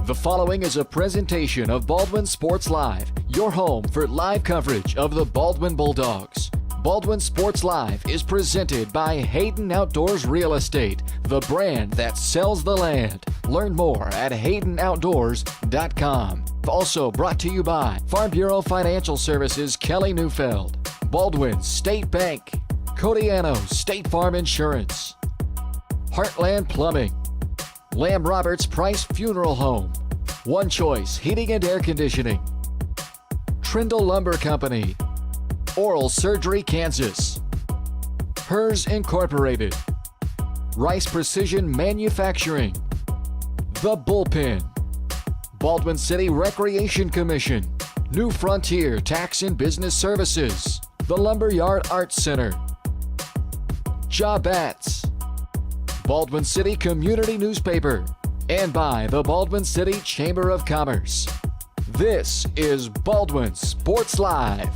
The following is a presentation of Baldwin Sports Live, your home for live coverage of the Baldwin Bulldogs. Baldwin Sports Live is presented by Hayden Outdoors Real Estate, the brand that sells the land. Learn more at haydenoutdoors.com. Also brought to you by Farm Bureau Financial Services, Kelly Neufeld, Baldwin State Bank, Codiano State Farm Insurance, Heartland Plumbing, Lamb Roberts Price Funeral Home, One Choice Heating and Air Conditioning, Trindle Lumber Company, Oral Surgery Kansas, Hers Incorporated, Rice Precision Manufacturing, The Bullpen, Baldwin City Recreation Commission, New Frontier Tax and Business Services, the Lumberyard Arts Center, Jobats, Baldwin City Community Newspaper, and by the Baldwin City Chamber of Commerce. This is Baldwin Sports Live.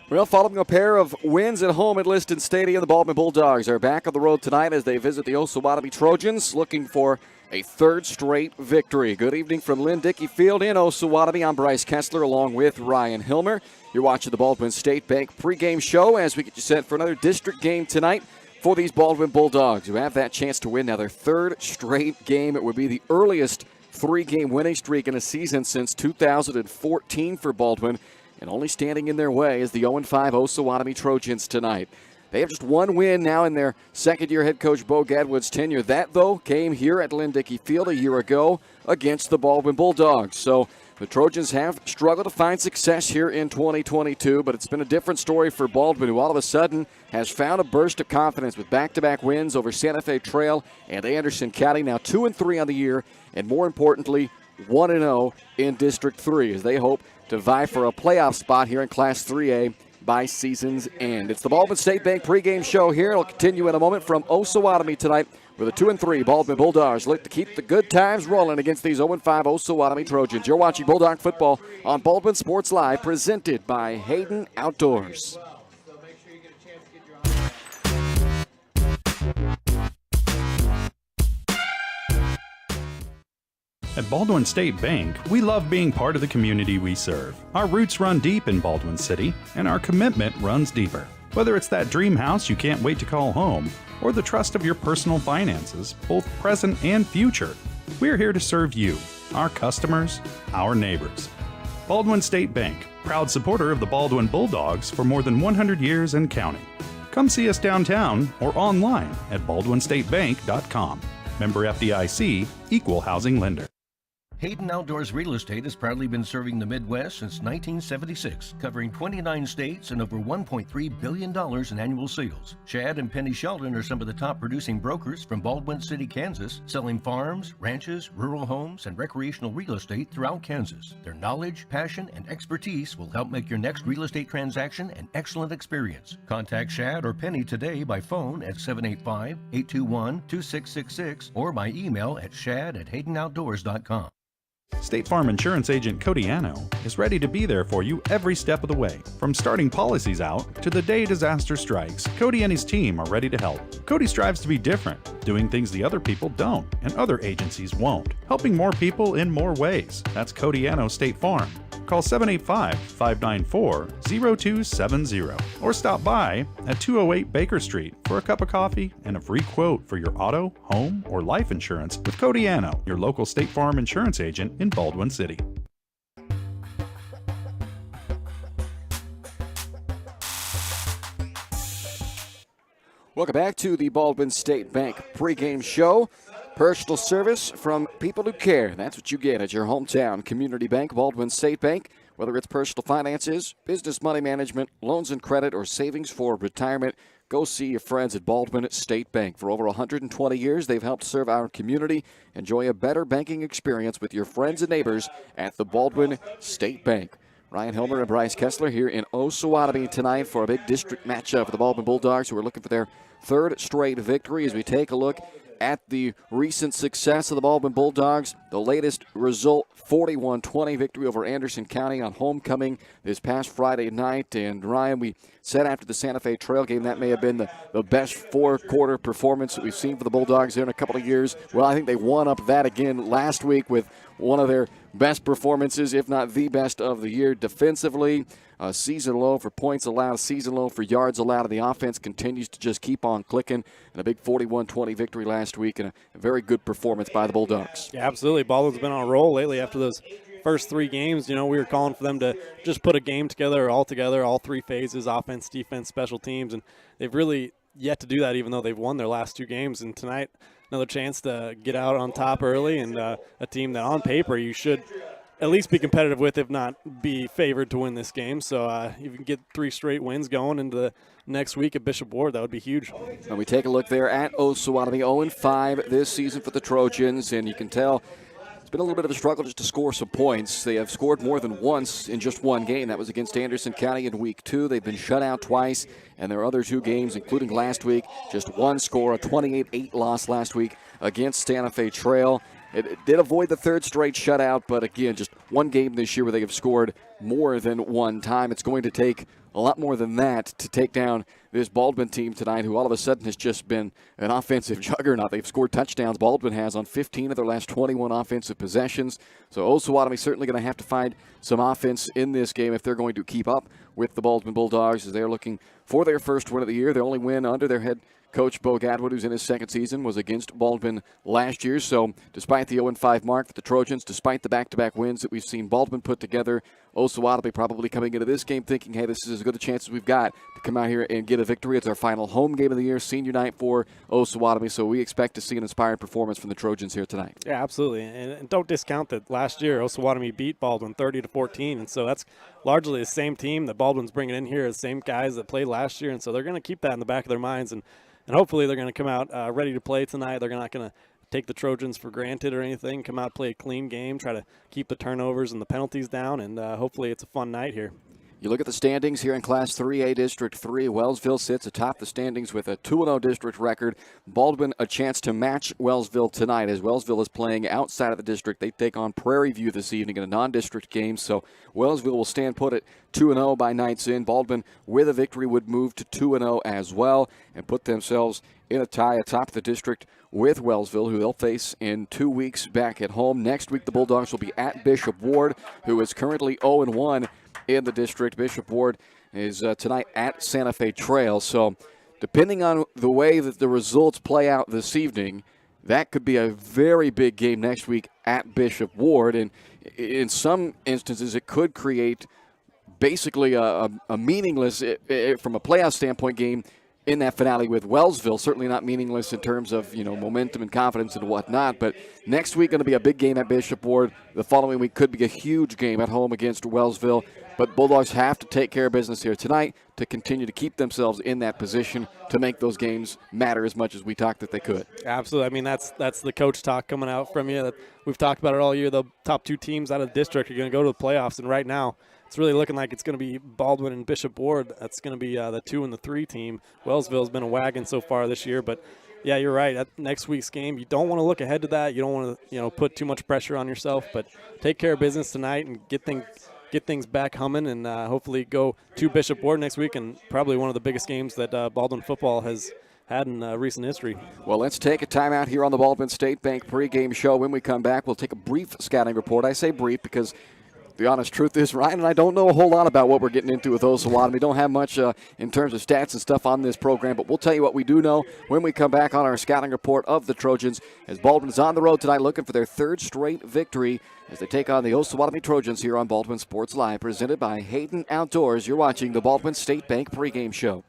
Well, following a pair of wins at home at Liston Stadium, the Baldwin Bulldogs are back on the road tonight as they visit the Osawatomie Trojans, looking for a third straight victory. Good evening from Lynn Dickey Field in Osawatomie. I'm Bryce Kessler along with Ryan Hilmer. You're watching the Baldwin State Bank pregame show as we get you set for another district game tonight for these Baldwin Bulldogs, who have that chance to win now their third straight game. It would be the earliest three-game winning streak in a season since 2014 for Baldwin, and only standing in their way is the 0-5 Osawatomie Trojans tonight. They have just one win now in their second-year head coach Bo Gadwood's tenure. That, though, came here at Lynn Dickey Field a year ago against the Baldwin Bulldogs. So the Trojans have struggled to find success here in 2022, but it's been a different story for Baldwin, who all of a sudden has found a burst of confidence with back-to-back wins over Santa Fe Trail and Anderson County, now 2-3 on the year, and more importantly, 1-0 in District 3 as they hope to vie for a playoff spot here in Class 3A by season's end. It's the Baldwin State Bank pregame show here. It'll continue in a moment from Osawatomie tonight with a 2-3 Baldwin Bulldogs look to keep the good times rolling against these 0-5 Osawatomie Trojans. You're watching Bulldog Football on Baldwin Sports Live, presented by Hayden Outdoors. At Baldwin State Bank, we love being part of the community we serve. Our roots run deep in Baldwin City, and our commitment runs deeper. Whether it's that dream house you can't wait to call home, or the trust of your personal finances, both present and future, we're here to serve you, our customers, our neighbors. Baldwin State Bank, proud supporter of the Baldwin Bulldogs for more than 100 years and counting. Come see us downtown or online at baldwinstatebank.com. Member FDIC, Equal Housing Lender. Hayden Outdoors Real Estate has proudly been serving the Midwest since 1976, covering 29 states and over $1.3 billion in annual sales. Shad and Penny Sheldon are some of the top producing brokers from Baldwin City, Kansas, selling farms, ranches, rural homes, and recreational real estate throughout Kansas. Their knowledge, passion, and expertise will help make your next real estate transaction an excellent experience. Contact Shad or Penny today by phone at 785-821-2666 or by email at shad@haydenoutdoors.com. State Farm Insurance Agent Codiano is ready to be there for you every step of the way. From starting policies out to the day disaster strikes, Cody and his team are ready to help. Cody strives to be different, doing things the other people don't and other agencies won't, helping more people in more ways. That's Codiano State Farm. Call 785-594-0270 or stop by at 208 Baker Street for a cup of coffee and a free quote for your auto, home, or life insurance with Codiano, your local State Farm insurance agent in Baldwin City. Welcome back to the Baldwin State Bank pregame show. Personal service from people who care. That's what you get at your hometown community bank, Baldwin State Bank. Whether it's personal finances, business money management, loans and credit, or savings for retirement, go see your friends at Baldwin State Bank. For over 120 years, they've helped serve our community. Enjoy a better banking experience with your friends and neighbors at the Baldwin State Bank. Ryan Hilmer and Bryce Kessler here in Osawatomie tonight for a big district matchup for the Baldwin Bulldogs, who are looking for their third straight victory as we take a look at the recent success of the Baldwin Bulldogs. The latest result, 41-20 victory over Anderson County on homecoming this past Friday night. And Ryan, we said after the Santa Fe Trail game that may have been the best four-quarter performance that we've seen for the Bulldogs in a couple of years. Well, I think they won up that again last week with one of their best performances, if not the best of the year defensively. Season low for points allowed, season low for yards allowed, and the offense continues to just keep on clicking. And a big 41-20 victory last week, and a very good performance by the Bulldogs. Yeah, absolutely. Baldwin's been on a roll lately after those first three games. We were calling for them to just put a game together, all three phases, offense, defense, special teams, and they've really yet to do that, even though they've won their last two games. And tonight, another chance to get out on top early, and a team that on paper you should at least be competitive with, if not be favored to win this game. So if you can get 3 straight wins going into the next week at Bishop Ward, that would be huge. And we take a look there at Osawatomie, 0-5 this season for the Trojans, and you can tell it's been a little bit of a struggle just to score some points. They have scored more than once in just one game. That was against Anderson County in week 2. They've been shut out twice, and their other 2 games, including last week, just one score, a 28-8 loss last week against Santa Fe Trail. It did avoid the 3rd straight shutout, but again, just one game this year where they have scored more than one time. It's going to take a lot more than that to take down this Baldwin team tonight, who all of a sudden has just been an offensive juggernaut. They've scored touchdowns, Baldwin has, on 15 of their last 21 offensive possessions. So Osawatomie certainly going to have to find some offense in this game if they're going to keep up with the Baldwin Bulldogs, as they're looking for their first win of the year. Their only win under their head coach Bo Gadwood, who's in his 2nd season, was against Baldwin last year. So despite the 0-5 mark for the Trojans, despite the back-to-back wins that we've seen Baldwin put together, Osawatomie probably coming into this game thinking, hey, this is as good a chance as we've got to come out here and get a victory. It's our final home game of the year, senior night for Osawatomie. So we expect to see an inspired performance from the Trojans here tonight. Yeah, absolutely. And don't discount that last year Osawatomie beat Baldwin 30-14, and so that's largely the same team that Baldwin's bringing in here, the same guys that played last year, and so they're going to keep that in the back of their minds, and hopefully they're going to come out ready to play tonight. They're not going to take the Trojans for granted or anything. Come out, play a clean game, try to keep the turnovers and the penalties down, and hopefully it's a fun night here. You look at the standings here in Class 3A District 3. Wellsville sits atop the standings with a 2-0 district record. Baldwin a chance to match Wellsville tonight, as Wellsville is playing outside of the district. They take on Prairie View this evening in a non-district game, so Wellsville will stand put at 2-0 by night's end. Baldwin, with a victory, would move to 2-0 as well and put themselves in a tie atop the district with Wellsville, who they'll face in 2 weeks back at home. Next week, the Bulldogs will be at Bishop Ward, who is currently 0-1 in the district. Bishop Ward is tonight at Santa Fe Trail. So depending on the way that the results play out this evening, that could be a very big game next week at Bishop Ward. And in some instances, it could create basically a meaningless, from a playoff standpoint, game in that finale with Wellsville. Certainly not meaningless in terms of, momentum and confidence and whatnot. But next week going to be a big game at Bishop Ward. The following week could be a huge game at home against Wellsville. But Bulldogs have to take care of business here tonight to continue to keep themselves in that position to make those games matter as much as we talked that they could. Absolutely. I mean, that's the coach talk coming out from you. We've talked about it all year. The top 2 teams out of the district are going to go to the playoffs, and right now it's really looking like it's going to be Baldwin and Bishop Ward. That's going to be the 2 and the 3 team. Wellsville's been a wagon so far this year, but yeah, you're right. At next week's game, you don't want to look ahead to that. You don't want to, put too much pressure on yourself, but take care of business tonight and get things back humming, and hopefully go to Bishop Ward next week, and probably one of the biggest games that Baldwin football has had in recent history. Well, let's take a timeout here on the Baldwin State Bank pregame show. When we come back, we'll take a brief scouting report. I say brief because the honest truth is, Ryan and I don't know a whole lot about what we're getting into with Osawatomie. We don't have much in terms of stats and stuff on this program, but we'll tell you what we do know when we come back on our scouting report of the Trojans, as Baldwin is on the road tonight looking for their 3rd straight victory as they take on the Osawatomie Trojans here on Baldwin Sports Live, presented by Hayden Outdoors. You're watching the Baldwin State Bank pregame show.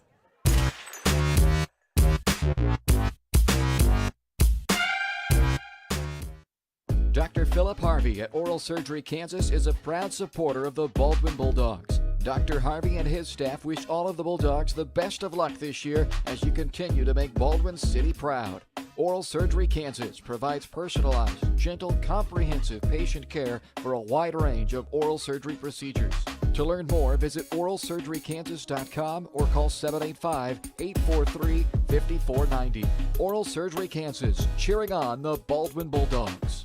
Dr. Philip Harvey at Oral Surgery Kansas is a proud supporter of the Baldwin Bulldogs. Dr. Harvey and his staff wish all of the Bulldogs the best of luck this year as you continue to make Baldwin City proud. Oral Surgery Kansas provides personalized, gentle, comprehensive patient care for a wide range of oral surgery procedures. To learn more, visit oralsurgerykansas.com or call 785-843-5490. Oral Surgery Kansas, cheering on the Baldwin Bulldogs.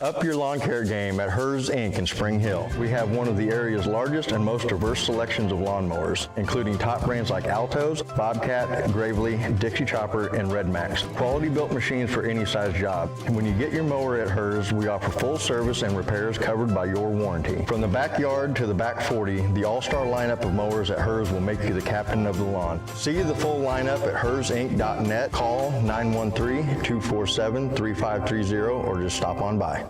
Up your lawn care game at Hers Inc. in Spring Hill. We have one of the area's largest and most diverse selections of lawnmowers, including top brands like Altos, Bobcat, Gravely, Dixie Chopper, and Red Max. Quality built machines for any size job. And when you get your mower at Hers, we offer full service and repairs covered by your warranty. From the backyard to the back 40, the all-star lineup of mowers at Hers will make you the captain of the lawn. See the full lineup at hersinc.net. Call 913-247-3530 or just stop on by.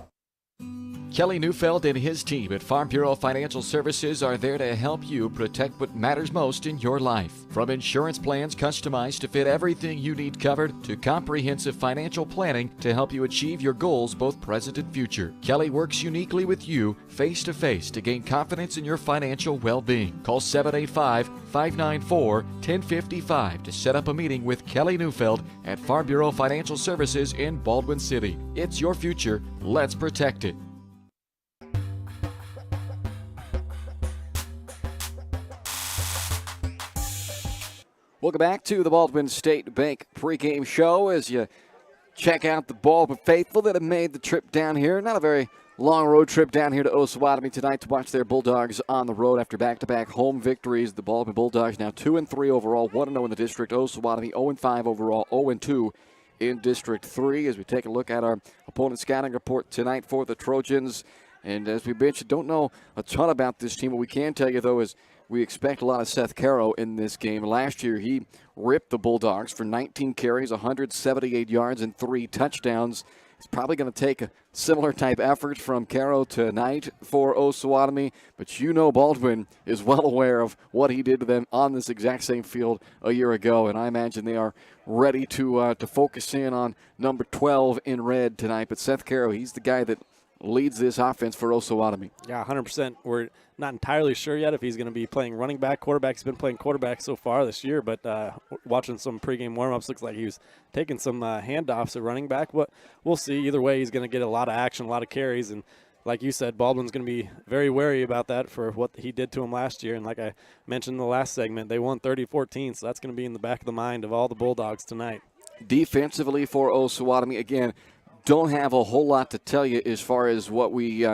Kelly Neufeld and his team at Farm Bureau Financial Services are there to help you protect what matters most in your life. From insurance plans customized to fit everything you need covered to comprehensive financial planning to help you achieve your goals both present and future. Kelly works uniquely with you face to face to gain confidence in your financial well-being. Call 785-594-1055 to set up a meeting with Kelly Neufeld at Farm Bureau Financial Services in Baldwin City. It's your future. Let's protect it. Welcome back to the Baldwin State Bank pregame show as you check out the Baldwin faithful that have made the trip down here. Not a very long road trip down here to Osawatomie tonight to watch their Bulldogs on the road after back-to-back home victories. The Baldwin Bulldogs now 2-3 overall, 1-0 in the district. Osawatomie 0-5 overall, 0-2 in District 3 as we take a look at our opponent scouting report tonight for the Trojans. And as we mentioned, don't know a ton about this team. What we can tell you, though, is we expect a lot of Seth Caro in this game. Last year, he ripped the Bulldogs for 19 carries, 178 yards, and 3 touchdowns. It's probably going to take a similar type effort from Caro tonight for Osawatomie, but you know Baldwin is well aware of what he did to them on this exact same field a year ago, and I imagine they are ready to focus in on number 12 in red tonight. But Seth Caro, he's the guy that leads this offense for Osawatomie. Yeah, 100%. We're not entirely sure yet if he's going to be playing running back, quarterback. He's been playing quarterback so far this year, but watching some pregame warm-ups, looks like he was taking some handoffs at running back. But we'll see. Either way, he's going to get a lot of action, a lot of carries, and like you said, Baldwin's going to be very wary about that for what he did to him last year. And like I mentioned in the last segment, they won 30-14, so that's going to be in the back of the mind of all the Bulldogs tonight. Defensively for Osawatomie, again, don't have a whole lot to tell you as far as what we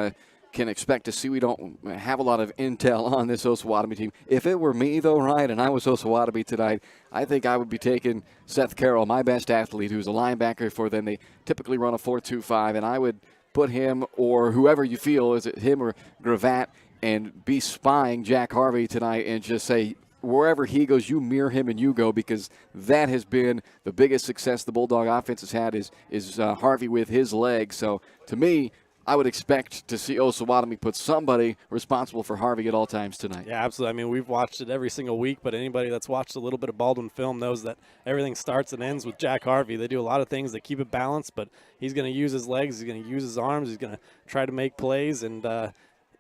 can expect to see. We don't have a lot of intel on this Osawatomie team. If it were me, though, Ryan, and I was Osawatomie tonight, I think I would be taking Seth Caro, my best athlete, who's a linebacker for them. They typically run a 4-2-5, and I would put him or whoever you feel, is it him or Gravatt, and be spying Jack Harvey tonight and just say, wherever he goes, you mirror him and you go, because that has been the biggest success the Bulldog offense has had is Harvey with his legs. So to me, I would expect to see Osawatomie put somebody responsible for Harvey at all times tonight. Yeah, absolutely. I mean, we've watched it every single week, but anybody that's watched a little bit of Baldwin film knows that everything starts and ends with Jack Harvey. They do a lot of things that keep it balanced, but he's going to use his legs, he's going to use his arms, he's going to try to make plays, and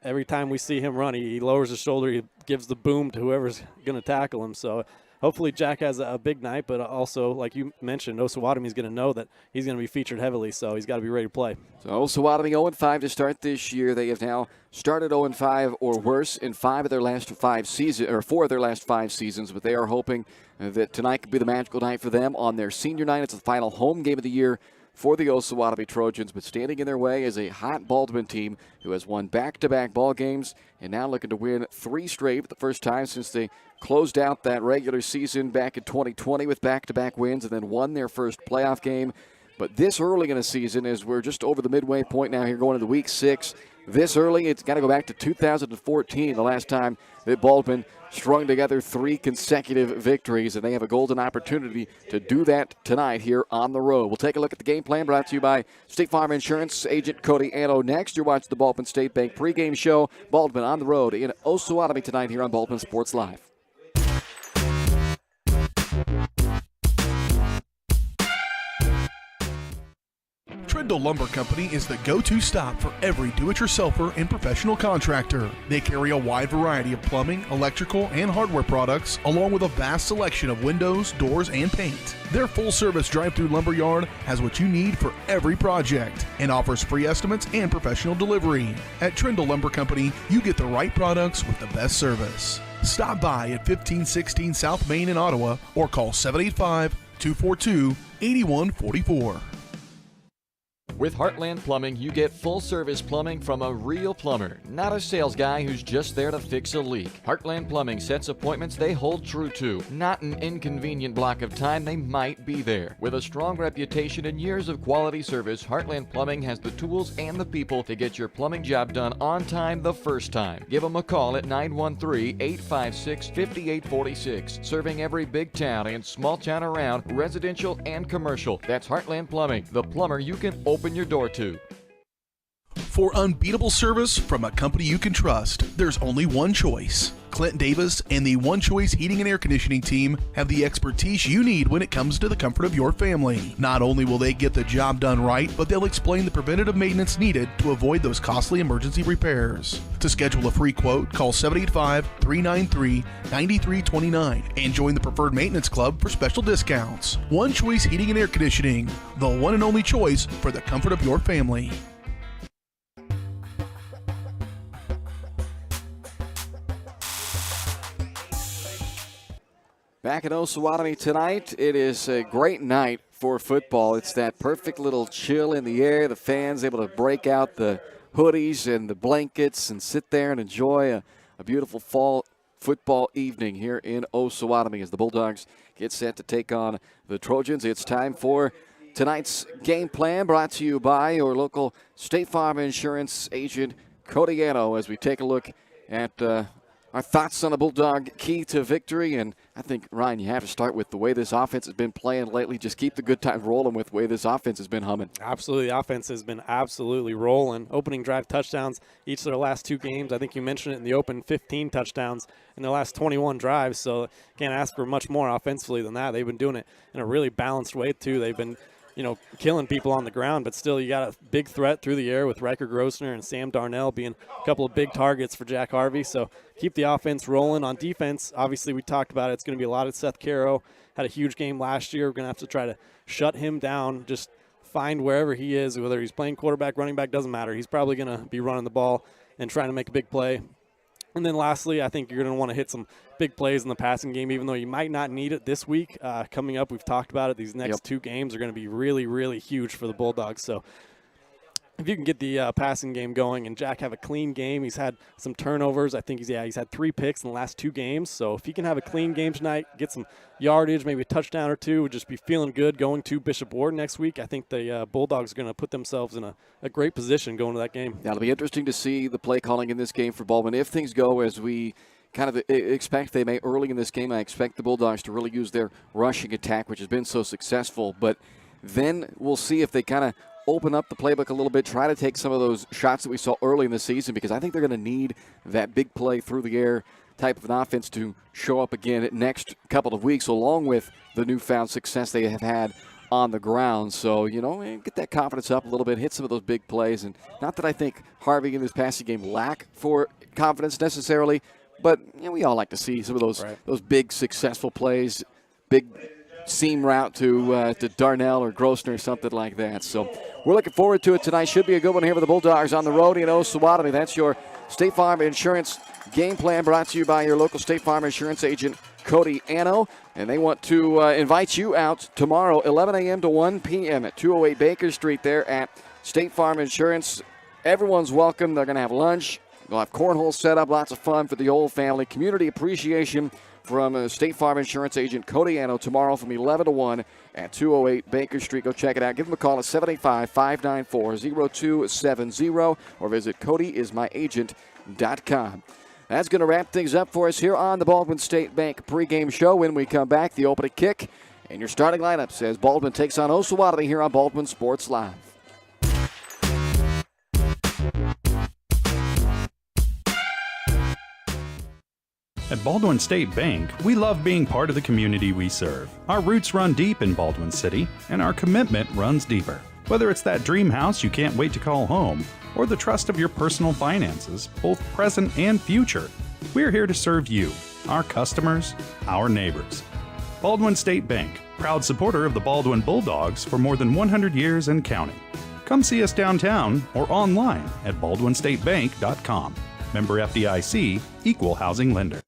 every time we see him run, he lowers his shoulder, he gives the boom to whoever's going to tackle him. So hopefully Jack has a big night, but also, like you mentioned, Osawatomie's going to know that he's going to be featured heavily, so he's got to be ready to play. So Osawatomie 0-5 to start this year. They have now started 0-5 or worse in 4 of their last 5 seasons, but they are hoping that tonight could be the magical night for them on their senior night. It's the final home game of the year for the Osawatomie Trojans, but standing in their way is a hot Baldwin team who has won back-to-back ball games and now looking to win 3 straight for the first time since they closed out that regular season back in 2020 with back-to-back wins and then won their first playoff game. But this early in the season, as we're just over the midway point now here going into week 6, this early, it's got to go back to 2014, the last time that Baldwin strung together 3 consecutive victories, and they have a golden opportunity to do that tonight here on the road. We'll take a look at the game plan brought to you by State Farm Insurance agent Cody Anno. Next, you're watching the Baldwin State Bank pregame show. Baldwin on the road in Osawatomie tonight here on Baldwin Sports Live. Trindle Lumber Company is the go-to stop for every do-it-yourselfer and professional contractor. They carry a wide variety of plumbing, electrical, and hardware products, along with a vast selection of windows, doors, and paint. Their full-service drive-through lumber yard has what you need for every project and offers free estimates and professional delivery. At Trindle Lumber Company, you get the right products with the best service. Stop by at 1516 South Main in Ottawa or call 785-242-8144. With Heartland Plumbing, you get full-service plumbing from a real plumber, not a sales guy who's just there to fix a leak. Heartland Plumbing sets appointments they hold true to, not an inconvenient block of time they might be there. With a strong reputation and years of quality service, Heartland Plumbing has the tools and the people to get your plumbing job done on time the first time. Give them a call at 913-856-5846, serving every big town and small town around, residential and commercial. That's Heartland Plumbing, the plumber you can open your door to. For unbeatable service from a company you can trust, there's only one choice. Clint Davis and the One Choice Heating and Air Conditioning team have the expertise you need when it comes to the comfort of your family. Not only will they get the job done right, but they'll explain the preventative maintenance needed to avoid those costly emergency repairs. To schedule a free quote, call 785-393-9329 and join the Preferred Maintenance Club for special discounts. One Choice Heating and Air Conditioning, the one and only choice for the comfort of your family. Back in Osawatomie tonight, it is a great night for football. It's that perfect little chill in the air. The fans able to break out the hoodies and the blankets and sit there and enjoy a beautiful fall football evening here in Osawatomie as the Bulldogs get set to take on the Trojans. It's time for tonight's game plan, brought to you by your local State Farm Insurance agent, Codiano, as we take a look at our thoughts on the Bulldog key to victory. And I think, Ryan, you have to start with the way this offense has been playing lately. Just keep the good times rolling with the way this offense has been humming. Absolutely. The offense has been absolutely rolling. Opening drive touchdowns each of their last two games. I think you mentioned it in the open, 15 touchdowns in their last 21 drives. So can't ask for much more offensively than that. They've been doing it in a really balanced way, too. They've been killing people on the ground, but still you got a big threat through the air with Riker Grossner and Sam Darnell being a couple of big targets for Jack Harvey. So keep the offense rolling. On defense, obviously we talked about it. It's going to be a lot of Seth Caro. Had a huge game last year. We're going to have to try to shut him down, just find wherever he is, whether he's playing quarterback, running back, doesn't matter. He's probably going to be running the ball and trying to make a big play. And then lastly, I think you're going to want to hit some big plays in the passing game, even though you might not need it this week. Coming up, we've talked about it. These next two games are going to be really, really huge for the Bulldogs. So if you can get the passing game going and Jack have a clean game, he's had some turnovers. I think he's had 3 picks in the last 2 games. So if he can have a clean game tonight, get some yardage, maybe a touchdown or 2, would just be feeling good going to Bishop Ward next week. I think the Bulldogs are going to put themselves in a great position going to that game. Yeah, it'll be interesting to see the play calling in this game for Baldwin. If things go as we kind of expect they may early in this game, I expect the Bulldogs to really use their rushing attack, which has been so successful. But then we'll see if they kind of open up the playbook a little bit, try to take some of those shots that we saw early in the season, because I think they're going to need that big play through the air type of an offense to show up again next couple of weeks, along with the newfound success they have had on the ground. So, get that confidence up a little bit, hit some of those big plays. And not that I think Harvey in this passing game lack for confidence necessarily, but we all like to see some of those big successful plays, big seam route to Darnell or Grossner or something like that. So we're looking forward to it tonight. Should be a good one here with the Bulldogs on the road in Osawatomie. That's your State Farm Insurance game plan, brought to you by your local State Farm Insurance agent, Cody Anno. And they want to invite you out tomorrow, 11 a.m. to 1 p.m. at 208 Baker Street there at State Farm Insurance. Everyone's welcome. They're going to have lunch. They'll have cornhole set up, lots of fun for the whole family. Community appreciation from State Farm Insurance agent Cody Anno tomorrow from 11 to 1 at 208 Baker Street. Go check it out. Give them a call at 785-594-0270 or visit CodyIsMyAgent.com. That's going to wrap things up for us here on the Baldwin State Bank pregame show. When we come back, the opening kick and your starting lineup says Baldwin takes on Osawatomie here on Baldwin Sports Live. At Baldwin State Bank, we love being part of the community we serve. Our roots run deep in Baldwin City, and our commitment runs deeper. Whether it's that dream house you can't wait to call home, or the trust of your personal finances, both present and future, we're here to serve you, our customers, our neighbors. Baldwin State Bank, proud supporter of the Baldwin Bulldogs for more than 100 years and counting. Come see us downtown or online at baldwinstatebank.com. Member FDIC, Equal Housing Lender.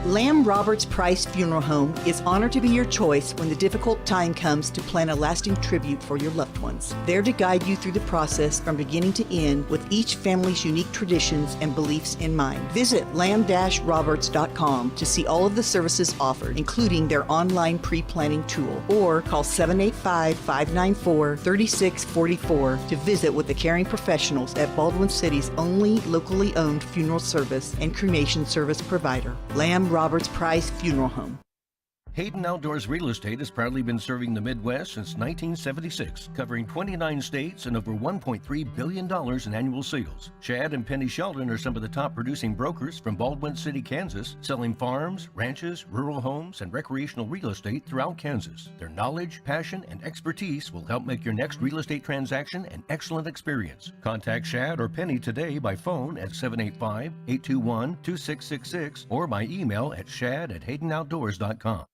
Lamb Roberts Price Funeral Home is honored to be your choice when the difficult time comes to plan a lasting tribute for your loved ones. There to guide you through the process from beginning to end with each family's unique traditions and beliefs in mind. Visit lamb-roberts.com to see all of the services offered, including their online pre-planning tool, or call 785-594-3644 to visit with the caring professionals at Baldwin City's only locally owned funeral service and cremation service provider, Lamb Roberts Price Funeral Home. Hayden Outdoors Real Estate has proudly been serving the Midwest since 1976, covering 29 states and over $1.3 billion in annual sales. Chad and Penny Sheldon are some of the top producing brokers from Baldwin City, Kansas, selling farms, ranches, rural homes, and recreational real estate throughout Kansas. Their knowledge, passion, and expertise will help make your next real estate transaction an excellent experience. Contact Chad or Penny today by phone at 785-821-2666 or by email at shad@haydenoutdoors.com.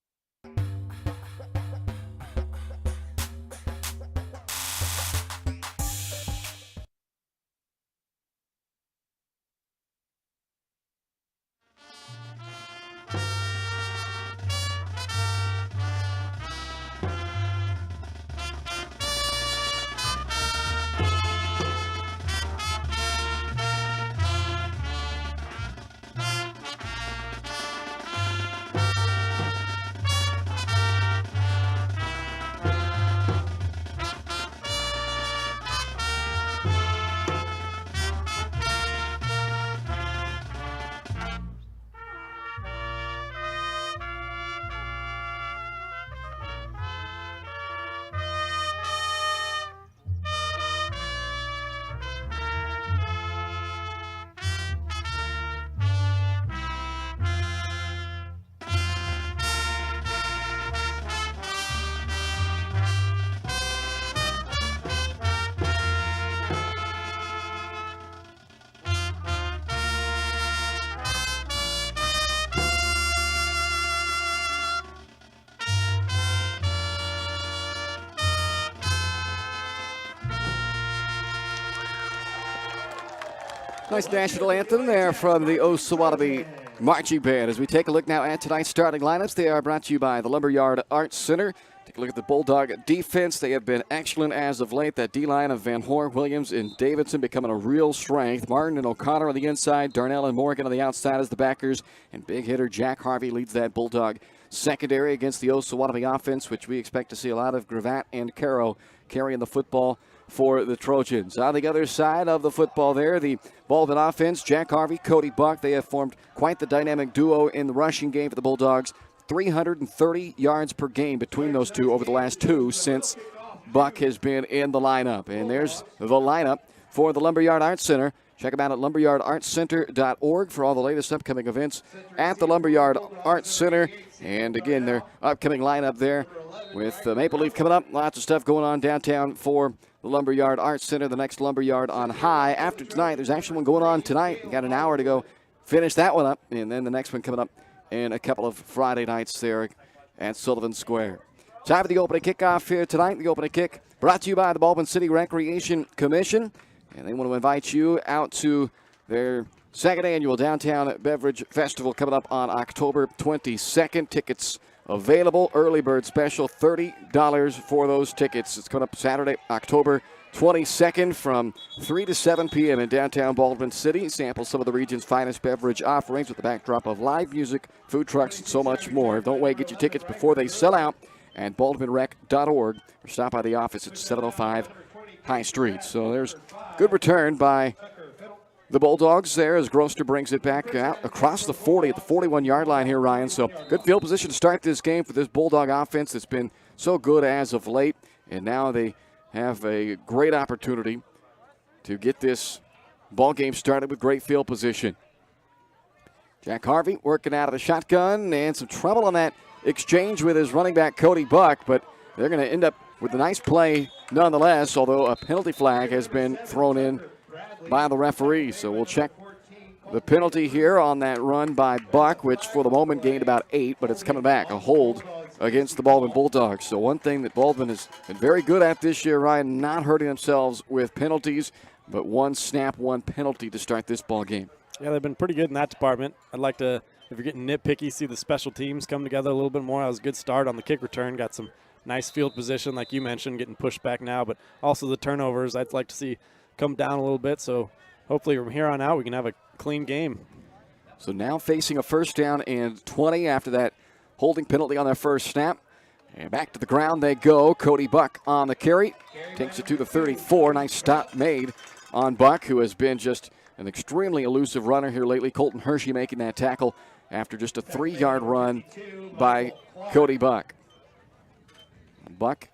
Nice national anthem there from the Osawatomie Marching Band. As we take a look now at tonight's starting lineups, they are brought to you by the Lumberyard Arts Center. Take a look at the Bulldog defense. They have been excellent as of late. That D-line of Van Horn, Williams, and Davidson becoming a real strength. Martin and O'Connor on the inside. Darnell and Morgan on the outside as the backers. And big hitter Jack Harvey leads that Bulldog secondary against the Osawatomie offense, which we expect to see a lot of Gravatt and Caro carrying the football for the Trojans. On the other side of the football there, the Baldwin offense, Jack Harvey, Cody Buck, they have formed quite the dynamic duo in the rushing game for the Bulldogs. 330 yards per game between those two over the last two since Buck has been in the lineup. And there's the lineup for the Lumberyard Arts Center. Check them out at lumberyardartscenter.org for all the latest upcoming events at the Lumberyard Arts Center. And again, their upcoming lineup there with Maple Leaf coming up. Lots of stuff going on downtown for the Lumberyard Arts Center, the next Lumberyard on High. After tonight, there's actually one going on tonight. We've got an hour to go finish that one up, and then the next one coming up in a couple of Friday nights there at Sullivan Square. Time for the opening kickoff here tonight. The opening kick brought to you by the Baldwin City Recreation Commission. And they want to invite you out to their second annual Downtown Beverage Festival coming up on October 22nd. Tickets available. Early bird special, $30 for those tickets. It's coming up Saturday, October 22nd from 3 to 7 p.m. in downtown Baldwin City. Sample some of the region's finest beverage offerings with the backdrop of live music, food trucks, and so much more. Don't wait. Get your tickets before they sell out at baldwinrec.org or stop by the office at 705 High Street. So there's good return by the Bulldogs there as Grosser brings it back out across the 40 at the 41-yard line here, Ryan. So good field position to start this game for this Bulldog offense that's been so good as of late. And now they have a great opportunity to get this ball game started with great field position. Jack Harvey working out of the shotgun and some trouble on that exchange with his running back Cody Buck, but they're going to end up with a nice play nonetheless, although a penalty flag has been thrown in by the referee. So we'll check the penalty here on that run by Buck, which for the moment gained about 8, but it's coming back. A hold against the Baldwin Bulldogs. So one thing that Baldwin has been very good at this year, Ryan, not hurting themselves with penalties, but one snap, one penalty to start this ball game. Yeah, they've been pretty good in that department. I'd like to, if you're getting nitpicky, see the special teams come together a little bit more. That was a good start on the kick return. Got some nice field position, like you mentioned, getting pushed back now, but also the turnovers I'd like to see come down a little bit. So hopefully from here on out we can have a clean game. So now facing a first down and 20 after that holding penalty on their first snap. And back to the ground they go. Cody Buck on the carry. Takes it to the 34. Nice stop made on Buck, who has been just an extremely elusive runner here lately. Colton Hershey making that tackle after just a 3-yard run by Cody Buck. Buck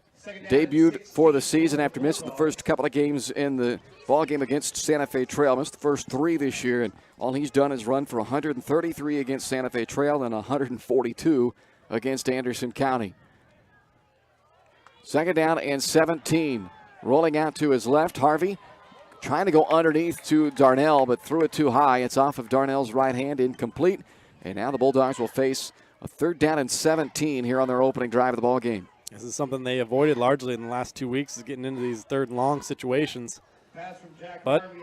debuted for the season after missing the first couple of games in the ball game against Santa Fe Trail. Missed the first 3 this year, and all he's done is run for 133 against Santa Fe Trail and 142 against Anderson County. Second down and 17. Rolling out to his left, Harvey trying to go underneath to Darnell, but threw it too high. It's off of Darnell's right hand, incomplete. And now the Bulldogs will face a third down and 17 here on their opening drive of the ball game. This is something they avoided largely in the last 2 weeks, is getting into these third and long situations. But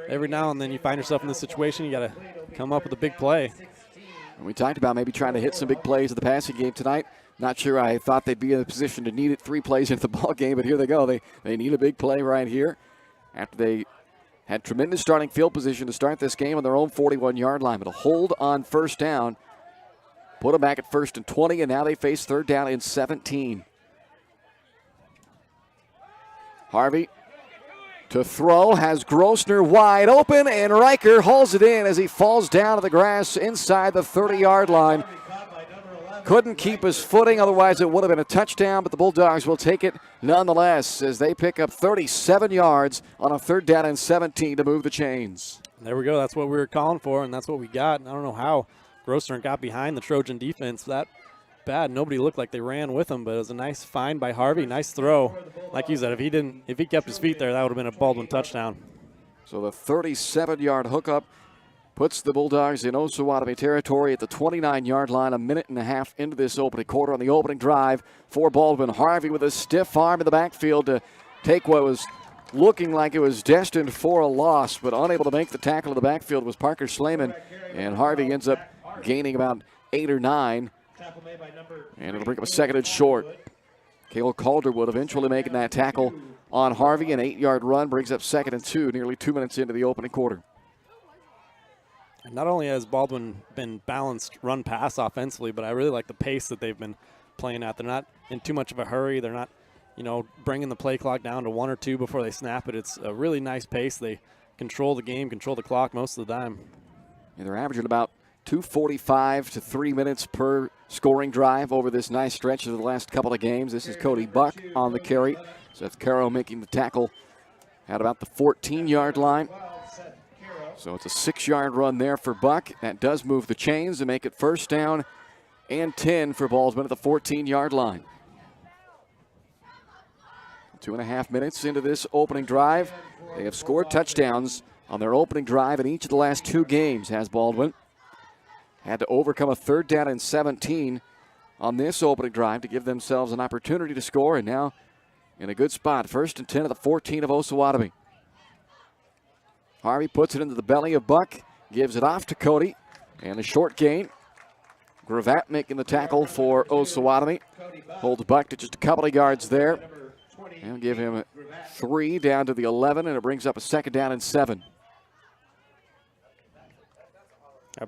every now and then you find yourself in this situation, you got to come up with a big play. And we talked about maybe trying to hit some big plays in the passing game tonight. Not sure I thought they'd be in a position to need it 3 plays into the ball game, but here they go. They need a big play right here after they had tremendous starting field position to start this game on their own 41-yard line. But a hold on first down put them back at 1st and 20, and now they face third down and 17. Harvey to throw, has Grossner wide open, and Riker hauls it in as he falls down to the grass inside the 30-yard line. Couldn't keep his footing, otherwise it would have been a touchdown, but the Bulldogs will take it nonetheless as they pick up 37 yards on a third down and 17 to move the chains. There we go. That's what we were calling for, and that's what we got. I don't know how Grossner got behind the Trojan defense that bad. Nobody looked like they ran with him, but it was a nice find by Harvey. Nice throw. Like you said, if he kept his feet there, that would have been a Baldwin touchdown. So the 37-yard hookup puts the Bulldogs in Osawatomie territory at the 29-yard line, a minute and a half into this opening quarter on the opening drive for Baldwin. Harvey with a stiff arm in the backfield to take what was looking like it was destined for a loss, but unable to make the tackle in the backfield was Parker Slayman, and Harvey ends up gaining about 8 or 9, and it'll bring up a second and short. Cale Calderwood eventually making that tackle on Harvey. An 8-yard run brings up 2nd and 2, nearly 2 minutes into the opening quarter. And not only has Baldwin been balanced run-pass offensively, but I really like the pace that they've been playing at. They're not in too much of a hurry. They're not, bringing the play clock down to 1 or 2 before they snap it. It's a really nice pace. They control the game, control the clock most of the time. Yeah, they're averaging about 2:45 to 3 minutes per scoring drive over this nice stretch of the last couple of games. This is Cody Buck on the carry. Seth Caro making the tackle at about the 14-yard line. So it's a 6-yard run there for Buck. That does move the chains and make it first down and 10 for Baldwin at the 14-yard line. 2.5 minutes into this opening drive. They have scored touchdowns on their opening drive in each of the last 2 games, has Baldwin. Had to overcome a third down and 17 on this opening drive to give themselves an opportunity to score, and now in a good spot. 1st and 10 at the 14 of Osawatomie. Harvey puts it into the belly of Buck, gives it off to Cody, and a short gain. Gravatt making the tackle for Osawatomie. Holds Buck to just a couple of yards there. And give him 3 down to the 11, and it brings up a 2nd down and 7.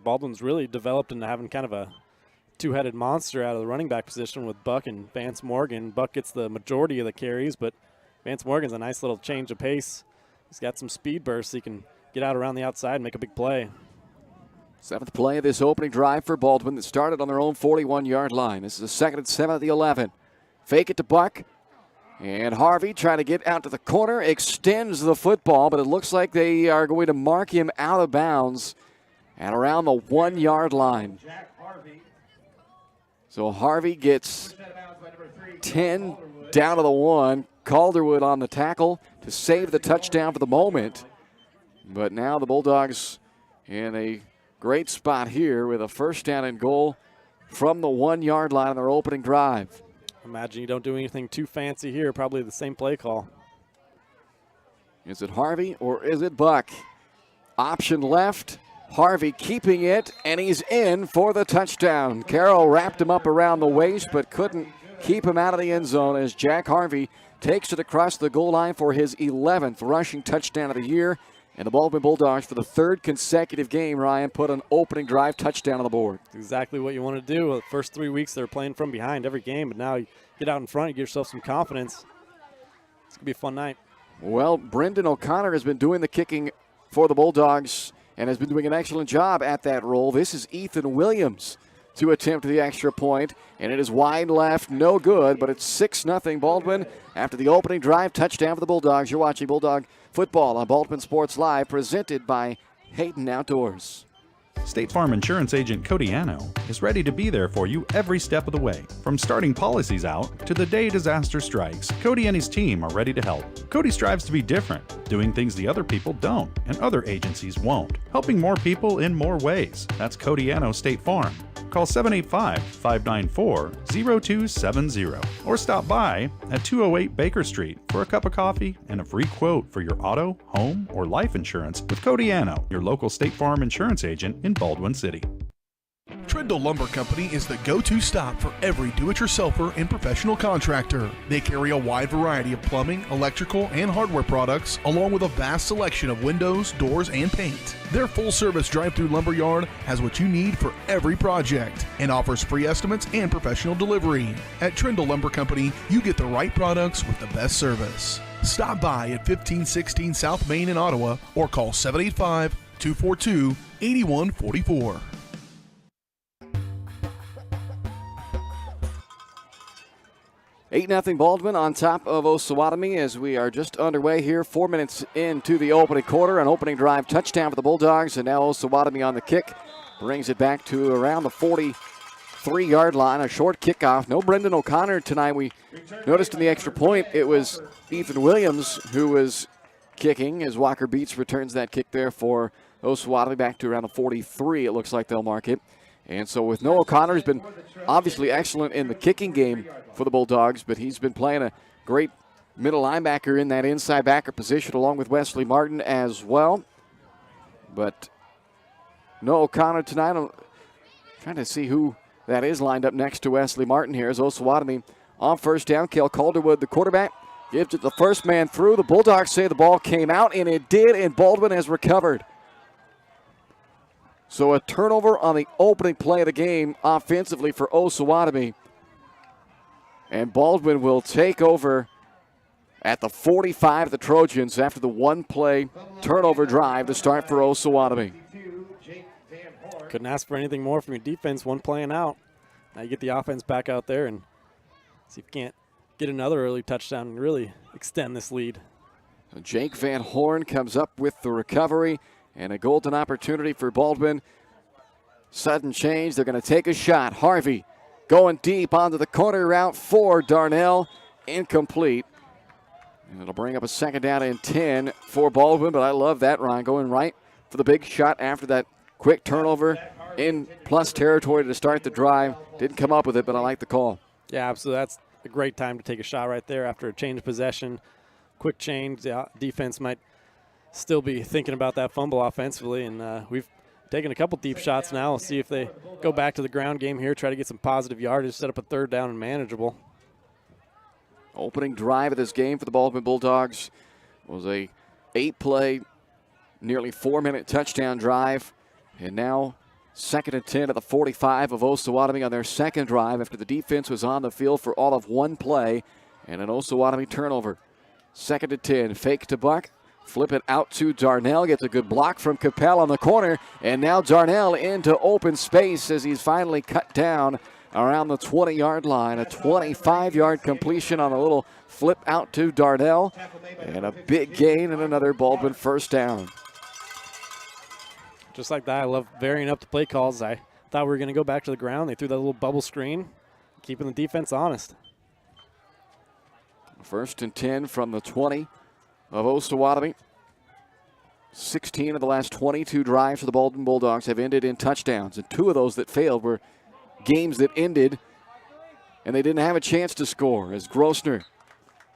Baldwin's really developed into having kind of a two-headed monster out of the running back position with Buck and Vance Morgan. Buck gets the majority of the carries, but Vance Morgan's a nice little change of pace. He's got some speed bursts. He can get out around the outside and make a big play. 7th play of this opening drive for Baldwin that started on their own 41-yard line. This is a 2nd and 7 at the 11. Fake it to Buck. And Harvey trying to get out to the corner, extends the football, but it looks like they are going to mark him out of bounds at around the 1-yard line. So Harvey gets 10 down to the 1. Calderwood on the tackle to save the touchdown for the moment. But now the Bulldogs in a great spot here with a first down and goal from the 1-yard line on their opening drive. Imagine you don't do anything too fancy here, probably the same play call. Is it Harvey or is it Buck? Option left. Harvey keeping it, and he's in for the touchdown. Carroll wrapped him up around the waist, but couldn't keep him out of the end zone as Jack Harvey takes it across the goal line for his 11th rushing touchdown of the year. And the Baldwin Bulldogs, for the third consecutive game, Ryan, put an opening drive touchdown on the board. Exactly what you want to do. The first 3 weeks they're playing from behind every game, but now you get out in front, you give yourself some confidence. It's going to be a fun night. Well, Brendan O'Connor has been doing the kicking for the Bulldogs and has been doing an excellent job at that role. This is Ethan Williams to attempt the extra point, and it is wide left, no good, but it's 6-0 Baldwin after the opening drive touchdown for the Bulldogs. You're watching Bulldog Football on Baldwin Sports Live, presented by Hayden Outdoors. State Farm Insurance Agent Cody Anno is ready to be there for you every step of the way. From starting policies out to the day disaster strikes, Cody and his team are ready to help. Cody strives to be different, doing things the other people don't and other agencies won't, helping more people in more ways. That's Cody Anno State Farm. Call 785-594-0270 or stop by at 208 Baker Street for a cup of coffee and a free quote for your auto, home, or life insurance with Cody Anno, your local State Farm insurance agent in Baldwin City. Trindle Lumber Company is the go-to stop for every do-it-yourselfer and professional contractor. They carry a wide variety of plumbing, electrical, and hardware products, along with a vast selection of windows, doors, and paint. Their full-service drive-through lumber yard has what you need for every project and offers free estimates and professional delivery. At Trindle Lumber Company, you get the right products with the best service. Stop by at 1516 South Main in Ottawa or call 785-242-8144. 8-0 Baldwin on top of Osawatomie as we are just underway here. 4 minutes into the opening quarter. An opening drive touchdown for the Bulldogs, and now Osawatomie on the kick. Brings it back to around the 43-yard line. A short kickoff. No Brendan O'Connor tonight. We noticed in the extra point it was Ethan Williams who was kicking as Walker Beats returns that kick there for Osawatomie back to around the 43. It looks like they'll mark it. And so with Noah O'Connor, he's been obviously excellent in the kicking game for the Bulldogs, but he's been playing a great middle linebacker in that inside backer position along with Wesley Martin as well. But Noah O'Connor tonight, I'm trying to see who that is lined up next to Wesley Martin here as Osawatomie on first down. Cale Calderwood, the quarterback, gives it the first man through. The Bulldogs say the ball came out, and it did, and Baldwin has recovered. So a turnover on the opening play of the game offensively for Osawatomie. And Baldwin will take over at the 45 of the Trojans after the one-play turnover drive to start for Osawatomie. Couldn't ask for anything more from your defense, one play and out. Now you get the offense back out there and see if you can't get another early touchdown and really extend this lead. So Jake Van Horn comes up with the recovery. And a golden opportunity for Baldwin. Sudden change. They're going to take a shot. Harvey going deep onto the corner route for Darnell. Incomplete. And it'll bring up a second down and 10 for Baldwin. But I love that, Ryan, going right for the big shot after that quick turnover in plus territory to start the drive. Didn't come up with it, but I like the call. Yeah, absolutely. That's a great time to take a shot right there after a change of possession. Quick change. The defense might still be thinking about that fumble offensively, and we've taken a couple deep shots now. We'll see if they go back to the ground game here, try to get some positive yardage, set up a third down and manageable. Opening drive of this game for the Baldwin Bulldogs was a 8-play, nearly 4-minute touchdown drive, and now second and 10 at the 45 of Osawatomie on their second drive after the defense was on the field for all of one play and an Osawatomie turnover. Second and 10, fake to Buck. Flip it out to Darnell. Gets a good block from Capel on the corner. And now Darnell into open space as he's finally cut down around the 20-yard line. A 25-yard completion on a little flip out to Darnell. And a big gain and another Baldwin first down. Just like that, I love varying up the play calls. I thought we were going to go back to the ground. They threw that little bubble screen, keeping the defense honest. First and 10 from the 20 of Osawatomie. 16 of the last 22 drives for the Baldwin Bulldogs have ended in touchdowns, and 2 of those that failed were games that ended and they didn't have a chance to score, as Grossner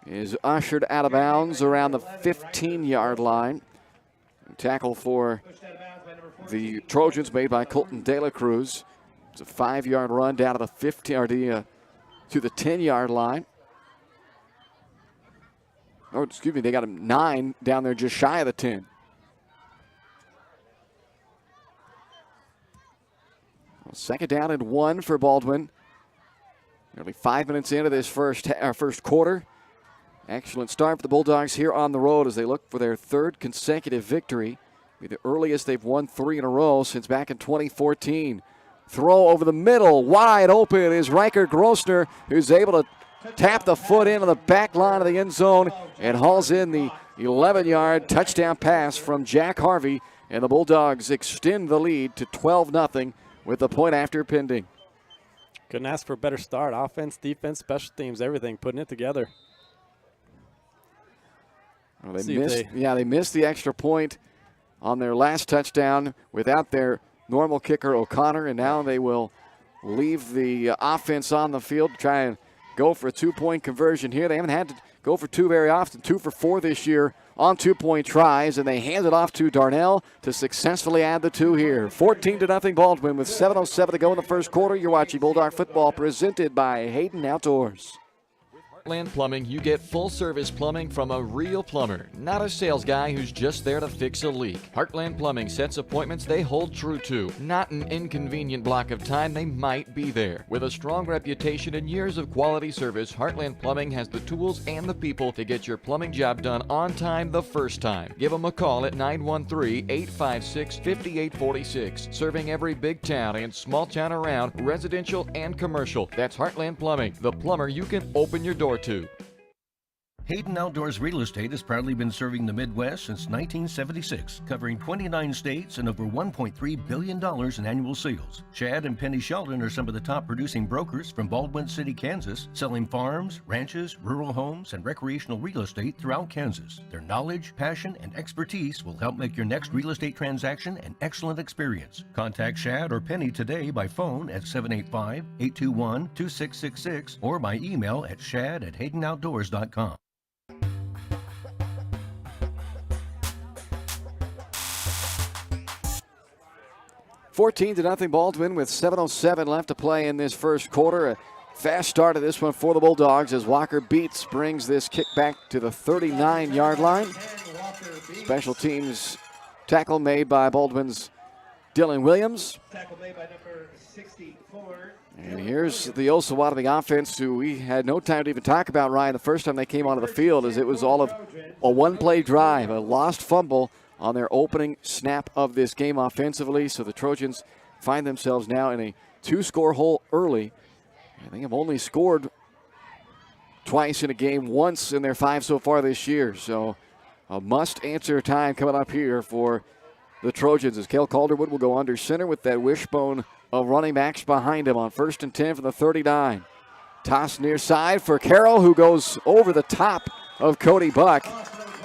is ushered out of bounds around the 15-yard line. Tackle for the Trojans made by Colton De La Cruz. It's a 5-yard run down to the 15 or to the 10-yard line. Oh, excuse me, they got him 9 down there just shy of the 10. Well, second down and 1 for Baldwin. Nearly 5 minutes into this first quarter. Excellent start for the Bulldogs here on the road as they look for their 3rd consecutive victory. Be the earliest they've won 3 in a row since back in 2014. Throw over the middle, wide open is Riker Grossner, who's able to tap the foot into the back line of the end zone and hauls in the 11-yard touchdown pass from Jack Harvey, and the Bulldogs extend the lead to 12-0 with the point after pending. Couldn't ask for a better start. Offense, defense, special teams, everything, putting it together. Well, they missed the extra point on their last touchdown without their normal kicker O'Connor, and now they will leave the offense on the field to try and go for a 2-point conversion here. They haven't had to go for 2 very often, 2 for 4 this year on 2-point tries, and they hand it off to Darnell to successfully add the 2 here. 14-0 Baldwin with 7:07 to go in the first quarter. You're watching Bulldog football presented by Hayden Outdoors. Heartland Plumbing, you get full-service plumbing from a real plumber, not a sales guy who's just there to fix a leak. Heartland Plumbing sets appointments they hold true to, not an inconvenient block of time they might be there. With a strong reputation and years of quality service, Heartland Plumbing has the tools and the people to get your plumbing job done on time the first time. Give them a call at 913-856-5846. Serving every big town and small town around, residential and commercial. That's Heartland Plumbing, the plumber you can open your door to. Hayden Outdoors Real Estate has proudly been serving the Midwest since 1976, covering 29 states and over $1.3 billion in annual sales. Chad and Penny Sheldon are some of the top producing brokers from Baldwin City, Kansas, selling farms, ranches, rural homes, and recreational real estate throughout Kansas. Their knowledge, passion, and expertise will help make your next real estate transaction an excellent experience. Contact Chad or Penny today by phone at 785-821-2666 or by email at shad@haydenoutdoors.com. 14-0 Baldwin with 7:07 left to play in this first quarter. A fast start of this one for the Bulldogs as Walker Beats brings this kick back to the 39-yard line. Special teams tackle made by Baldwin's Dylan Williams. Tackle made by number 64. And here's the Osawatomie offense, who we had no time to even talk about, Ryan, the first time they came onto the field, as it was all of a one-play drive, a lost fumble on their opening snap of this game offensively. So the Trojans find themselves now in a 2-score hole early. And they have only scored twice in a game, once in their 5 so far this year. So a must-answer time coming up here for the Trojans as Cale Calderwood will go under center with that wishbone of running backs behind him on 1st and 10 from the 39. Toss near side for Carroll, who goes over the top of Cody Buck.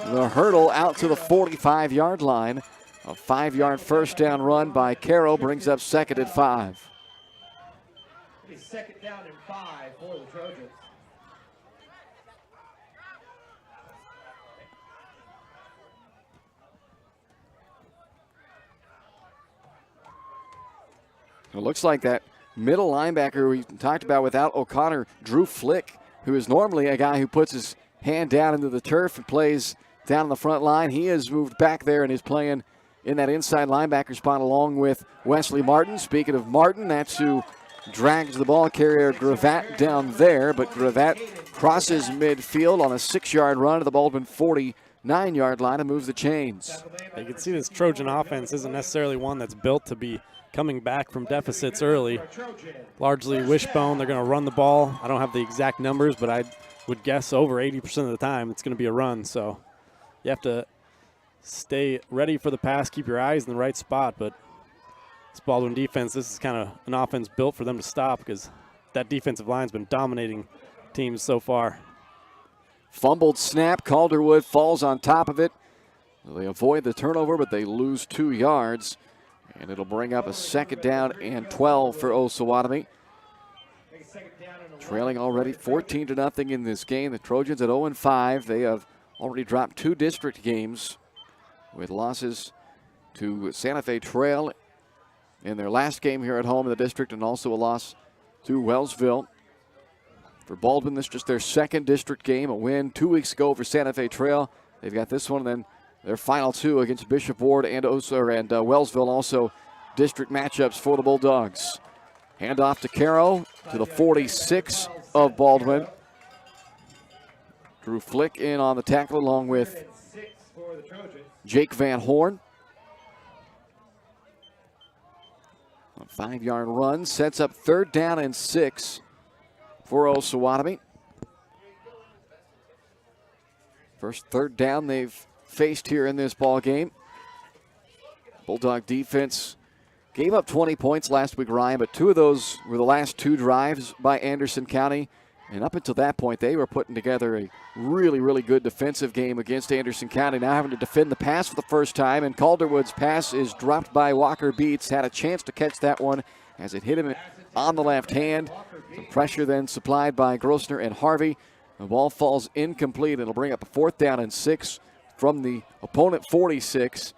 The hurdle out to the 45-yard line. A 5-yard first down run by Carroll brings up 2nd and 5. It's 2nd down and 5 for the Trojans. It looks like that middle linebacker we talked about without O'Connor, Drew Flick, who is normally a guy who puts his hand down into the turf and plays down on the front line. He has moved back there and is playing in that inside linebacker spot along with Wesley Martin. Speaking of Martin, that's who drags the ball carrier Gravatt down there, but Gravatt crosses midfield on a 6-yard run to the Baldwin 49-yard line and moves the chains. You can see this Trojan offense isn't necessarily one that's built to be coming back from deficits early. Largely wishbone. They're going to run the ball. I don't have the exact numbers, but I would guess over 80% of the time it's going to be a run. So you have to stay ready for the pass, keep your eyes in the right spot. But this Baldwin defense, this is kind of an offense built for them to stop because that defensive line's been dominating teams so far. Fumbled snap. Calderwood falls on top of it. They avoid the turnover, but they lose 2 yards. And it'll bring up a 2nd down and 12 for Osawatomie. Trailing already 14-0 in this game. The Trojans at 0-5. They have already dropped 2 district games with losses to Santa Fe Trail in their last game here at home in the district, and also a loss to Wellsville. For Baldwin, this is just their 2nd district game, a win 2 weeks ago over Santa Fe Trail. They've got this one, and then their final 2 against Bishop Ward and Wellsville, also district matchups for the Bulldogs. Handoff to Caro to the 46 of Baldwin. Drew Flick in on the tackle along with Jake Van Horn. A 5-yard run sets up 3rd down and 6 for Osawatomie. First 3rd down they've faced here in this ball game. Bulldog defense gave up 20 points last week, Ryan, but 2 of those were the last 2 drives by Anderson County. And up until that point, they were putting together a really, really good defensive game against Anderson County. Now having to defend the pass for the first time, and Calderwood's pass is dropped by Walker Beats. Had a chance to catch that one as it hit him on the left hand. Some pressure then supplied by Grossner and Harvey. The ball falls incomplete. It'll bring up a 4th down and 6 from the opponent 46.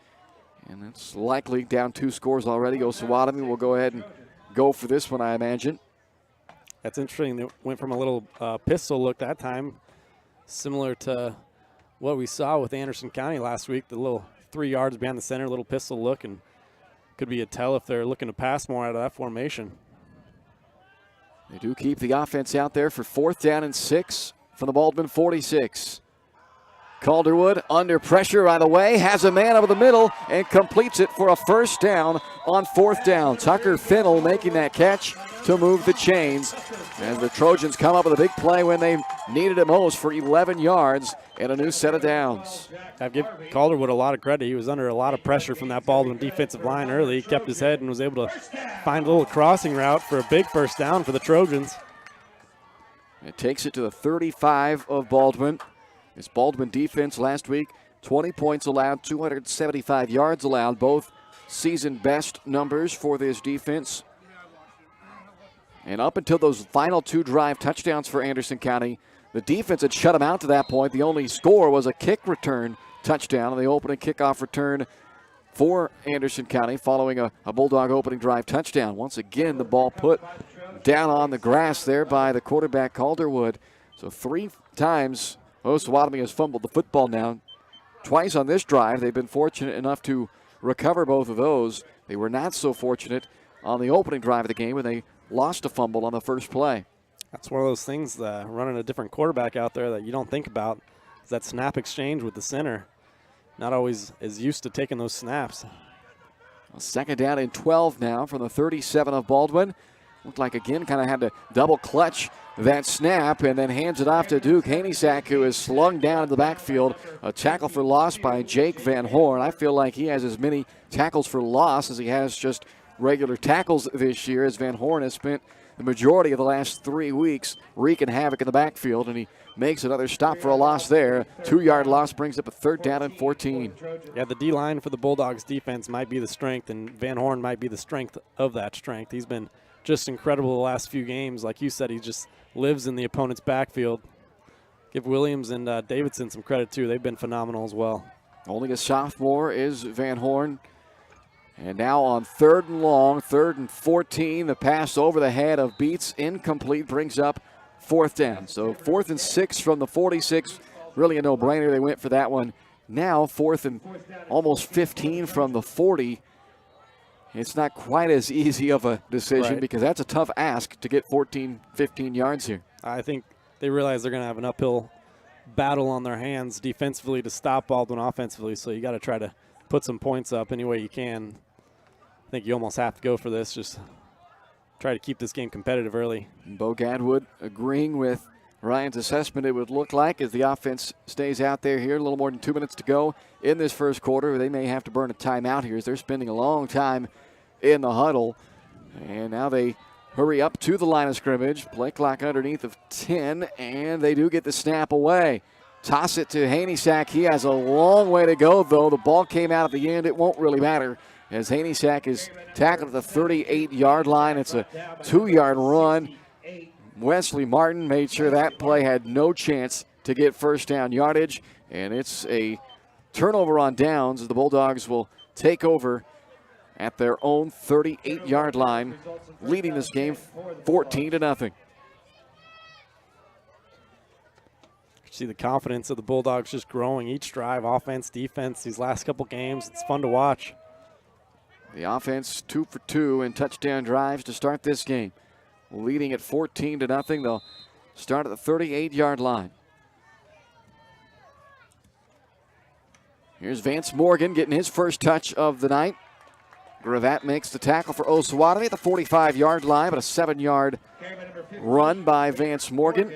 And that's likely down 2 scores already. Osawatomie will go ahead and go for this one, I imagine. That's interesting. They went from a little pistol look that time, similar to what we saw with Anderson County last week, the little 3 yards behind the center, little pistol look, and could be a tell if they're looking to pass more out of that formation. They do keep the offense out there for 4th down and 6 from the Baldwin 46. Calderwood under pressure right away, has a man over the middle and completes it for a 1st down on 4th down. Tucker Finnell making that catch to move the chains as the Trojans come up with a big play when they needed it most for 11 yards and a new set of downs. I give Calderwood a lot of credit. He was under a lot of pressure from that Baldwin defensive line early. He kept his head and was able to find a little crossing route for a big 1st down for the Trojans. It takes it to the 35 of Baldwin. This Baldwin defense last week, 20 points allowed, 275 yards allowed, both season best numbers for this defense. And up until those final 2 drive touchdowns for Anderson County, the defense had shut them out to that point. The only score was a kick return touchdown on the opening kickoff return for Anderson County following a Bulldog opening drive touchdown. Once again, the ball put down on the grass there by the quarterback Calderwood. So 3 times Osawatomie has fumbled the football now. Twice on this drive, they've been fortunate enough to recover both of those. They were not so fortunate on the opening drive of the game when they lost a fumble on the first play. That's one of those things, running a different quarterback out there that you don't think about, is that snap exchange with the center. Not always is used to taking those snaps. A 2nd down and 12 now from the 37 of Baldwin. Looked like, again, kind of had to double clutch that snap and then hands it off to Duke Hanisak, who is slung down in the backfield. A tackle for loss by Jake Van Horn. I feel like he has as many tackles for loss as he has just regular tackles this year, as Van Horn has spent the majority of the last 3 weeks wreaking havoc in the backfield, and he makes another stop for a loss there. 2-yard loss brings up a 3rd down and 14. Yeah, the D-line for the Bulldogs defense might be the strength, and Van Horn might be the strength of that strength. He's been just incredible the last few games. Like you said, he just lives in the opponent's backfield. Give Williams and Davidson some credit, too. They've been phenomenal as well. Only a sophomore is Van Horn. And now on 3rd and long, 3rd and 14, the pass over the head of Beats, incomplete, brings up 4th down. So 4th and 6 from the 46, really a no-brainer. They went for that one. Now 4th and almost 15 from the 40. It's not quite as easy of a decision because that's a tough ask to get 14, 15 yards here. I think they realize they're going to have an uphill battle on their hands defensively to stop Baldwin offensively, so you got to try to put some points up any way you can. I think you almost have to go for this, just try to keep this game competitive early. Bo Gadwood agreeing with Ryan's assessment, it would look like, as the offense stays out there here. A little more than 2 minutes to go in this first quarter. They may have to burn a timeout here as they're spending a long time in the huddle. And now they hurry up to the line of scrimmage. Play clock underneath of 10, and they do get the snap away. toss it to Haneysack. He has a long way to go, though. The ball came out at the end. It won't really matter as Haneysack is tackled at the 38-yard line. It's a 2-yard run. Wesley Martin made sure that play had no chance to get first down yardage, and it's a turnover on downs as the Bulldogs will take over at their own 38-yard line, leading this game 14-0. See the confidence of the Bulldogs just growing each drive, offense, defense, these last couple games. It's fun to watch. The offense 2 for 2 in touchdown drives to start this game. Leading at 14-0. They'll start at the 38-yard line. Here's Vance Morgan getting his first touch of the night. Gravatt makes the tackle for Osawatomie at the 45-yard line, but a 7-yard run by Vance Morgan.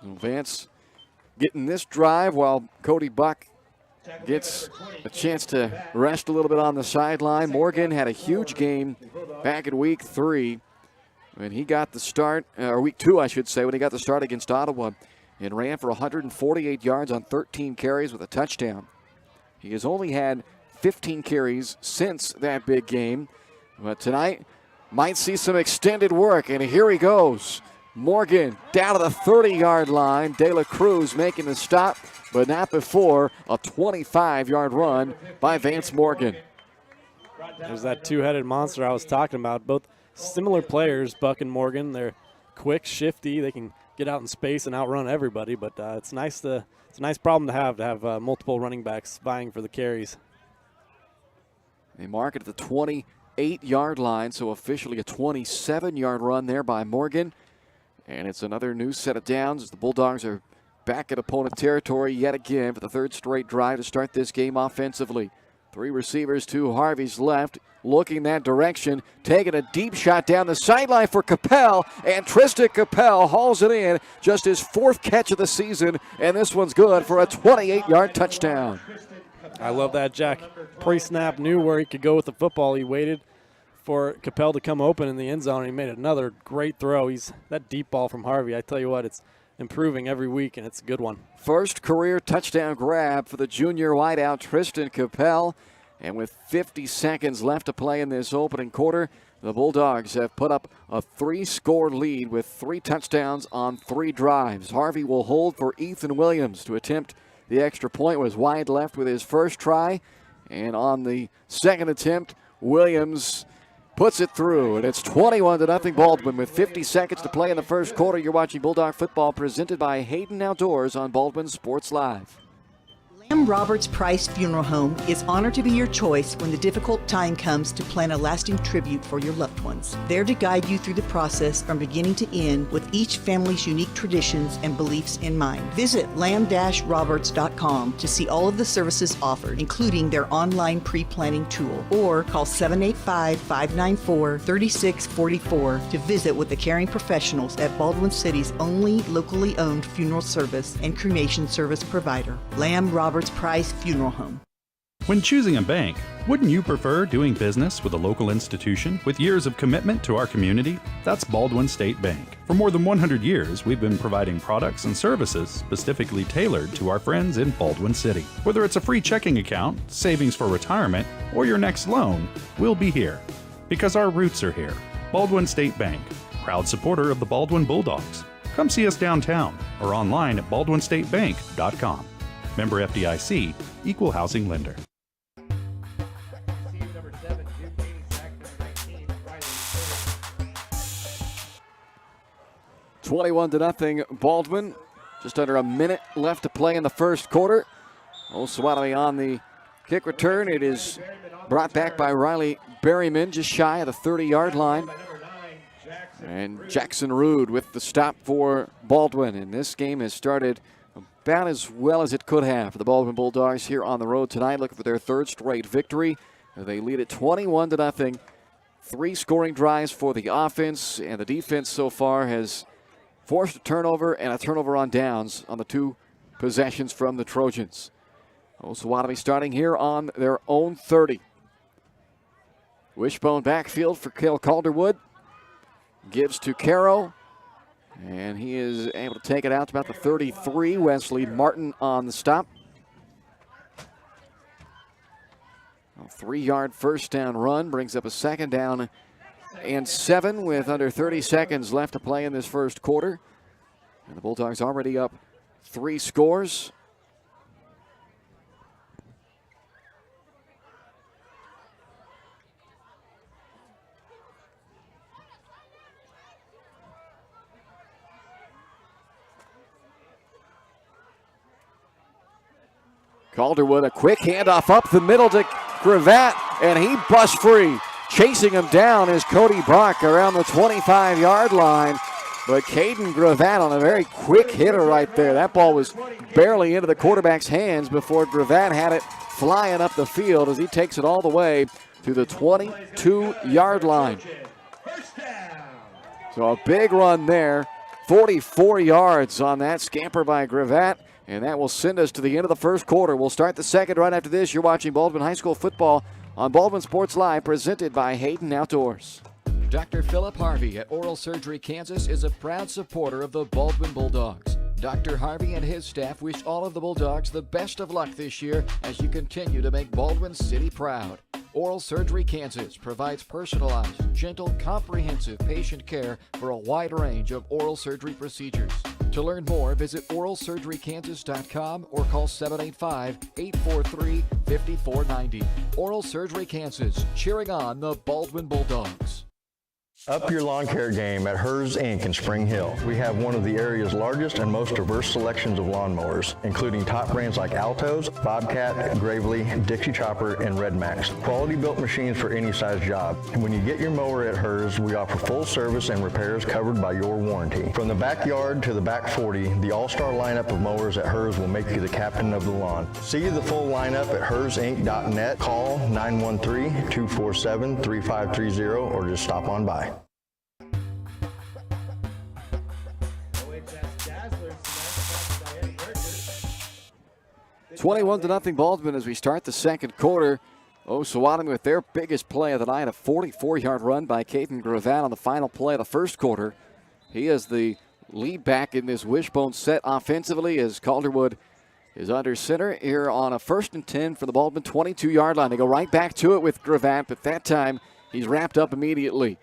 Vance getting this drive while Cody Buck gets a chance to rest a little bit on the sideline. Morgan had a huge game back in week 3 when he got the start, or week 2, I should say, when he got the start against Ottawa and ran for 148 yards on 13 carries with a touchdown. He has only had 15 carries since that big game, but tonight might see some extended work, and here he goes. Morgan down to the 30-yard line. De La Cruz making the stop, but not before a 25-yard run by Vance Morgan. There's that two-headed monster I was talking about. Both similar players, Buck and Morgan. They're quick, shifty. They can get out in space and outrun everybody, but it's a nice problem to have multiple running backs vying for the carries. They mark it at the 28-yard line, so officially a 27-yard run there by Morgan. And it's another new set of downs as the Bulldogs are back in opponent territory yet again for the third straight drive to start this game offensively. 3 receivers to Harvey's left, looking that direction, taking a deep shot down the sideline for Capel, and Tristan Capel hauls it in, just his 4th catch of the season, and this one's good for a 28-yard touchdown. I love that, Jack. Pre-snap knew where he could go with the football. He waited for Capel to come open in the end zone, and he made another great throw. That deep ball from Harvey, I tell you what, it's improving every week, and it's a good one. First career touchdown grab for the junior wideout Tristan Capel, and with 50 seconds left to play in this opening quarter, the Bulldogs have put up a 3-score lead with 3 touchdowns on 3 drives. Harvey will hold for Ethan Williams to attempt the extra point. Was wide left with his first try, and on the second attempt, Williams puts it through, and it's 21-0 Baldwin with 50 seconds to play in the first quarter. You're watching Bulldog football presented by Hayden Outdoors on Baldwin Sports Live. Lamb Roberts Price Funeral Home is honored to be your choice when the difficult time comes to plan a lasting tribute for your loved ones. There to guide you through the process from beginning to end with each family's unique traditions and beliefs in mind. Visit lamb-roberts.com to see all of the services offered, including their online pre-planning tool, or call 785-594-3644 to visit with the caring professionals at Baldwin City's only locally owned funeral service and cremation service provider, Lamb Roberts Price Funeral Home. When choosing a bank, wouldn't you prefer doing business with a local institution with years of commitment to our community? That's Baldwin State Bank. For more than 100 years, we've been providing products and services specifically tailored to our friends in Baldwin City. Whether it's a free checking account, savings for retirement, or your next loan, we'll be here. Because our roots are here. Baldwin State Bank, proud supporter of the Baldwin Bulldogs. Come see us downtown or online at baldwinstatebank.com. Member FDIC, Equal Housing Lender. 21-0 Baldwin. Just under a minute left to play in the first quarter. Osawatomie on the kick return. It is brought back by Riley Berryman, just shy of the 30-yard line. And Jackson Rude with the stop for Baldwin. And this game has started about as well as it could have for the Baldwin Bulldogs here on the road tonight, looking for their 3rd straight victory. They lead at 21-0. 3 scoring drives for the offense, and the defense so far has forced a turnover and a turnover on downs on the 2 possessions from the Trojans. Osawatomie starting here on their own 30. Wishbone backfield for Cale Calderwood. Gives to Caro. And he is able to take it out to about the 33. Wesley Martin on the stop. A 3-yard first down run brings up a 2nd down and 7 with under 30 seconds left to play in this first quarter. And the Bulldogs already up 3 scores. Calderwood, a quick handoff up the middle to Gravatt, and he busts free. Chasing him down is Cody Buck around the 25-yard line. But Caden Gravatt on a very quick hitter right there. That ball was barely into the quarterback's hands before Gravatt had it flying up the field as he takes it all the way to the 22-yard line. So a big run there. 44 yards on that scamper by Gravatt. And that will send us to the end of the first quarter. We'll start the second right after this. You're watching Baldwin High School football on Baldwin Sports Live, presented by Hayden Outdoors. Dr. Philip Harvey at Oral Surgery Kansas is a proud supporter of the Baldwin Bulldogs. Dr. Harvey and his staff wish all of the Bulldogs the best of luck this year as you continue to make Baldwin City proud. Oral Surgery Kansas provides personalized, gentle, comprehensive patient care for a wide range of oral surgery procedures. To learn more, visit oralsurgerykansas.com or call 785-843-5490. Oral Surgery Kansas, cheering on the Baldwin Bulldogs. Up your lawn care game at Hers Inc. in Spring Hill. We have one of the area's largest and most diverse selections of lawnmowers, including top brands like Altos, Bobcat, Gravely, Dixie Chopper, and Red Max. Quality built machines for any size job. And when you get your mower at Hers, we offer full service and repairs covered by your warranty. From the backyard to the back 40, the all-star lineup of mowers at Hers will make you the captain of the lawn. See the full lineup at hersinc.net. Call 913-247-3530 or just stop on by. 21-0 Baldwin as we start the second quarter. Osawatomie with their biggest play of the night, a 44-yard run by Caden Gravatt on the final play of the first quarter. He is the lead back in this wishbone set offensively as Calderwood is under center here on a 1st and 10 for the Baldwin 22-yard line. They go right back to it with Gravatt, but that time he's wrapped up immediately.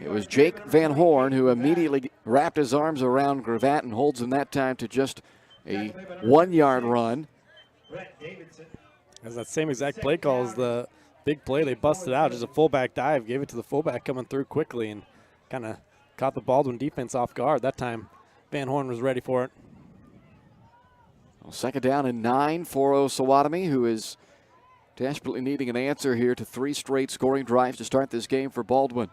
It was Jake Van Horn who immediately wrapped his arms around Gravatt and holds him that time to just a 1-yard run. As that same exact play call as the big play, they busted out. Just a fullback dive, gave it to the fullback coming through quickly and kind of caught the Baldwin defense off guard. That time Van Horn was ready for it. Well, 2nd down and 9 for Osawatomie, who is desperately needing an answer here to 3 straight scoring drives to start this game for Baldwin.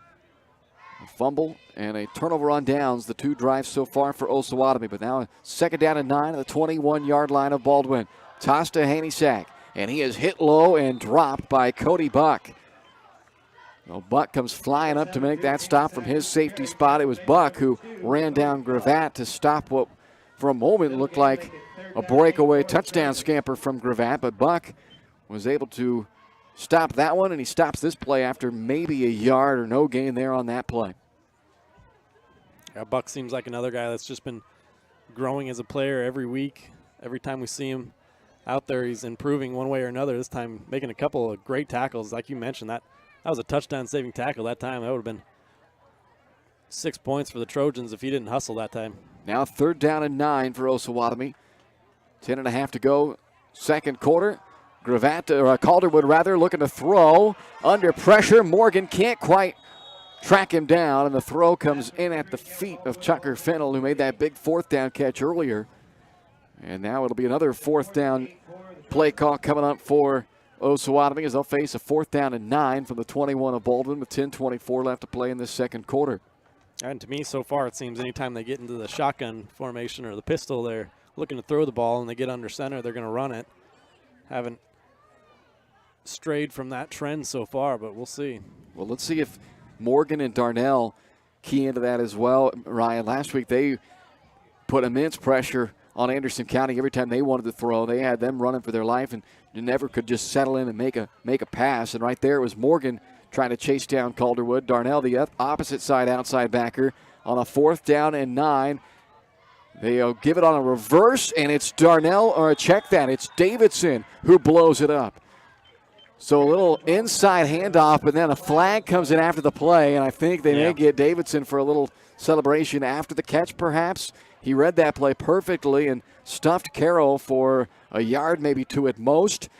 A fumble and a turnover on downs, the 2 drives so far for Osawatomie. But now a 2nd down and 9 at the 21-yard line of Baldwin. Toss to Haneysack, and he is hit low and dropped by Cody Buck. Well, Buck comes flying up to make that stop from his safety spot. It was Buck who ran down Gravatt to stop what for a moment looked like a breakaway touchdown scamper from Gravatt, but Buck was able to stop that one, and he stops this play after maybe a yard or no gain there on that play. Yeah, Buck seems like another guy that's just been growing as a player every week. Every time we see him out there, he's improving one way or another. This time making a couple of great tackles. Like you mentioned, that was a touchdown-saving tackle that time. That would have been 6 points for the Trojans if he didn't hustle that time. Now 3rd down and 9 for Osawatomie. 10.5 to go, second quarter. Calderwood looking to throw. Under pressure, Morgan can't quite track him down, and the throw comes in at the feet of Chucker Fennell, who made that big 4th down catch earlier. And now it'll be another 4th down play call coming up for Osawatomie as they'll face a 4th down and 9 from the 21 of Baldwin with 10:24 left to play in this second quarter. And to me, so far, it seems anytime they get into the shotgun formation or the pistol, they're looking to throw the ball and they get under center, they're going to run it. Haven't strayed from that trend so far, but we'll see. Well, let's see if Morgan and Darnell key into that as well. Ryan, last week they put immense pressure on Anderson County every time they wanted to throw. They had them running for their life and never could just settle in and make a pass. And right there it was Morgan trying to chase down Calderwood. Darnell, the opposite side outside backer, on a 4th down and 9. They'll give it on a reverse, and it's Darnell, or check that, it's Davidson who blows it up. So a little inside handoff, but then a flag comes in after the play, and I think they may get Davidson for a little celebration after the catch, perhaps. He read that play perfectly and stuffed Carroll for a yard, maybe 2 at most.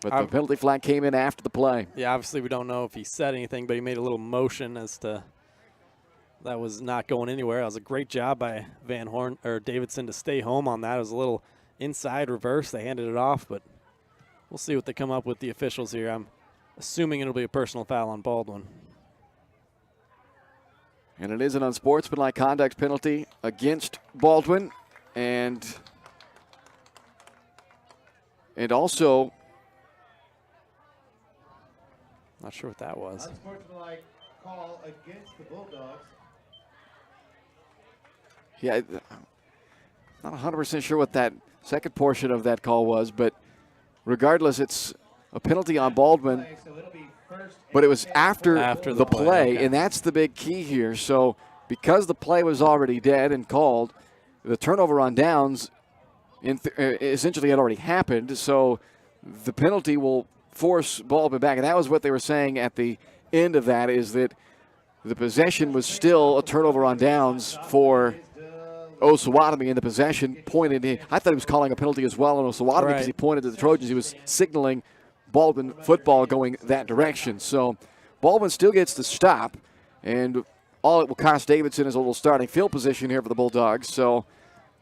But the penalty flag came in after the play. Yeah, obviously we don't know if he said anything, but he made a little motion as to that was not going anywhere. That was a great job by Davidson to stay home on that. It was a little inside reverse. They handed it off, but we'll see what they come up with the officials here. I'm assuming it'll be a personal foul on Baldwin. And it is an unsportsmanlike conduct penalty against Baldwin. And also, not sure what that was. Unsportsmanlike call against the Bulldogs. Yeah, not 100% sure what that second portion of that call was, but regardless, it's a penalty on Baldwin. But it was after the play, okay. And that's the big key here. So because the play was already dead and called, the turnover on downs essentially had already happened. So the penalty will force Baldwin back. And that was what they were saying at the end of that, is that the possession was still a turnover on downs for Osawatomie, and the possession pointed in. I thought he was calling a penalty as well on Osawatomie because he pointed to the Trojans. He was signaling Baldwin football going that direction. So Baldwin still gets the stop, and all it will cost Davidson is a little starting field position here for the Bulldogs. So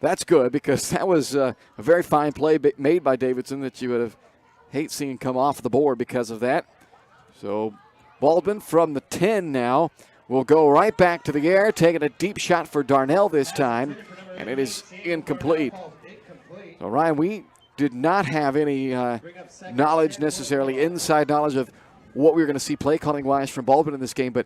that's good, because that was a very fine play made by Davidson that you would have hate seeing come off the board because of that. So Baldwin from the 10 now will go right back to the air, taking a deep shot for Darnell this time, and it is incomplete. So, Ryan, we did not have any knowledge necessarily, inside knowledge of what we were going to see play calling-wise from Baldwin in this game, but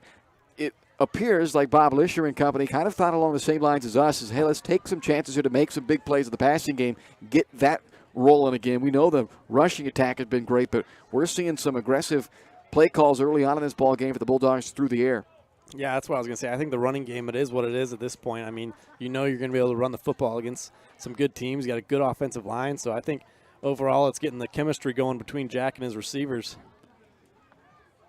it appears like Bob Lisher and company kind of thought along the same lines as us, is, hey, let's take some chances here to make some big plays in the passing game, get that rolling again. We know the rushing attack has been great, but we're seeing some aggressive play calls early on in this ball game for the Bulldogs through the air. Yeah, that's what I was going to say. I think the running game, it is what it is at this point. I mean, you know you're going to be able to run the football against some good teams. You got a good offensive line, so I think overall it's getting the chemistry going between Jack and his receivers.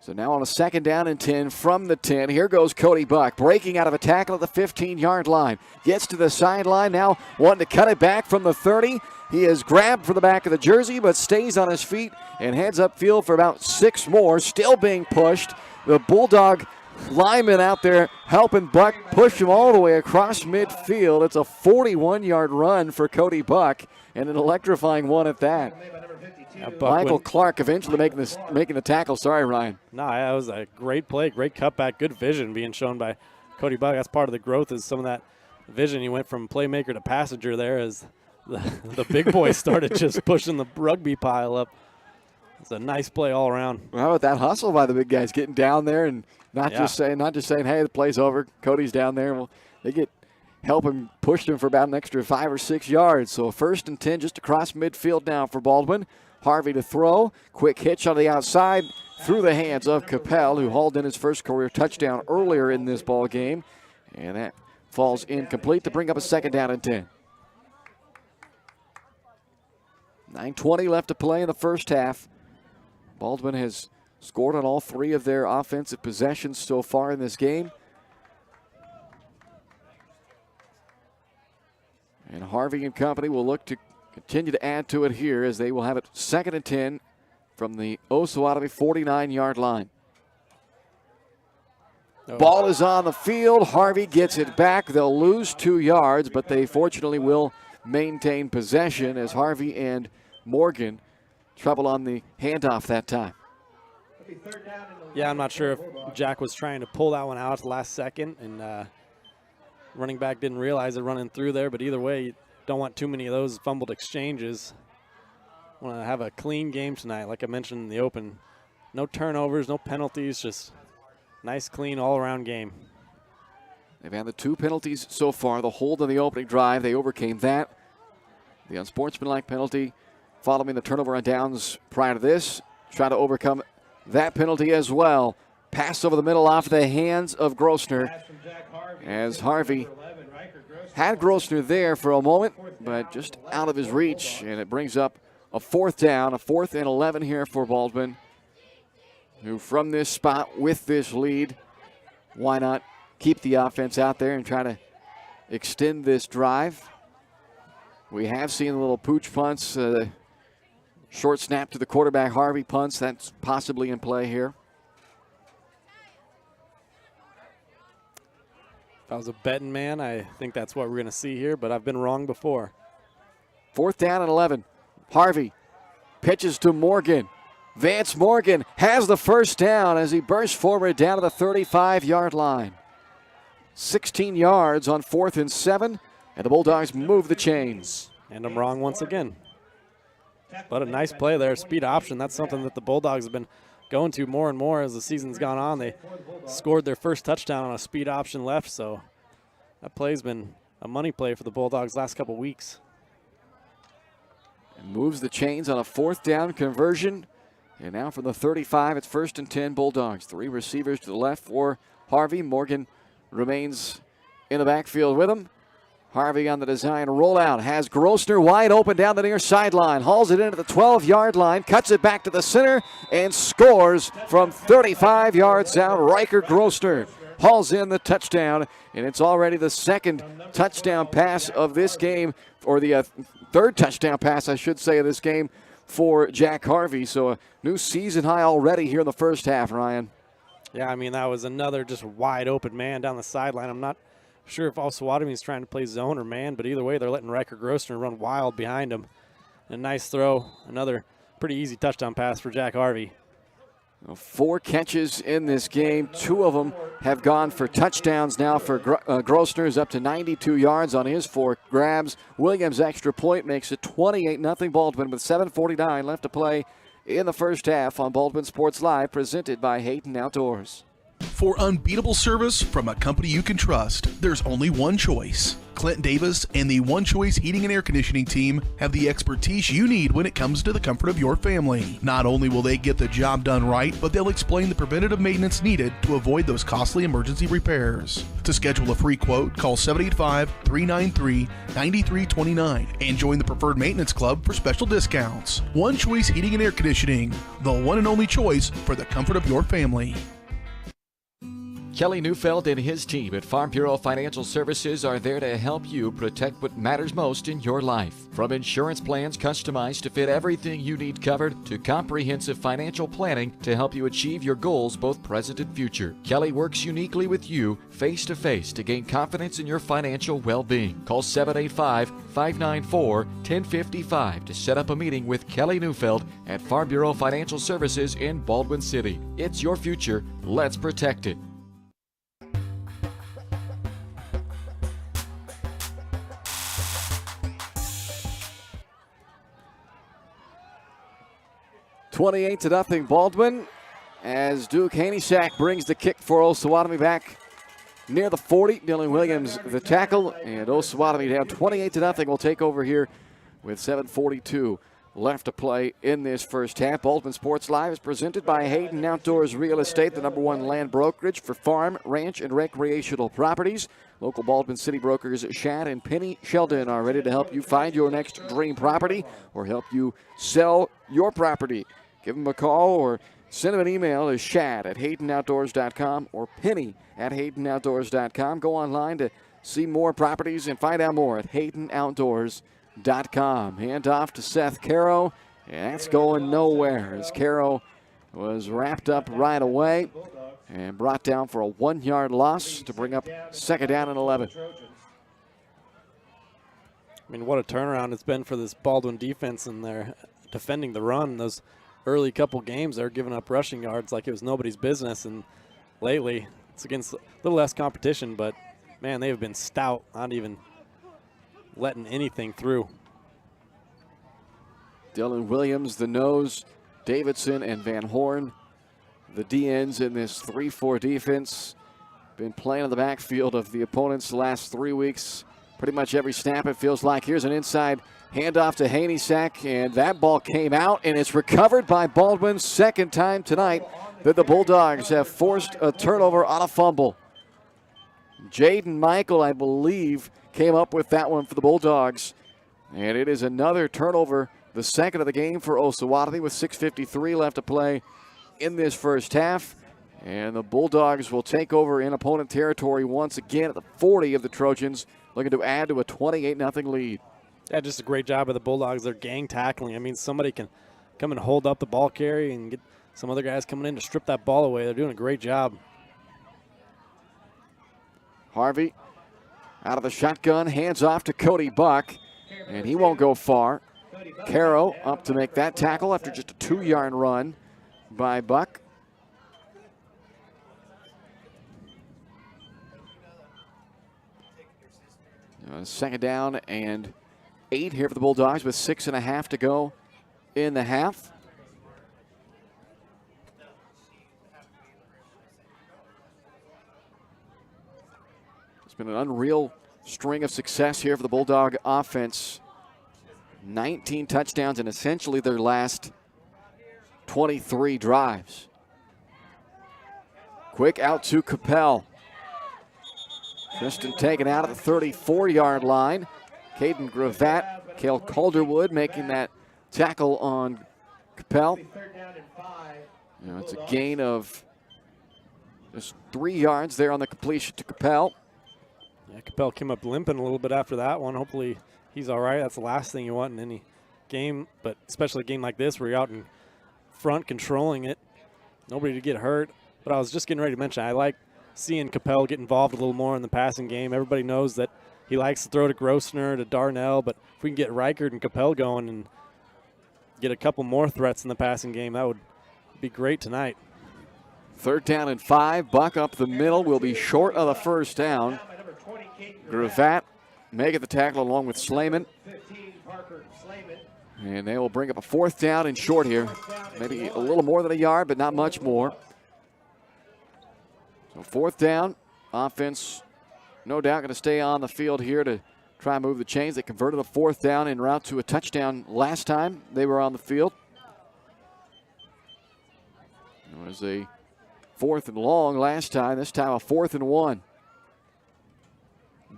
So now on a 2nd down and 10 from the 10, here goes Cody Buck, breaking out of a tackle at the 15-yard line. Gets to the sideline now, wanting to cut it back from the 30. He is grabbed for the back of the jersey, but stays on his feet and heads upfield for about 6 more, still being pushed. The Bulldog lineman out there helping Buck push him all the way across midfield. It's a 41-yard run for Cody Buck, and an electrifying one at that. Michael Clark eventually making the tackle. Sorry, Ryan. No, that was a great play, great cutback, good vision being shown by Cody Buck. That's part of the growth, is some of that vision. He went from playmaker to passenger there as the big boy started just pushing the rugby pile up. It's a nice play all around. Well, how about that hustle by the big guys, getting down there and not just saying, hey, the play's over. Cody's down there. Well, they help him push him for about an extra 5 or 6 yards. So 1st and 10 just across midfield now for Baldwin. Harvey to throw. Quick hitch on the outside through the hands of Capel, who hauled in his first career touchdown earlier in this ball game. And that falls incomplete to bring up a 2nd down and 10. 9:20 left to play in the first half. Baldwin has scored on all 3 of their offensive possessions so far in this game. And Harvey and company will look to continue to add to it here, as they will have it 2nd and 10 from the Osawatomie 49-yard line. Ball is on the field. Harvey gets it back. They'll lose 2 yards, but they fortunately will maintain possession, as Harvey and Morgan trouble on the handoff that time. Yeah, I'm not sure if Jack was trying to pull that one out at the last second, and running back didn't realize it running through there, but either way, you don't want too many of those fumbled exchanges. Want to have a clean game tonight, like I mentioned in the open. No turnovers, no penalties, just nice, clean, all-around game. They've had the 2 penalties so far. The hold on the opening drive, they overcame that. The unsportsmanlike penalty following the turnover on downs prior to this. Try to overcome that penalty as well. Pass over the middle off the hands of Grossner, as Harvey had Grossner there for a moment, but just out of his reach, and it brings up a 4th down, a 4th and 11 here for Baldwin, who from this spot with this lead, why not keep the offense out there and try to extend this drive. We have seen a little pooch punts, short snap to the quarterback, Harvey punts. That's possibly in play here. If I was a betting man, I think that's what we're going to see here, but I've been wrong before. 4th down and 11. Harvey pitches to Morgan. Vance Morgan has the first down as he bursts forward down to the 35-yard line. 16 yards on 4th and 7, and the Bulldogs move the chains. And I'm wrong once again. But a nice play there, speed option. That's something that the Bulldogs have been going to more and more as the season's gone on. They scored their first touchdown on a speed option left, so that play's been a money play for the Bulldogs last couple weeks. And moves the chains on a 4th down conversion. And now from the 35, it's 1st and 10 Bulldogs. 3 receivers to the left for Harvey. Morgan remains in the backfield with him. Harvey on the design rollout has Grossner wide open down the near sideline. Hauls it into the 12-yard line, cuts it back to the center, and scores from 35 yards out. Riker Grossner hauls in the touchdown, and it's already the 2nd touchdown pass of this game, or the 3rd touchdown pass, I should say, of this game for Jack Harvey. So a new season high already here in the first half, Ryan. Yeah, I mean, that was another just wide open man down the sideline. I'm not sure if Osawatomie is trying to play zone or man, but either way, they're letting Riker Grossner run wild behind him. A nice throw, another pretty easy touchdown pass for Jack Harvey. 4 catches in this game. 2 of them have gone for touchdowns now for Grossner, is up to 92 yards on his 4 grabs. Williams' extra point makes it 28-0 Baldwin with 7:49 left to play in the first half on Baldwin Sports Live, presented by Hayden Outdoors. For unbeatable service from a company you can trust, there's only one choice. Clint Davis and the One Choice Heating and Air Conditioning team have the expertise you need when it comes to the comfort of your family. Not only will they get the job done right, but they'll explain the preventative maintenance needed to avoid those costly emergency repairs. To schedule a free quote, call 785-393-9329 and join the Preferred Maintenance Club for special discounts. One Choice Heating and Air Conditioning, the one and only choice for the comfort of your family. Kelly Neufeld and his team at Farm Bureau Financial Services are there to help you protect what matters most in your life. From insurance plans customized to fit everything you need covered, to comprehensive financial planning to help you achieve your goals both present and future. Kelly works uniquely with you face-to-face to gain confidence in your financial well-being. Call 785-594-1055 to set up a meeting with Kelly Neufeld at Farm Bureau Financial Services in Baldwin City. It's your future. Let's protect it. $28-0 Baldwin, as Duke Hanischak brings the kick for Osawatomie back near the 40. Dylan Williams the tackle, and Osawatomie down 28-0 will take over here with 7:42 left to play in this first half. Baldwin Sports Live is presented by Hayden Outdoors Real Estate, the #1 land brokerage for farm, ranch, and recreational properties. Local Baldwin City brokers Shad and Penny Sheldon are ready to help you find your next dream property or help you sell your property. Give them a call or send them an email to shad@haydenoutdoors.com or penny@haydenoutdoors.com. Go online to see more properties and find out more at haydenoutdoors.com. Hand off to Seth Caro, and that's going nowhere as Caro was wrapped up right away and brought down for a 1-yard loss to bring up 2nd down and 11. I mean, what a turnaround it's been for this Baldwin defense, and they're defending the run. Those early couple games, they're giving up rushing yards like it was nobody's business, and lately it's against a little less competition, but man, they've been stout, not even letting anything through. Dylan Williams, the nose, Davidson and Van Horn, the DNs in this 3-4 defense. Been playing in the backfield of the opponents the last 3 weeks. Pretty much every snap, it feels like. Here's an inside Handoff to Haneysack, and that ball came out, and it's recovered by Baldwin. Second time tonight that the Bulldogs have forced a turnover on a fumble. Jaden Michael, I believe, came up with that one for the Bulldogs. And it is another turnover, the second of the game for Osawatomie with 6:53 left to play in this first half. And the Bulldogs will take over in opponent territory once again at the 40 of the Trojans, looking to add to a 28-0 lead. Yeah, just a great job of the Bulldogs. They're gang tackling. I mean, somebody can come and hold up the ball carry and get some other guys coming in to strip that ball away. They're doing a great job. Harvey out of the shotgun, hands off to Cody Buck, and he won't go far. Caro up to make that tackle after just a 2-yard run by Buck. Second down and 8 here for the Bulldogs with 6.5 to go in the half. It's been an unreal string of success here for the Bulldog offense. 19 touchdowns in essentially their last 23 drives. Quick out to Capel. Tristan taken out at the 34-yard line. Caden Gravatt, Cale Calderwood making that tackle on Capel. It's a gain of just 3 yards there on the completion to Capel. Yeah, Capel came up limping a little bit after that one. Hopefully he's all right. That's the last thing you want in any game, but especially a game like this where you're out in front controlling it. Nobody to get hurt. But I was just getting ready to mention, I like seeing Capel get involved a little more in the passing game. Everybody knows that he likes to throw to Grossner, to Darnell, but if we can get Reichert and Capel going and get a couple more threats in the passing game, that would be great tonight. 3rd down and 5. Buck up the middle will be short of the first down. Gravatt making the tackle along with Slayman. And they will bring up a 4th down and short here. Maybe a little more than a yard, but not much more. So 4th down, offense no doubt going to stay on the field here to try and move the chains. They converted a 4th down en route to a touchdown last time they were on the field. It was a 4th and long last time, this time a 4th and 1.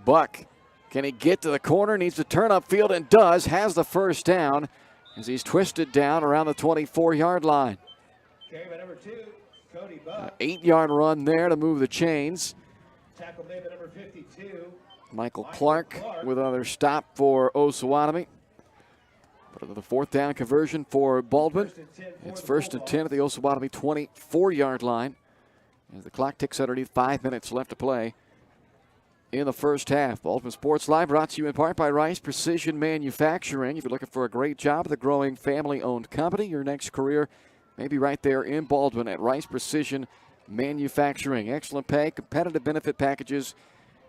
Buck, can he get to the corner? Needs to turn upfield and does. Has the first down as he's twisted down around the 24-yard line. Carry by number 2, Cody Buck. 8-yard run there to move the chains. Tackle made by number 52. Michael Clark with another stop for Osawatomie. But another 4th down conversion for Baldwin. It's 1st and 10 at the Osawatomie 24-yard line. As the clock ticks underneath, 5 minutes left to play in the first half. Baldwin Sports Live brought to you in part by Rice Precision Manufacturing. If you're looking for a great job with a growing family-owned company, your next career may be right there in Baldwin at Rice Precision Manufacturing. Excellent pay, competitive benefit packages,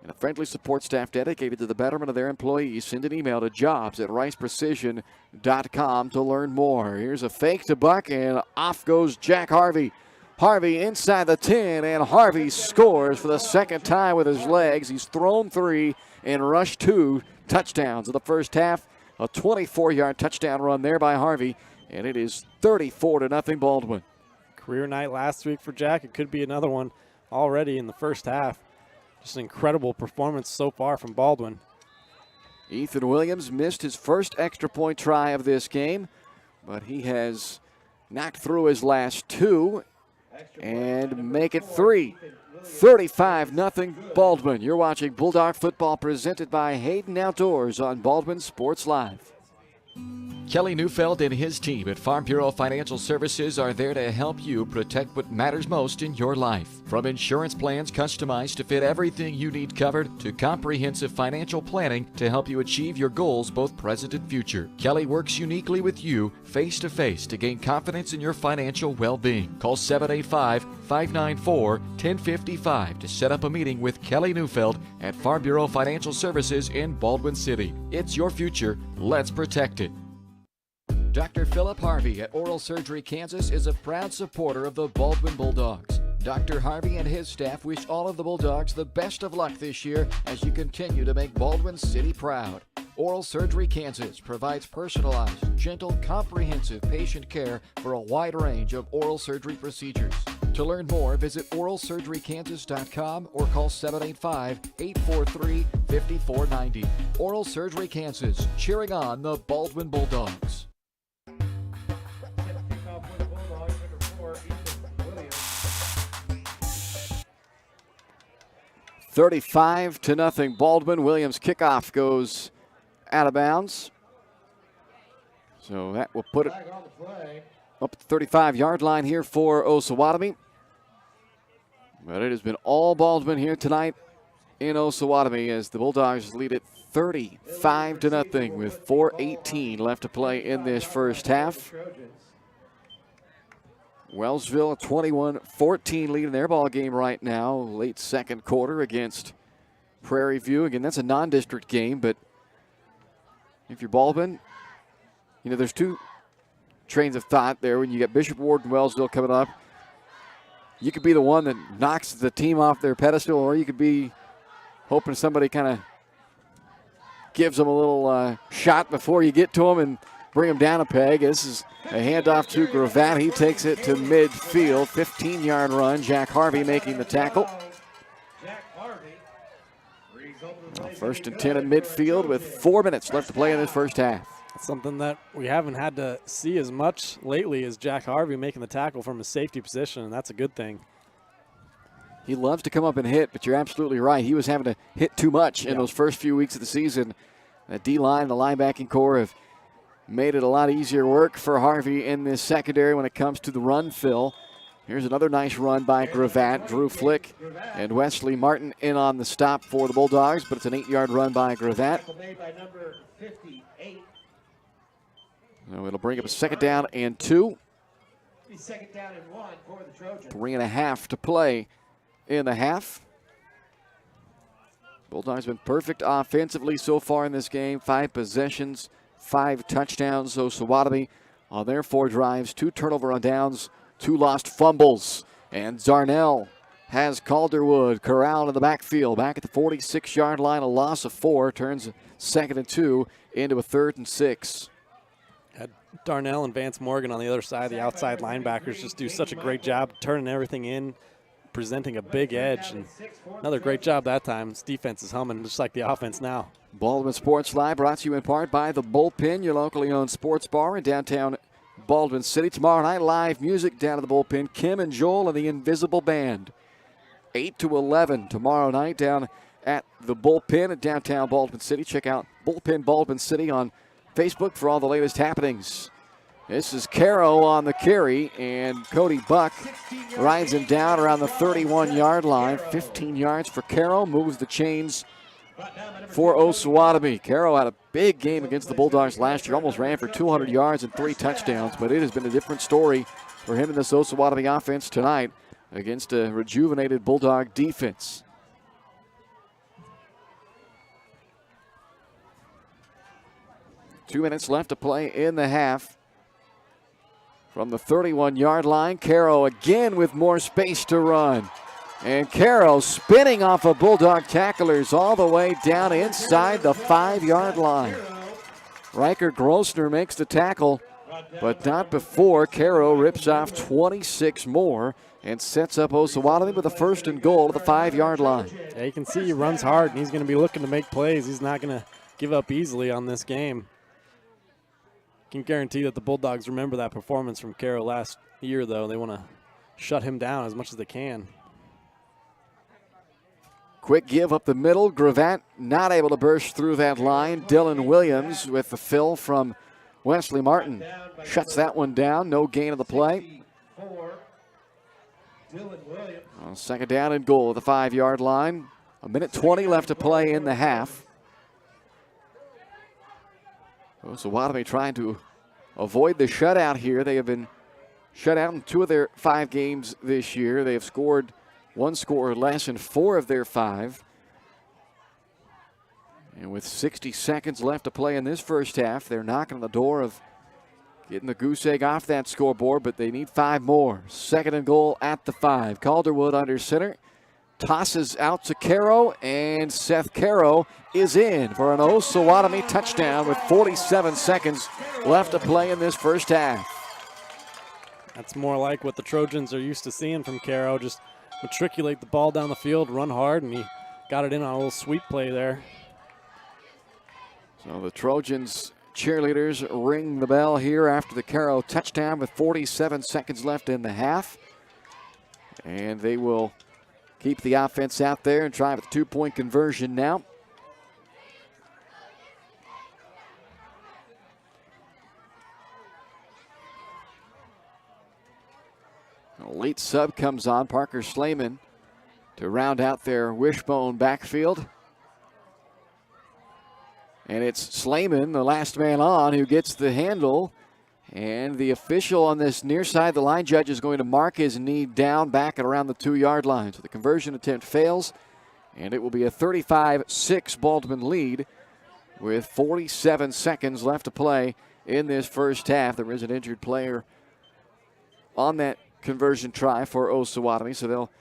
and a friendly support staff dedicated to the betterment of their employees. Send an email to jobs@riceprecision.com to learn more. Here's a fake to Buck, and off goes Jack Harvey. Harvey inside the 10, and Harvey scores for the second time with his legs. He's thrown 3 and rushed 2 touchdowns in the first half. A 24-yard touchdown run there by Harvey, and it is 34-0 Baldwin. Career night last week for Jack. It could be another one already in the first half. Just an incredible performance so far from Baldwin. Ethan Williams missed his first extra point try of this game, but he has knocked through his last 2 and make it 3. 35-0 Baldwin. You're watching Bulldog football presented by Hayden Outdoors on Baldwin Sports Live. Kelly Neufeld and his team at Farm Bureau Financial Services are there to help you protect what matters most in your life. From insurance plans customized to fit everything you need covered to comprehensive financial planning to help you achieve your goals both present and future. Kelly works uniquely with you face-to-face to gain confidence in your financial well-being. Call 785-594-1055 to set up a meeting with Kelly Neufeld at Farm Bureau Financial Services in Baldwin City. It's your future. Let's protect it. Dr. Philip Harvey at Oral Surgery Kansas is a proud supporter of the Baldwin Bulldogs. Dr. Harvey and his staff wish all of the Bulldogs the best of luck this year as you continue to make Baldwin City proud. Oral Surgery Kansas provides personalized, gentle, comprehensive patient care for a wide range of oral surgery procedures. To learn more, visit oralsurgerykansas.com or call 785-843-5490. Oral Surgery Kansas, cheering on the Baldwin Bulldogs. 35-0 Baldwin. Williams kickoff goes out of bounds. So that will put it up at the 35-yard line here for Osawatomie. But it has been all Baldwin here tonight in Osawatomie as the Bulldogs lead it 35-0 with 4:18 left to play in this first half. Wellsville a 21-14 lead in their ball game right now, late second quarter against Prairie View. Again, that's a non-district game, but if you're Baldwin, you know, there's two trains of thought there. When you get Bishop Ward and Wellsville coming up, you could be the one that knocks the team off their pedestal, or you could be hoping somebody kind of gives them a little shot before you get to them and bring them down a peg. This is a handoff to Gravatt. He takes it to midfield. 15-yard run. Jack Harvey making the tackle. First and 10 in midfield with 4 minutes left to play in this first half. Something that we haven't had to see as much lately is Jack Harvey making the tackle from his safety position, and that's a good thing. He loves to come up and hit, but you're absolutely right. He was having to hit too much in those first few weeks of the season. The D-line, the linebacking core have made it a lot easier work for Harvey in this secondary when it comes to the run fill. Here's another nice run by Gravatt. Drew Flick and Wesley Martin in on the stop for the Bulldogs, but it's an 8-yard run by Gravatt. So it'll bring up a second down and 2. Second down and 1 for the Trojans. 3.5 to play in the half. Bulldogs been perfect offensively so far in this game. 5 possessions, 5 touchdowns. Osawatomie on their 4 drives, 2 turnover on downs, 2 lost fumbles. And Darnell has Calderwood corralled in the backfield. Back at the 46-yard line, a loss of 4. Turns 2nd and 2 into a 3rd and 6. Darnell and Vance Morgan on the other side, the outside linebackers, just do such a great job turning everything in, presenting a big edge, and another great job that time. This defense is humming just like the offense now. Baldwin Sports Live brought to you in part by The Bullpen, your locally owned sports bar in downtown Baldwin City. Tomorrow night, live music down at The Bullpen. Kim and Joel and the Invisible Band. 8 to 11 tomorrow night down at The Bullpen in downtown Baldwin City. Check out Bullpen Baldwin City on Facebook for all the latest happenings. This is Caro on the carry, and Cody Buck rides him down around the 31-yard line. 15 yards for Caro, moves the chains for Osawatomie. Caro had a big game against the Bulldogs last year, almost ran for 200 yards and 3 touchdowns, but it has been a different story for him in this Osawatomie offense tonight against a rejuvenated Bulldog defense. Two minutes left to play in the half. From the 31-yard line, Caro again with more space to run. And Caro spinning off of Bulldog tacklers all the way down inside the 5-yard line. Riker Grossner makes the tackle, but not before Caro rips off 26 more and sets up Osawatomie with a 1st and goal to the 5-yard line. Yeah, you can see he runs hard, and he's going to be looking to make plays. He's not going to give up easily on this game. Can guarantee that the Bulldogs remember that performance from Caro last year, though. They want to shut him down as much as they can. Quick give up the middle. Gravatt not able to burst through that line. Dylan Williams with the fill from Wesley Martin. Shuts that one down. No gain of the play. On 2nd down and goal at the 5-yard line. 1:20 left to play in the half. Osawatomie trying to avoid the shutout here. They have been shut out in 2 of their 5 games this year. They have scored 1 score or less in 4 of their 5. And with 60 seconds left to play in this first half, they're knocking on the door of getting the goose egg off that scoreboard, but they need 5 more. 2nd and goal at the 5. Calderwood under center. tosses out to Caro, and Seth Caro is in for an Osawatomie touchdown with 47 seconds left to play in this first half. That's more like what the Trojans are used to seeing from Caro. Just matriculate the ball down the field, run hard, and he got it in on a little sweep play there. So the Trojans cheerleaders ring the bell here after the Caro touchdown with 47 seconds left in the half. And they will keep the offense out there and try with a 2-point conversion now. A late sub comes on, Parker Slayman, to round out their wishbone backfield. And it's Slayman, the last man on, who gets the handle. And the official on this near side, the line judge, is going to mark his knee down back at around the 2-yard line. So the conversion attempt fails, and it will be a 35-6 Baldwin lead with 47 seconds left to play in this first half. There is an injured player on that conversion try for Osawatomie, so they'll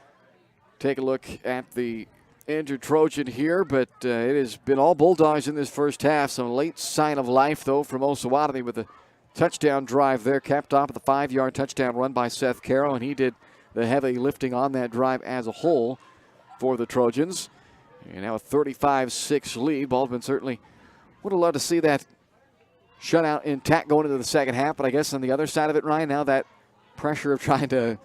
take a look at the injured Trojan here, but it has been all Bulldogs in this first half. Some late sign of life, though, from Osawatomie with a touchdown drive there, capped off with a 5-yard touchdown run by Seth Caro, and he did the heavy lifting on that drive as a whole for the Trojans. And now a 35-6 lead. Baldwin certainly would have loved to see that shutout intact going into the second half, but I guess on the other side of it, Ryan, now that pressure of trying to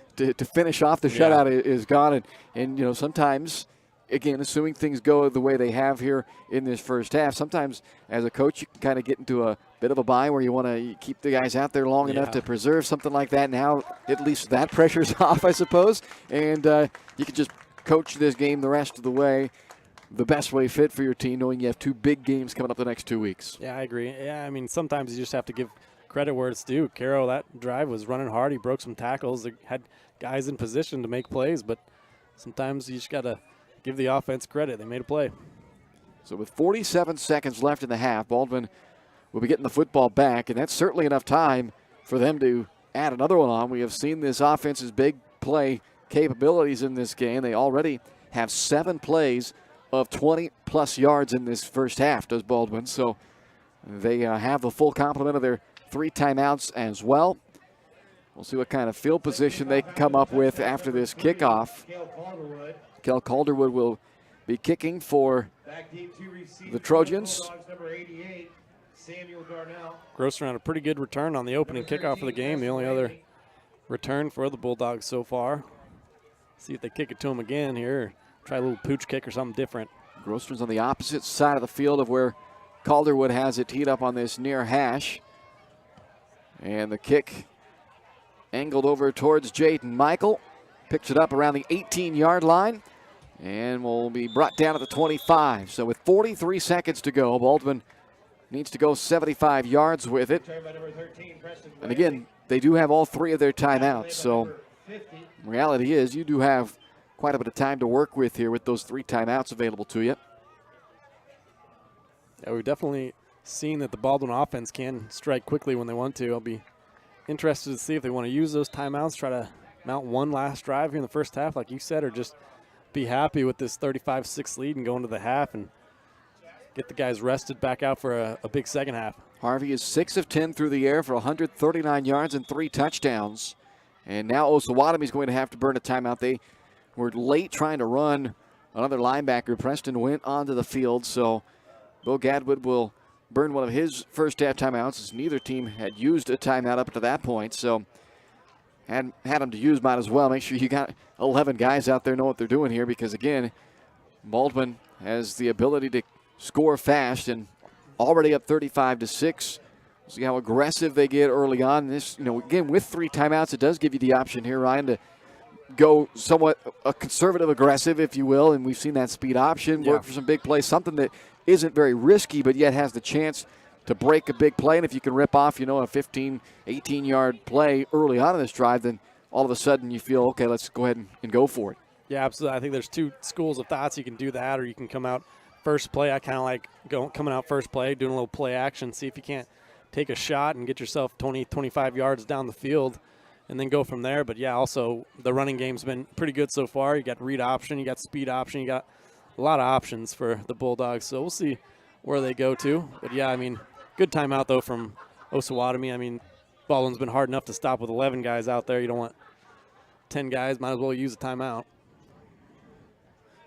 finish off the shutout is gone, and you know, sometimes, again, assuming things go the way they have here in this first half, sometimes as a coach you can kind of get into a bit of a bye where you want to keep the guys out there long enough to preserve something like that. Now at least that pressure's off, I suppose, and you can just coach this game the rest of the way the best way fit for your team, knowing you have 2 big games coming up the next 2 weeks. Yeah, I agree. Yeah, I mean, sometimes you just have to give credit where it's due. Caro, that drive was running hard. He broke some tackles. They had guys in position to make plays, but sometimes you just got to give the offense credit. They made a play. So with 47 seconds left in the half, Baldwin will be getting the football back, and that's certainly enough time for them to add another one on. We have seen this offense's big play capabilities in this game. They already have 7 plays of 20-plus yards in this first half, does Baldwin. So they have the full complement of their 3 timeouts as well. We'll see what kind of field position they can come up with after this kickoff. Kel Calderwood will be kicking for the Trojans. Grosser on a pretty good return on the opening kickoff of the game. The only other return for the Bulldogs so far. See if they kick it to him again here. Try a little pooch kick or something different. Grosser's on the opposite side of the field of where Calderwood has it teed up on this near hash. And the kick angled over towards Jaden Michael. Picks it up around the 18-yard line and will be brought down at the 25. So with 43 seconds to go, Baldwin needs to go 75 yards with it. And again, they do have all 3 of their timeouts. So reality is you do have quite a bit of time to work with here with those 3 timeouts available to you. Yeah, we've definitely seen that the Baldwin offense can strike quickly when they want to. I'll be interested to see if they want to use those timeouts, try to mount one last drive here in the first half, like you said, or just be happy with this 35-6 lead and go into the half and get the guys rested back out for a big second half. Harvey is 6 of 10 through the air for 139 yards and 3 touchdowns. And now Osawatomie is going to have to burn a timeout. They were late trying to run another linebacker. Preston went onto the field, so Bill Gadwood will burn one of his first half timeouts, as neither team had used a timeout up to that point. So had them to use, might as well. Make sure you got 11 guys out there know what they're doing here, because again, Baldwin has the ability to score fast and already up 35-6. See how aggressive they get early on. This, again, with 3 timeouts, it does give you the option here, Ryan, to go somewhat a conservative aggressive, if you will, and we've seen that speed option work for some big plays, something that isn't very risky but yet has the chance to break a big play. And if you can rip off, a 15, 18-yard play early on in this drive, then all of a sudden you feel, okay, let's go ahead and go for it. Yeah, absolutely. I think there's 2 schools of thoughts. You can do that, or you can come out first play. I kind of like coming out first play, doing a little play action, see if you can't take a shot and get yourself 20, 25 yards down the field and then go from there. But, yeah, also the running game's been pretty good so far. You got read option, you got speed option, you got a lot of options for the Bulldogs. So we'll see where they go to. But, yeah, I mean, good timeout, though, from Osawatomie. I mean, Baldwin's been hard enough to stop with 11 guys out there. You don't want 10 guys. Might as well use a timeout.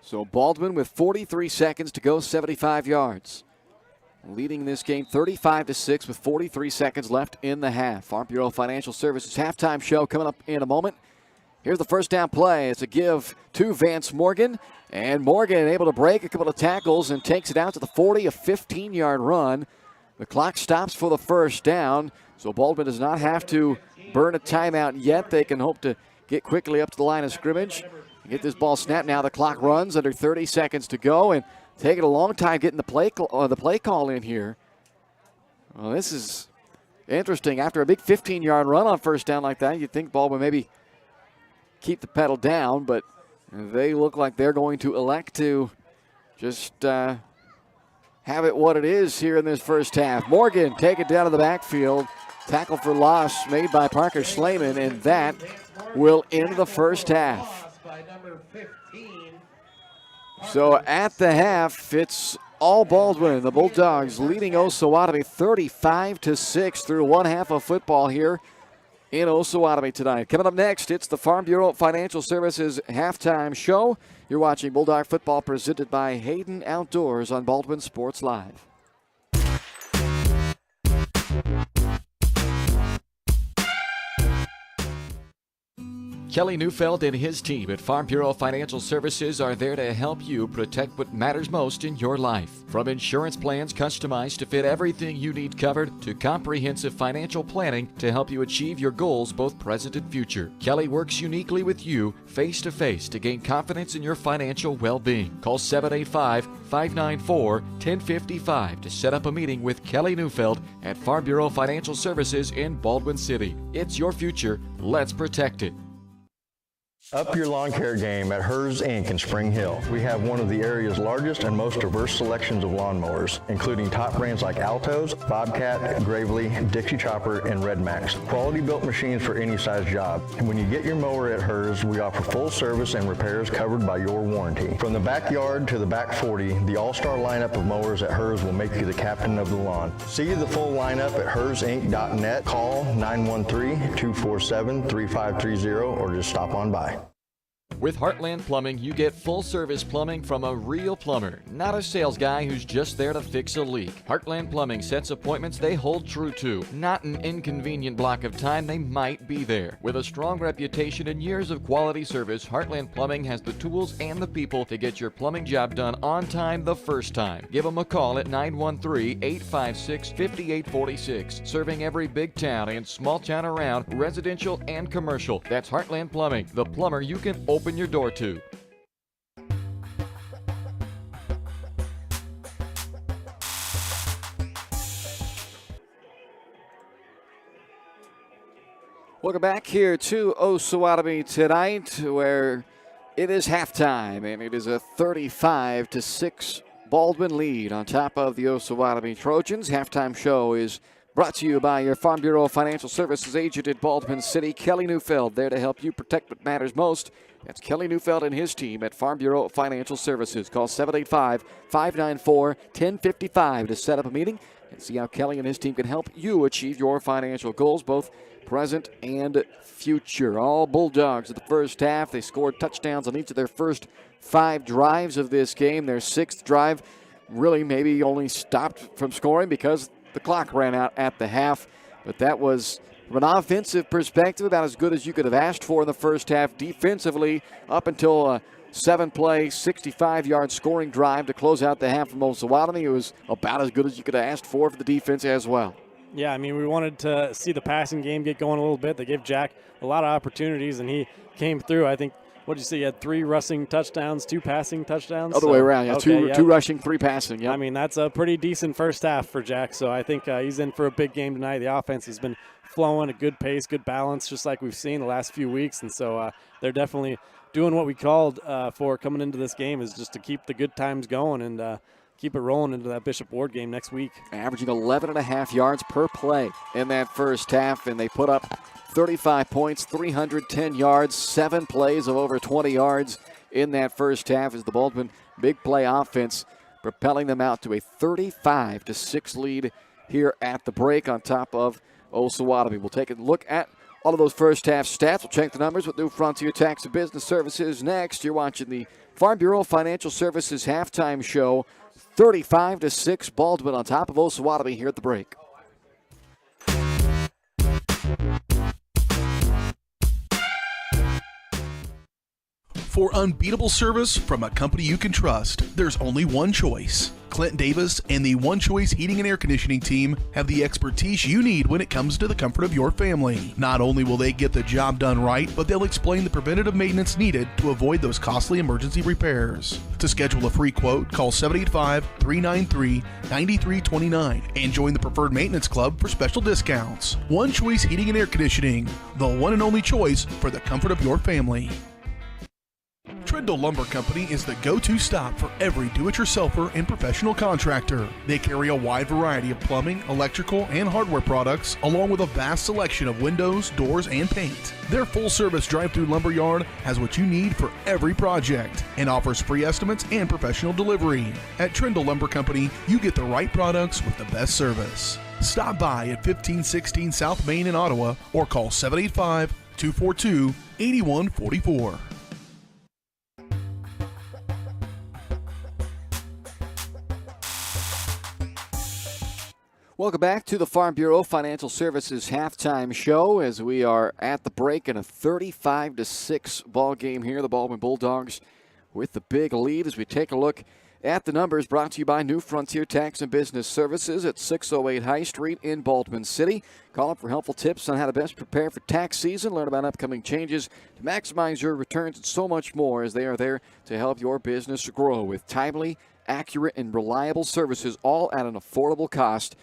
So Baldwin with 43 seconds to go, 75 yards. Leading this game 35-6 with 43 seconds left in the half. Farm Bureau Financial Services halftime show coming up in a moment. Here's the first down play. It's a give to Vance Morgan. And Morgan able to break a couple of tackles and takes it out to the 40, a 15-yard run. The clock stops for the first down. So Baldwin does not have to burn a timeout yet. They can hope to get quickly up to the line of scrimmage. Get this ball snapped now. The clock runs under 30 seconds to go, and taking a long time getting the play call in here. Well, this is interesting. After a big 15-yard run on first down like that, you'd think Baldwin maybe keep the pedal down, but they look like they're going to elect to just have it what it is here in this first half. Morgan take it down to the backfield. Tackle for loss made by Parker Slayman, and that will end the first half. So at the half, it's all Baldwin. The Bulldogs leading Osawatomie 35-6 through one half of football here in Osawatomie tonight. Coming up next, it's the Farm Bureau Financial Services halftime show. You're watching Bulldog football presented by Hayden Outdoors on Baldwin Sports Live. Kelly Neufeld and his team at Farm Bureau Financial Services are there to help you protect what matters most in your life. From insurance plans customized to fit everything you need covered to comprehensive financial planning to help you achieve your goals both present and future. Kelly works uniquely with you face to face to gain confidence in your financial well-being. Call 785-594-1055 to set up a meeting with Kelly Neufeld at Farm Bureau Financial Services in Baldwin City. It's your future. Let's protect it. Up your lawn care game at Hers Inc. in Spring Hill. We have one of the area's largest and most diverse selections of lawnmowers, including top brands like Altos, Bobcat, Gravely, Dixie Chopper, and Red Max. Quality built machines for any size job. And when you get your mower at Hers, we offer full service and repairs covered by your warranty. From the backyard to the back 40, the all-star lineup of mowers at Hers will make you the captain of the lawn. See the full lineup at hersinc.net. Call 913-247-3530 or just stop on by. With Heartland Plumbing, you get full-service plumbing from a real plumber, not a sales guy who's just there to fix a leak. Heartland Plumbing sets appointments they hold true to, not an inconvenient block of time they might be there. With a strong reputation and years of quality service, Heartland Plumbing has the tools and the people to get your plumbing job done on time the first time. Give them a call at 913-856-5846, serving every big town and small town around, residential and commercial. That's Heartland Plumbing, the plumber you can open your door to. Welcome back here to Osawatomie tonight, where it is halftime, and it is a 35-6 Baldwin lead on top of the Osawatomie Trojans. Halftime show is brought to you by your Farm Bureau Financial Services agent in Baldwin City, Kelly Neufeld, there to help you protect what matters most. That's Kelly Neufeld and his team at Farm Bureau Financial Services. Call 785-594-1055 to set up a meeting and see how Kelly and his team can help you achieve your financial goals, both present and future. All Bulldogs at the first half. They scored touchdowns on each of their first 5 drives of this game. Their 6th drive really maybe only stopped from scoring because the clock ran out at the half. But that was, from an offensive perspective, about as good as you could have asked for in the first half. Defensively, up until a 7-play, 65-yard scoring drive to close out the half from Osawatomie, it was about as good as you could have asked for the defense as well. Yeah, I mean, we wanted to see the passing game get going a little bit. They gave Jack a lot of opportunities, and he came through. I think, what did you say? You had 3 rushing touchdowns, 2 passing touchdowns? Other way around, yeah. Okay, 2 rushing, 3 passing, yeah. I mean, that's a pretty decent first half for Jack, so I think he's in for a big game tonight. The offense has been flowing, a good pace, good balance, just like we've seen the last few weeks, and so they're definitely doing what we called for coming into this game, is just to keep the good times going and keep it rolling into that Bishop Ward game next week. Averaging 11.5 yards per play in that first half, and they put up 35 points, 310 yards, 7 plays of over 20 yards in that first half as the Baldwin big play offense propelling them out to a 35-6 lead here at the break on top of Osawatomie. We'll take a look at all of those first half stats. We'll check the numbers with New Frontier Tax and Business Services next. You're watching the Farm Bureau Financial Services halftime show. 35-6 Baldwin on top of Osawatomie here at the break. For unbeatable service from a company you can trust, there's only one choice. Clint Davis and the One Choice Heating and Air Conditioning team have the expertise you need when it comes to the comfort of your family. Not only will they get the job done right, but they'll explain the preventative maintenance needed to avoid those costly emergency repairs. To schedule a free quote, call 785-393-9329 and join the Preferred Maintenance Club for special discounts. One Choice Heating and Air Conditioning, the one and only choice for the comfort of your family. Trindle Lumber Company is the go-to stop for every do-it-yourselfer and professional contractor. They carry a wide variety of plumbing, electrical, and hardware products, along with a vast selection of windows, doors, and paint. Their full-service drive-through lumber yard has what you need for every project and offers free estimates and professional delivery. At Trindle Lumber Company, you get the right products with the best service. Stop by at 1516 South Main in Ottawa or call 785-242-8144. Welcome back to the Farm Bureau Financial Services halftime show as we are at the break in a 35-6 ball game here. The Baldwin Bulldogs with the big lead as we take a look at the numbers brought to you by New Frontier Tax and Business Services at 608 High Street in Baldwin City. Call up for helpful tips on how to best prepare for tax season, learn about upcoming changes to maximize your returns and so much more as they are there to help your business grow with timely, accurate, and reliable services all at an affordable cost.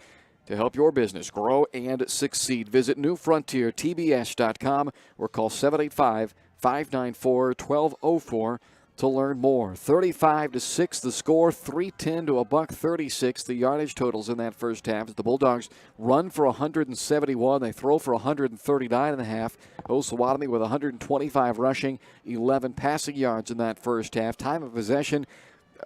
To help your business grow and succeed, visit newfrontiertbs.com or call 785-594-1204 to learn more. 35-6 the score, 310 to $136 the yardage totals in that first half as the Bulldogs run for 171. They throw for 139.5. Osawatomie with 125 rushing, 11 passing yards in that first half. Time of possession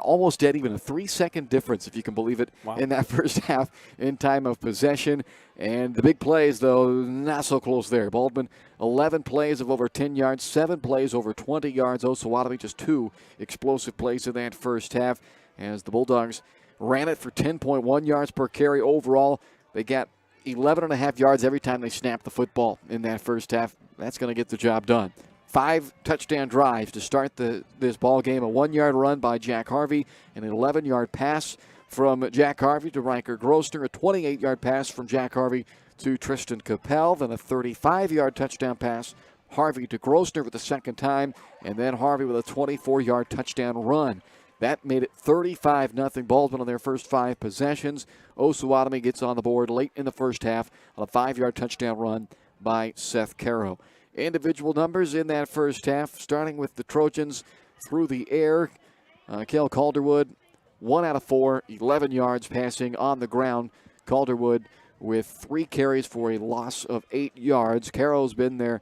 almost dead even, a 3-second difference, if you can believe it, in that first half in time of possession. And the big plays, though, not so close there. Baldwin, 11 plays of over 10 yards, 7 plays over 20 yards. Osawatomie, just 2 explosive plays in that first half as the Bulldogs ran it for 10.1 yards per carry overall. They got 11.5 yards every time they snapped the football in that first half. That's going to get the job done. 5 touchdown drives to start this ball game. A 1-yard run by Jack Harvey, an 11-yard pass from Jack Harvey to Riker Grosner, a 28-yard pass from Jack Harvey to Tristan Capel, then a 35-yard touchdown pass, Harvey to Grosner for the second time, and then Harvey with a 24-yard touchdown run. That made it 35-0 Baldwin on their first 5 possessions. Osawatomie gets on the board late in the first half on a 5-yard touchdown run by Seth Caro. Individual numbers in that first half, starting with the Trojans through the air. Cale Calderwood, 1 out of 4, 11 yards passing on the ground. Calderwood with 3 carries for a loss of 8 yards. Caro's been their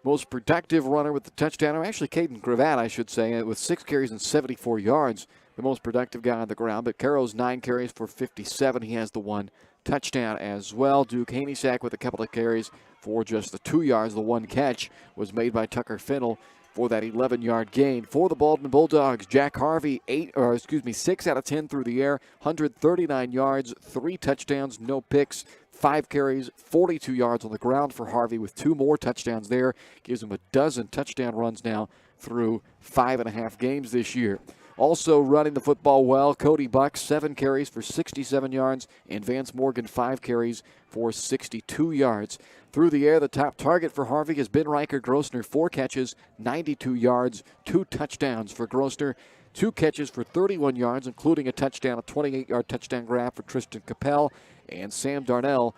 most productive runner with the touchdown, or actually Caden Gravatt, I should say, with 6 carries and 74 yards, the most productive guy on the ground. But Caro's 9 carries for 57. He has the 1 touchdown as well. Duke Haneysack with a couple of carries for just the 2 yards. The 1 catch was made by Tucker Fennell for that 11-yard gain. For the Baldwin Bulldogs, Jack Harvey, 6 out of 10 through the air, 139 yards, 3 touchdowns, no picks, 5 carries, 42 yards on the ground for Harvey with 2 more touchdowns there. Gives him a dozen touchdown runs now through 5.5 games this year. Also running the football well, Cody Buck, 7 carries for 67 yards, and Vance Morgan, 5 carries for 62 yards. Through the air, the top target for Harvey has been Riker Grosner, 4 catches, 92 yards, 2 touchdowns for Grosner, 2 catches for 31 yards, including a touchdown, a 28-yard touchdown grab for Tristan Capel, and Sam Darnell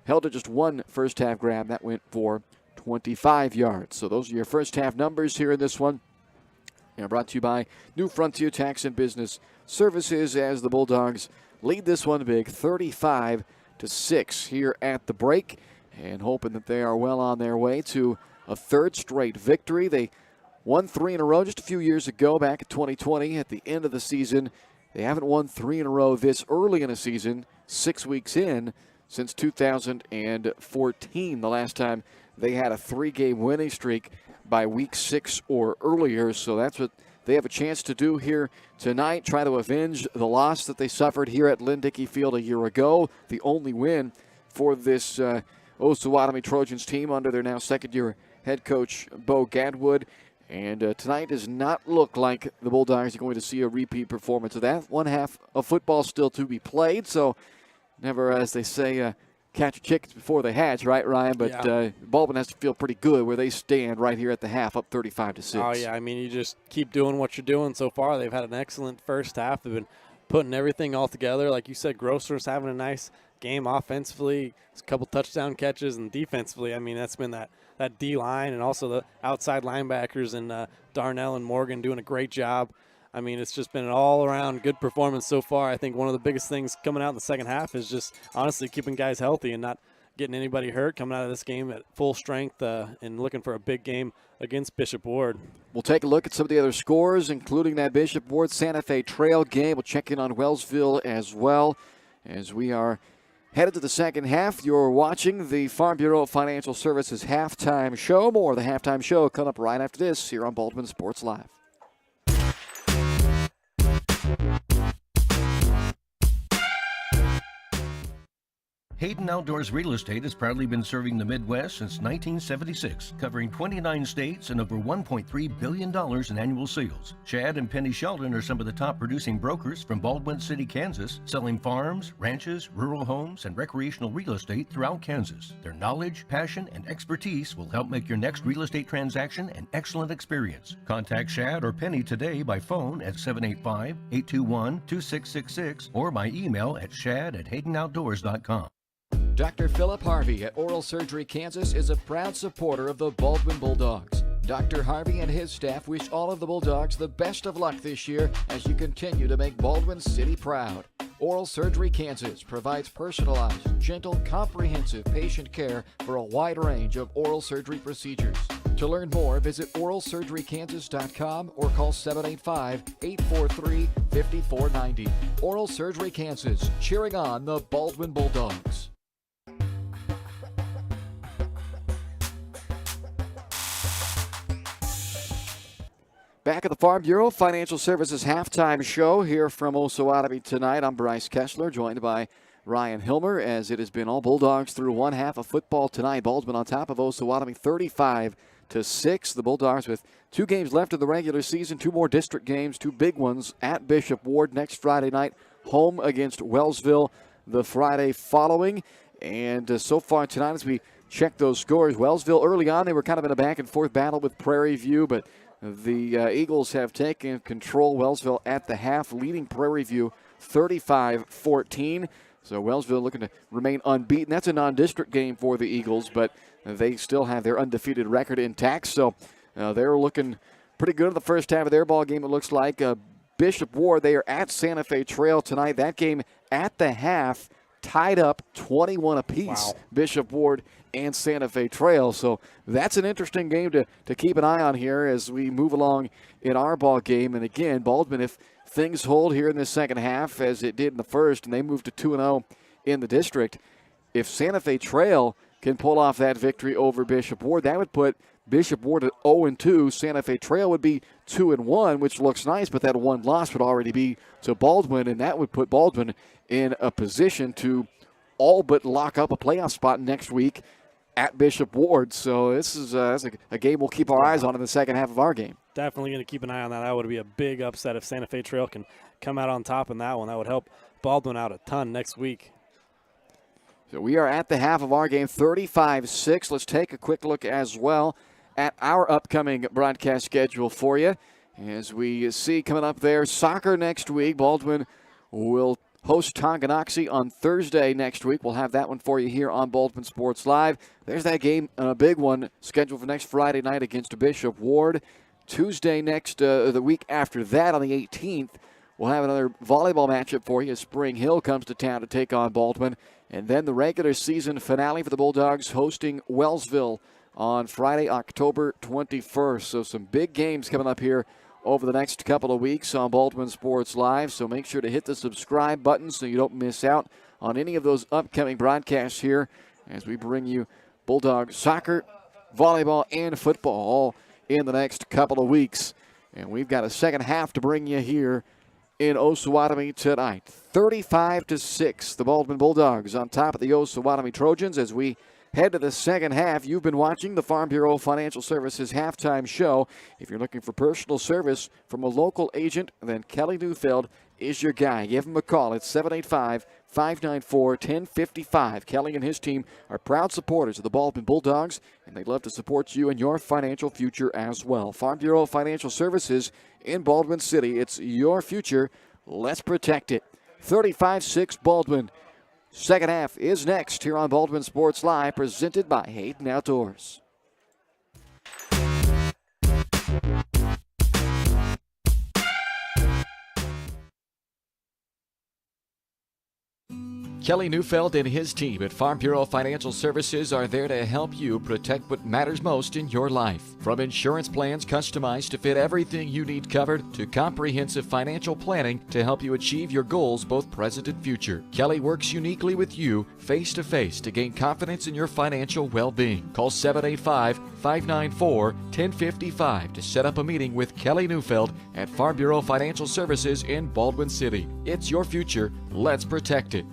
held to just 1 first-half grab. That went for 25 yards. So those are your first-half numbers here in this one. Brought to you by New Frontier Tax and Business Services as the Bulldogs lead this one big, 35-6 here at the break. and hoping that they are well on their way to a third straight victory. They won 3 in a row just a few years ago, back in 2020 at the end of the season. They haven't won 3 in a row this early in a season, 6 weeks in, since 2014, the last time they had a 3-game winning streak by week 6 or earlier. So that's what they have a chance to do here tonight, try to avenge the loss that they suffered here at Lynn-Dickey Field a year ago, the only win for this Osawatomie Trojans team under their now second-year head coach Bo Gadwood. And tonight does not look like the Bulldogs are going to see a repeat performance of that. One half of football still to be played, so never, as they say, catch your chickens before they hatch, right, Ryan? But Baldwin has to feel pretty good where they stand right here at the half, up 35-6. Oh, yeah, I mean, you just keep doing what you're doing so far. They've had an excellent first half. They've been putting everything all together. Like you said, Grosser's having a nice game offensively, a couple touchdown catches, and defensively, I mean, that's been that D-line and also the outside linebackers and Darnell and Morgan doing a great job. I mean, it's just been an all-around good performance so far. I think one of the biggest things coming out in the second half is just honestly keeping guys healthy and not getting anybody hurt, coming out of this game at full strength and looking for a big game against Bishop Ward. We'll take a look at some of the other scores, including that Bishop Ward Santa Fe Trail game. We'll check in on Wellsville as well as we are headed to the second half. You're watching the Farm Bureau Financial Services halftime show. More of the halftime show coming up right after this here on Baldwin Sports Live. Hayden Outdoors Real Estate has proudly been serving the Midwest since 1976, covering 29 states and over $1.3 billion in annual sales. Chad and Penny Sheldon are some of the top producing brokers from Baldwin City, Kansas, selling farms, ranches, rural homes, and recreational real estate throughout Kansas. Their knowledge, passion, and expertise will help make your next real estate transaction an excellent experience. Contact Chad or Penny today by phone at 785-821-2666 or by email at shad@haydenoutdoors.com. Dr. Philip Harvey at Oral Surgery Kansas is a proud supporter of the Baldwin Bulldogs. Dr. Harvey and his staff wish all of the Bulldogs the best of luck this year as you continue to make Baldwin City proud. Oral Surgery Kansas provides personalized, gentle, comprehensive patient care for a wide range of oral surgery procedures. To learn more, visit oralsurgerykansas.com or call 785-843-5490. Oral Surgery Kansas, cheering on the Baldwin Bulldogs. Back at the Farm Bureau Financial Services halftime show here from Osawatomie tonight. I'm Bryce Kessler, joined by Ryan Hilmer, as it has been all Bulldogs through one half of football tonight. Baldwin on top of Osawatomie 35-6. The Bulldogs with 2 games left of the regular season, 2 more district games, 2 big ones at Bishop Ward next Friday night, home against Wellsville the Friday following. And so far tonight, as we check those scores, Wellsville early on, they were kind of in a back-and-forth battle with Prairie View, but the Eagles have taken control. Wellsville at the half, leading Prairie View 35-14. So Wellsville looking to remain unbeaten. That's a non-district game for the Eagles, but they still have their undefeated record intact. So they're looking pretty good in the first half of their ball game, it looks like. Bishop Ward, they are at Santa Fe Trail tonight. That game at the half tied up 21 apiece. Wow. Bishop Ward and Santa Fe Trail. So that's an interesting game to keep an eye on here as we move along in our ball game. And again, Baldwin, if things hold here in the second half as it did in the first, and they move to 2-0 in the district, if Santa Fe Trail can pull off that victory over Bishop Ward, that would put Bishop Ward at 0-2. Santa Fe Trail would be 2-1, which looks nice, but that one loss would already be to Baldwin, and that would put Baldwin in a position to all but lock up a playoff spot next week at Bishop Ward. So this is a game we'll keep our eyes on in the second half of our game. Definitely going to keep an eye on that. That would be a big upset if Santa Fe Trail can come out on top in that one. That would help Baldwin out a ton next week. So we are at the half of our game, 35-6. Let's take a quick look as well at our upcoming broadcast schedule for you. As we see coming up there, soccer next week. Baldwin will host Tonganoxie on Thursday next week. We'll have that one for you here on Baldwin Sports Live. There's that game, a big one, scheduled for next Friday night against Bishop Ward. Tuesday the week after that on the 18th, we'll have another volleyball matchup for you as Spring Hill comes to town to take on Baldwin. And then the regular season finale for the Bulldogs hosting Wellsville on Friday, October 21st. So some big games coming up here over the next couple of weeks on Baldwin Sports Live. So make sure to hit the subscribe button so you don't miss out on any of those upcoming broadcasts here as we bring you Bulldog soccer, volleyball, and football all in the next couple of weeks. And we've got a second half to bring you here in Osawatomie tonight. 35-6, the Baldwin Bulldogs on top of the Osawatomie Trojans as we head to the second half. You've been watching the Farm Bureau Financial Services halftime show. If you're looking for personal service from a local agent, then Kelly Neufeld is your guy. Give him a call at 785-594-1055. Kelly and his team are proud supporters of the Baldwin Bulldogs, and they'd love to support you in your financial future as well. Farm Bureau Financial Services in Baldwin City. It's your future. Let's protect it. 35-6 Baldwin. Second half is next here on Baldwin Sports Live, presented by Hayden Outdoors. Kelly Neufeld and his team at Farm Bureau Financial Services are there to help you protect what matters most in your life. From insurance plans customized to fit everything you need covered to comprehensive financial planning to help you achieve your goals both present and future. Kelly works uniquely with you face-to-face to gain confidence in your financial well-being. Call 785-594-1055 to set up a meeting with Kelly Neufeld at Farm Bureau Financial Services in Baldwin City. It's your future. Let's protect it.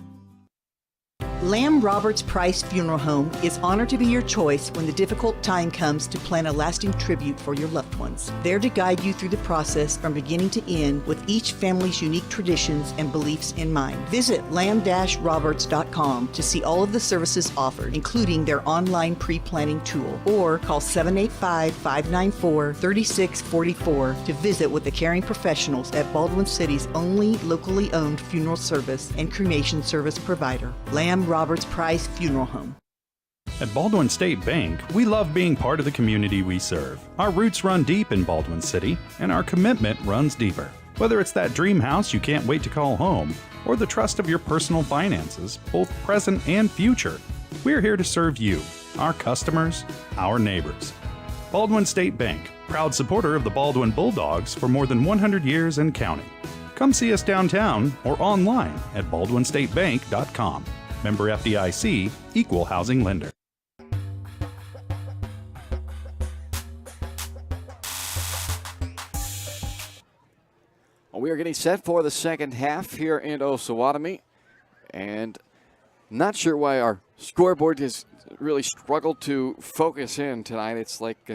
Lamb Roberts Price Funeral Home is honored to be your choice when the difficult time comes to plan a lasting tribute for your loved ones. There to guide you through the process from beginning to end with each family's unique traditions and beliefs in mind. Visit lamb-roberts.com to see all of the services offered, including their online pre-planning tool, or call 785-594-3644 to visit with the caring professionals at Baldwin City's only locally owned funeral service and cremation service provider, Lamb Roberts Price Funeral Home. At Baldwin State Bank, we love being part of the community we serve. Our roots run deep in Baldwin City, and our commitment runs deeper. Whether it's that dream house you can't wait to call home, or the trust of your personal finances, both present and future, we're here to serve you, our customers, our neighbors. Baldwin State Bank, proud supporter of the Baldwin Bulldogs for more than 100 years and counting. Come see us downtown or online at baldwinstatebank.com. Member FDIC, Equal Housing Lender. Well, we are getting set for the second half here in Osawatomie, and not sure why our scoreboard has really struggled to focus in tonight. It's like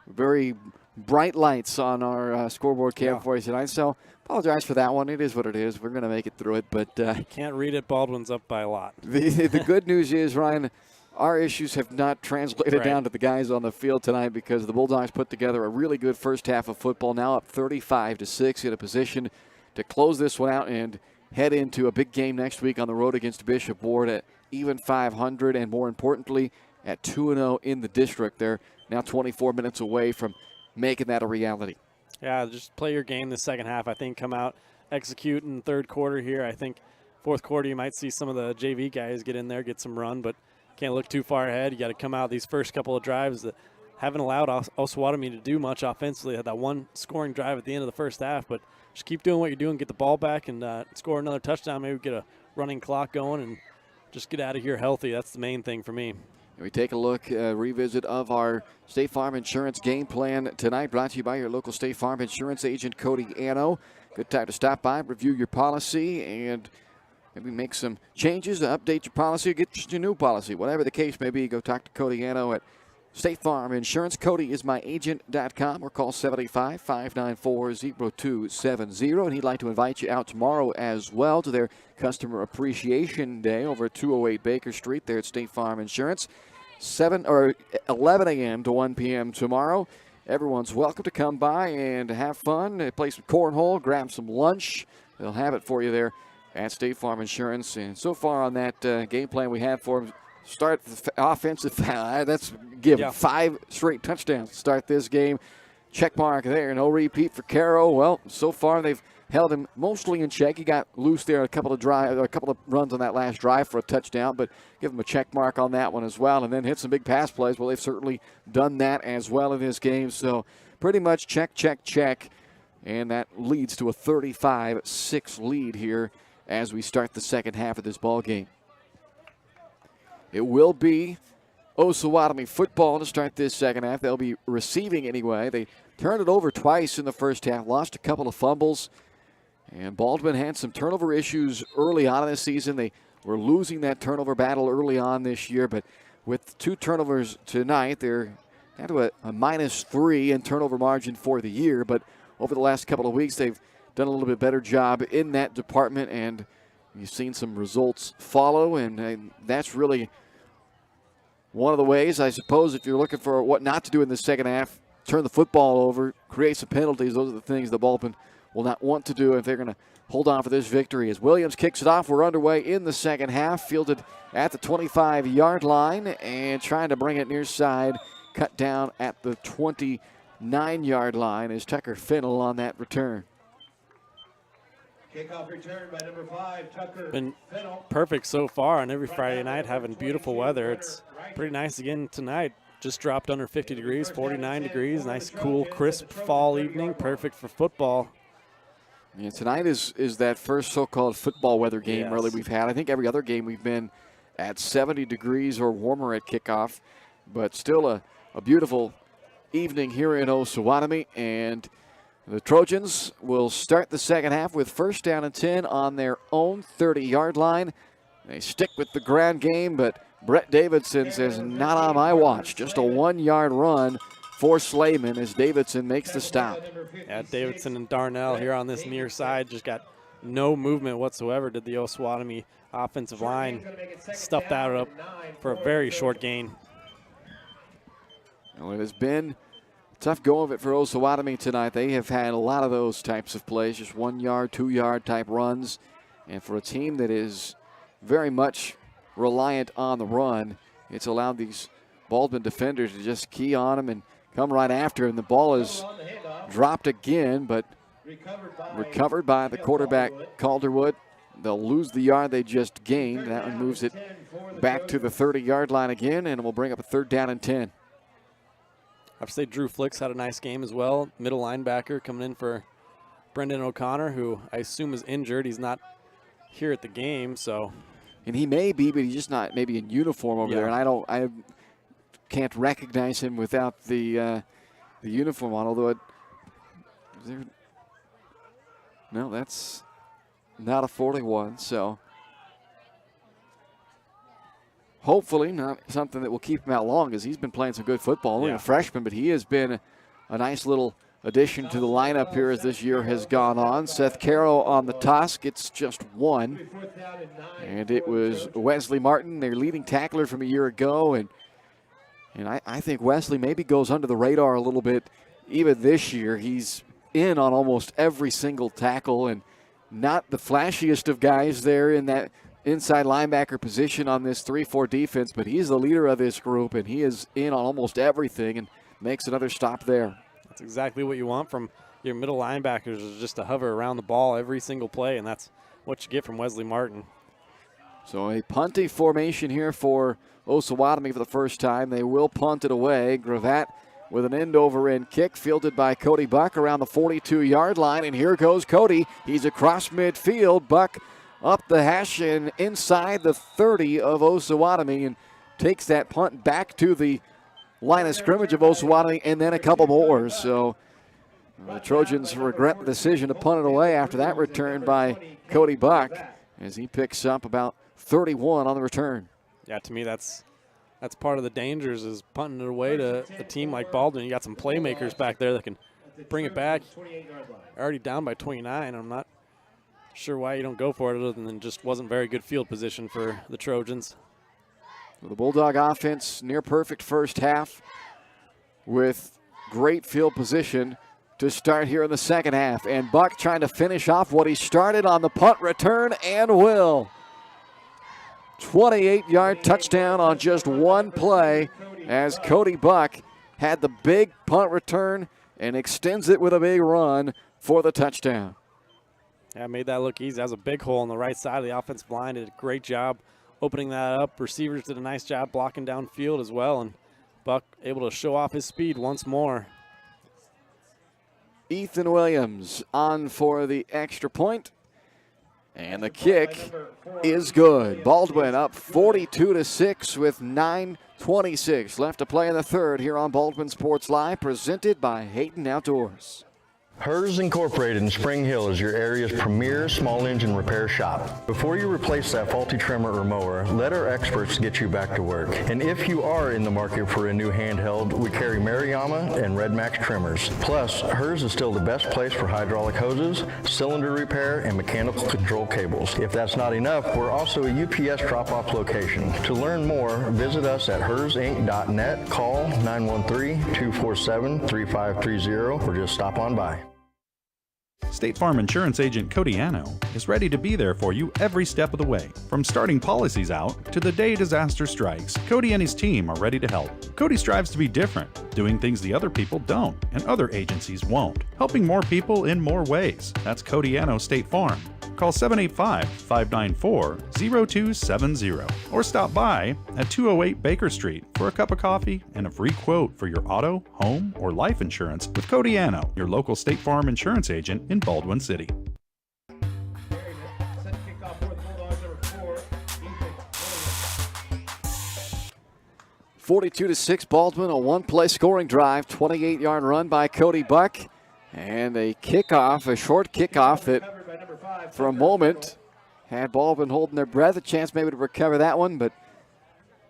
very bright lights on our scoreboard cam for you tonight, so apologize for that one. It is what it is. We're going to make it through it, but can't read it. Baldwin's up by a lot. The good news is, Ryan, our issues have not translated down to the guys on the field tonight because the Bulldogs put together a really good first half of football, now up 35-6, in a position to close this one out and head into a big game next week on the road against Bishop Ward at even 500, and more importantly, at 2-0 in the district. They're now 24 minutes away from making that a reality. Yeah, just play your game the second half. I think come out, execute in the third quarter here. I think fourth quarter you might see some of the JV guys get in there, get some run, but can't look too far ahead. You got to come out these first couple of drives that haven't allowed Osawatomie to do much offensively. Had that one scoring drive at the end of the first half, but just keep doing what you're doing, get the ball back, and score another touchdown. Maybe get a running clock going and just get out of here healthy. That's the main thing for me. We take a look, revisit of our State Farm Insurance game plan tonight, brought to you by your local State Farm Insurance agent, Cody Anno. Good time to stop by, review your policy, and maybe make some changes to update your policy, get your new policy. Whatever the case may be, go talk to Cody Anno at State Farm Insurance. CodyIsMyAgent.com, or call 785-594-0270. And he'd like to invite you out tomorrow as well to their Customer Appreciation Day over at 208 Baker Street there at State Farm Insurance. 11 a.m. to 1 p.m. tomorrow. Everyone's welcome to come by and have fun, play some cornhole, grab some lunch. They'll have it for you there at State Farm Insurance. And so far on that game plan we have for them, start the offensive, that's give 5 straight touchdowns to start this game. Check mark there, no repeat for Caro. Well, so far they've held him mostly in check. He got loose there a couple of runs on that last drive for a touchdown, but give him a check mark on that one as well, and then hit some big pass plays. Well, they've certainly done that as well in this game. So pretty much check, check, check, and that leads to a 35-6 lead here as we start the second half of this ball game. It will be Osawatomie football to start this second half. They'll be receiving anyway. They turned it over twice in the first half, lost a couple of fumbles, and Baldwin had some turnover issues early on in the season. They were losing that turnover battle early on this year, but with 2 turnovers tonight, they're down to a -3 in turnover margin for the year, but over the last couple of weeks, they've done a little bit better job in that department, and you've seen some results follow, and that's really one of the ways, I suppose, if you're looking for what not to do in the second half, turn the football over, create some penalties. Those are the things the Baldwin will not want to do if they're going to hold on for this victory. As Williams kicks it off, we're underway in the second half, fielded at the 25-yard line and trying to bring it near side, cut down at the 29-yard line is Tucker Fennell on that return. Kickoff return by number 5, Tucker. Been Fennell. perfect so far on every Friday night, having beautiful weather. It's pretty nice again tonight. Just dropped under 50 degrees, 49 degrees. Nice, cool, crisp fall evening. Perfect for football. Yeah, tonight is that first so-called football weather game really we've had. I think every other game we've been at 70 degrees or warmer at kickoff, but still a beautiful evening here in Osawatomie, and the Trojans will start the second half with first down and 10 on their own 30-yard line. They stick with the ground game, but Brett Davidson says, not on my watch. Just a 1-yard run for Slayman as Davidson makes the stop. Yeah, Davidson and Darnell here on this near side just got no movement whatsoever. Did the Osawatomie offensive line stuff that up for a very short gain. Well, it has been tough go of it for Osawatomie tonight. They have had a lot of those types of plays, just 1-yard, 2-yard type runs. And for a team that is very much reliant on the run, it's allowed these Baldwin defenders to just key on them and come right after him. The ball is dropped again, but recovered by the quarterback, Calderwood. They'll lose the yard they just gained. That one moves it back to the 30-yard line again, and will bring up a 3rd down and 10. I have to say Drew Flicks had a nice game as well. Middle linebacker coming in for Brendan O'Connor, who I assume is injured. He's not here at the game, so. And he may be, but he's just not maybe in uniform over there. And I can't recognize him without the uniform on. Although no, that's not a 41. So hopefully not something that will keep him out long, as he's been playing some good football. Only a freshman, but he has been a nice little addition to the lineup here as this year has gone on. Seth Carroll on the toss gets just 1. And it was Wesley Martin, their leading tackler from a year ago. And I think Wesley maybe goes under the radar a little bit even this year. He's in on almost every single tackle, and not the flashiest of guys there in that inside linebacker position on this 3-4 defense, but he's the leader of this group, and he is in on almost everything and makes another stop there. That's exactly what you want from your middle linebackers, is just to hover around the ball every single play, and that's what you get from Wesley Martin. So a punty formation here for Osawatomie for the first time. They will punt it away. Gravatt with an end-over-end kick fielded by Cody Buck around the 42-yard line, and here goes Cody. He's across midfield. Buck up the hash and inside the 30 of Osawatomie, and takes that punt back to the line of scrimmage of Osawatomie, and then a couple more. So the Trojans regret the decision to punt it away after that return by Cody Buck, as he picks up about 31 on the return. Yeah, to me that's part of the dangers, is punting it away to a team like Baldwin. You got some playmakers back there that can bring it back. Already down by 29. I'm not sure why you don't go for it, other than just wasn't very good field position for the Trojans. The Bulldog offense near perfect first half with great field position to start here in the second half. And Buck trying to finish off what he started on the punt return, and will. 28-yard touchdown on just one play, as Cody Buck had the big punt return and extends it with a big run for the touchdown. Yeah, made that look easy. That was a big hole on the right side of the offensive line. Did a great job opening that up. Receivers did a nice job blocking downfield as well, and Buck able to show off his speed once more. Ethan Williams on for the extra point. And the kick is good. Baldwin up 42-6 with 9:26 left to play in the third here on Baldwin Sports Live, presented by Hayden Outdoors. Hers Incorporated in Spring Hill is your area's premier small engine repair shop. Before you replace that faulty trimmer or mower, let our experts get you back to work. And if you are in the market for a new handheld, we carry Maruyama and Red Max trimmers. Plus, Hers is still the best place for hydraulic hoses, cylinder repair, and mechanical control cables. If that's not enough, we're also a UPS drop-off location. To learn more, visit us at hersinc.net, call 913-247-3530, or just stop on by. State Farm Insurance Agent Cody Anno is ready to be there for you every step of the way. From starting policies out to the day disaster strikes, Cody and his team are ready to help. Cody strives to be different, doing things the other people don't and other agencies won't, helping more people in more ways. That's Cody Anno State Farm. Call 785-594-0270 or stop by at 208 Baker Street for a cup of coffee and a free quote for your auto, home, or life insurance with Cody Anno, your local State Farm insurance agent in Baldwin City. Set to kick off for the Bulldogs, number 4, Ethan 42-6 Baldwin, a one-play scoring drive, 28-yard run by Cody Buck, and a kickoff, a short kickoff that for a moment had Baldwin holding their breath, a chance maybe to recover that one, but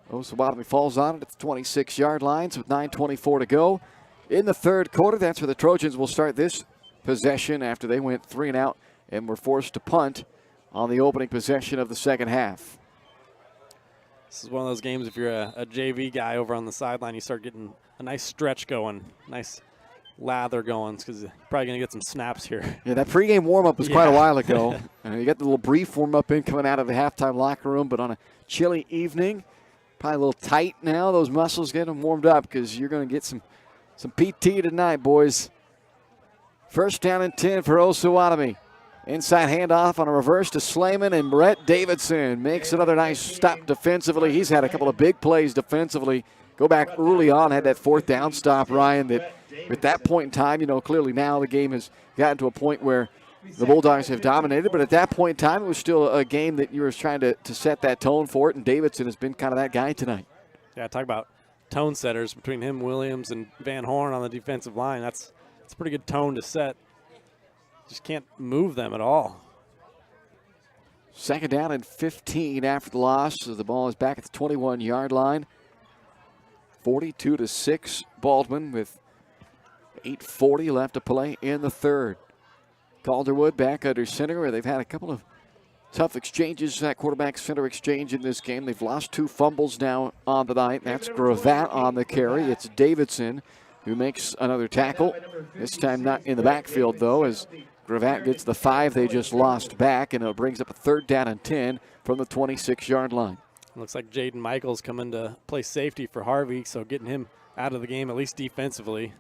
Osawatomie falls on it at the 26-yard lines with 9:24 to go. In the third quarter, that's where the Trojans will start this possession after they went 3 and out and were forced to punt on the opening possession of the second half. This is one of those games, if you're a JV guy over on the sideline, you start getting a nice stretch going, nice lather going, because you're probably going to get some snaps here. Yeah, that pregame warm-up was quite a while ago. You got the little brief warm-up in coming out of the halftime locker room, but on a chilly evening, probably a little tight now. Those muscles getting warmed up because you're going to get some PT tonight, boys. First down and 10 for Osawatomie. Inside handoff on a reverse to Slayman, and Brett Davidson makes another nice stop defensively. He's had a couple of big plays defensively. Go back early on, had that fourth down stop, Ryan, that at that point in time, clearly now the game has gotten to a point where the Bulldogs have dominated, but at that point in time, it was still a game that you were trying to set that tone for it, and Davidson has been kind of that guy tonight. Yeah, talk about tone setters between him, Williams, and Van Horn on the defensive line. That's a pretty good tone to set. Just can't move them at all. Second down and 15 after the loss, so the ball is back at the 21-yard line. 42-6 Baldwin with 8:40 left to play in the third. Calderwood back under center, where they've had a couple of tough exchanges, that quarterback-center exchange in this game. They've lost 2 fumbles now on the night. That's Gravatt on the carry. It's Davidson who makes another tackle. This time not in the backfield, though, as Gravatt gets the 5 they just lost back, and it brings up a third down and 10 from the 26-yard line. Looks like Jaden Michaels coming to play safety for Harvey, so getting him out of the game, at least defensively.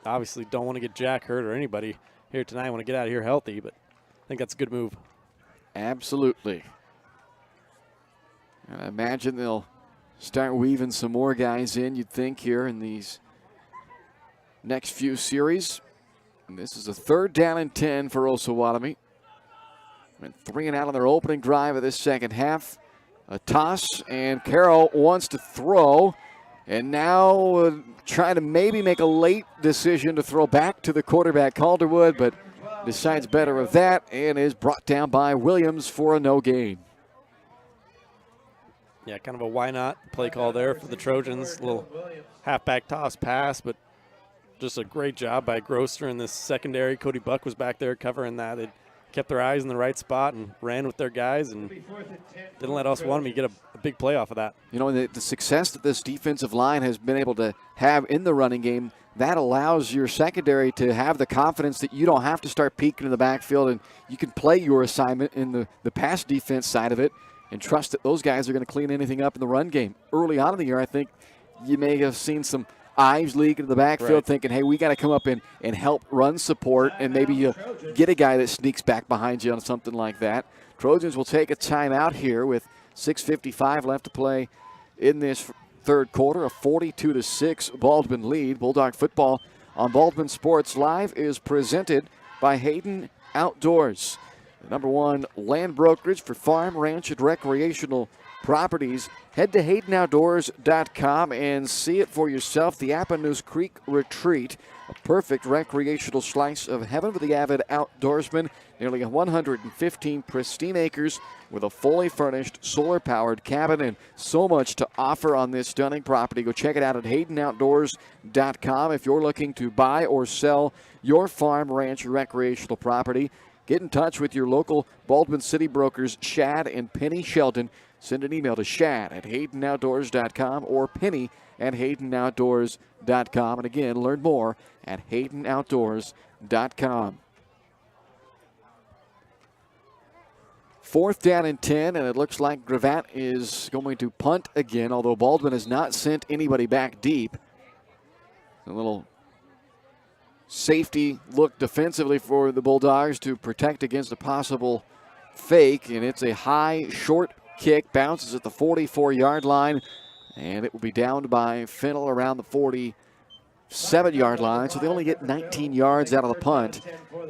Obviously don't want to get Jack hurt or anybody here tonight. Want to get out of here healthy, but I think that's a good move. Absolutely. And I imagine they'll start weaving some more guys in, you'd think, here in these next few series. And this is a third down and 10 for Osawatomie. Went 3 and out on their opening drive of this second half. A toss, and Carroll wants to throw. And now trying to maybe make a late decision to throw back to the quarterback, Calderwood, but decides better of that and is brought down by Williams for a no gain. Yeah, kind of a why not play call there for the Trojans. A little halfback toss pass, but just a great job by Grosser in this secondary. Cody Buck was back there covering that. They kept their eyes in the right spot and ran with their guys and didn't let Osawatomie get a big play off of that. The success that this defensive line has been able to have in the running game, that allows your secondary to have the confidence that you don't have to start peeking in the backfield, and you can play your assignment in the pass defense side of it and trust that those guys are going to clean anything up in the run game. Early on in the year, I think you may have seen some eyes leak into the backfield, Right. thinking, hey, we got to come up and help run support, and maybe you get a guy that sneaks back behind you on something like that. Trojans will take a timeout here with 6:55 left to play in this third quarter. A 42-6 Baldwin lead. Bulldog football on Baldwin Sports Live is presented by Hayden Outdoors, the #1 land brokerage for farm, ranch, and recreational properties. Head to HaydenOutdoors.com and see it for yourself. The Appanoose Creek Retreat, a perfect recreational slice of heaven for the avid outdoorsman. Nearly 115 pristine acres with a fully furnished, solar-powered cabin, and so much to offer on this stunning property. Go check it out at HaydenOutdoors.com if you're looking to buy or sell your farm, ranch, or recreational property. Get in touch with your local Baldwin City brokers, Shad and Penny Sheldon. Send an email to Shad at HaydenOutdoors.com or Penny at HaydenOutdoors.com. And again, learn more at HaydenOutdoors.com. 4th down and 10, and it looks like Gravatt is going to punt again, although Baldwin has not sent anybody back deep. A little safety look defensively for the Bulldogs to protect against a possible fake, and it's a high, short kick, bounces at the 44-yard line, and it will be downed by Fennell around the 47-yard line, so they only get 19 yards out of the punt.